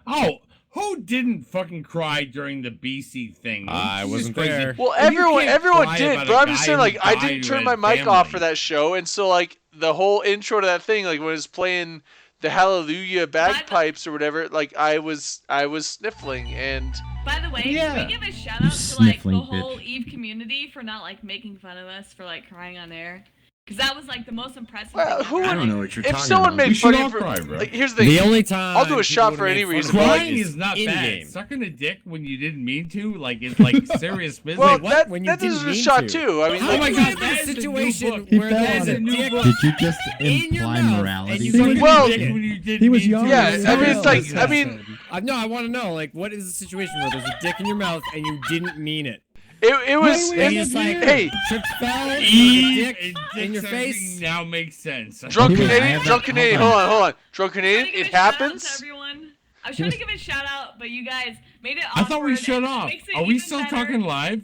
Oh, who didn't fucking cry during the BC thing? I Jesus wasn't Christ. there. Well, And you everyone can't cry did, about but a I'm just guy saying, who I died didn't who turn had my mic off family. for that show, and so the whole intro to that thing, when it was playing the Hallelujah bagpipes or whatever, I was sniffling, and By the way, Yeah. can we give a shout You out to sniffling the whole bitch. Eve community for not making fun of us for crying on air? Because that was the most impressive Well, thing who ever. I don't know what you're if talking someone about. made We fun should of all you for, cry, bro. here's the The thing. only time I'll do a people shot would've for made any fun of reason. us Crying is not in bad. game. Sucking a dick when you didn't mean to, it's serious business. Well, what? that When you that didn't is a mean shot to. too. I mean, How Oh my do God, you that have is a a new situation book. He where fell there's on a it. New dick book. Did you just in your imply mouth morality? and you Sucking couldn't a Well, dig dick it? when you didn't He was mean young. to. Yeah, is I mean, serious it's I business. mean, No, I want to know, what is the situation where there's a dick in your mouth and you didn't mean it? it was. And It, it's hey, tripped fell, there's a Eve dick and in your dick face. sucking now makes sense. drunk He was- Canadian, I drunk have- Canadian. hold on. Hold on. Drunk Trying Canadian. to give It a shout out to happens. everyone. I was trying to give a shout out, but you guys made it I awkward. thought we shut and it off. makes it Are we even still better. talking live?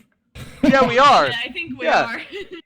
Yeah, we are. Yeah, I think we Yeah. are.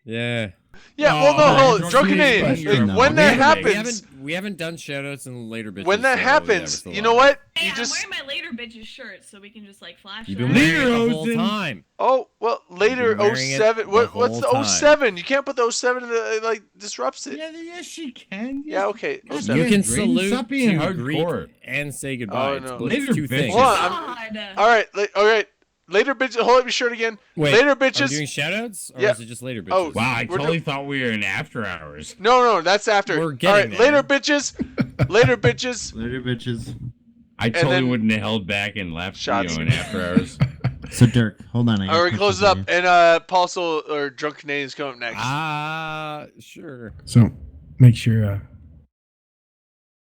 Yeah. Yeah. Well, no, Oh, hold. drunk Drunk Canadian. Canadian. No. When We that haven't- happens, We haven't done shoutouts in later bitches. when that so yeah, we're happens, still you know on. what? Hey, You I'm just. wearing my later bitches shirt so we can just flash You've that. been wearing it the Later, whole Ozen. time. Oh well, later You've been wearing it 07. the What's the whole time. 07? You can't put the 07 in the disrupts it. Yes, she can. Yeah, okay. God 07. You Yeah, can Drayden, salute stop being to Greek hardcore. and say goodbye. Oh, It's no. both Later two bitches. things. Hold on, God. All right. All right. Later bitches. Hold up your shirt again. Wait, Later are we bitches. doing shoutouts or Yeah. is it just later bitches? Oh, Wow, I We're totally thought we were in after hours. No, that's after. We're All getting right. there. Later bitches. Later bitches. Later, bitches. I totally then- wouldn't have held back and left Shots. in after hours. So Dirk, hold on. All right, we close it up, and Paul Soul or Drunk Canadians come up next. Sure. So make sure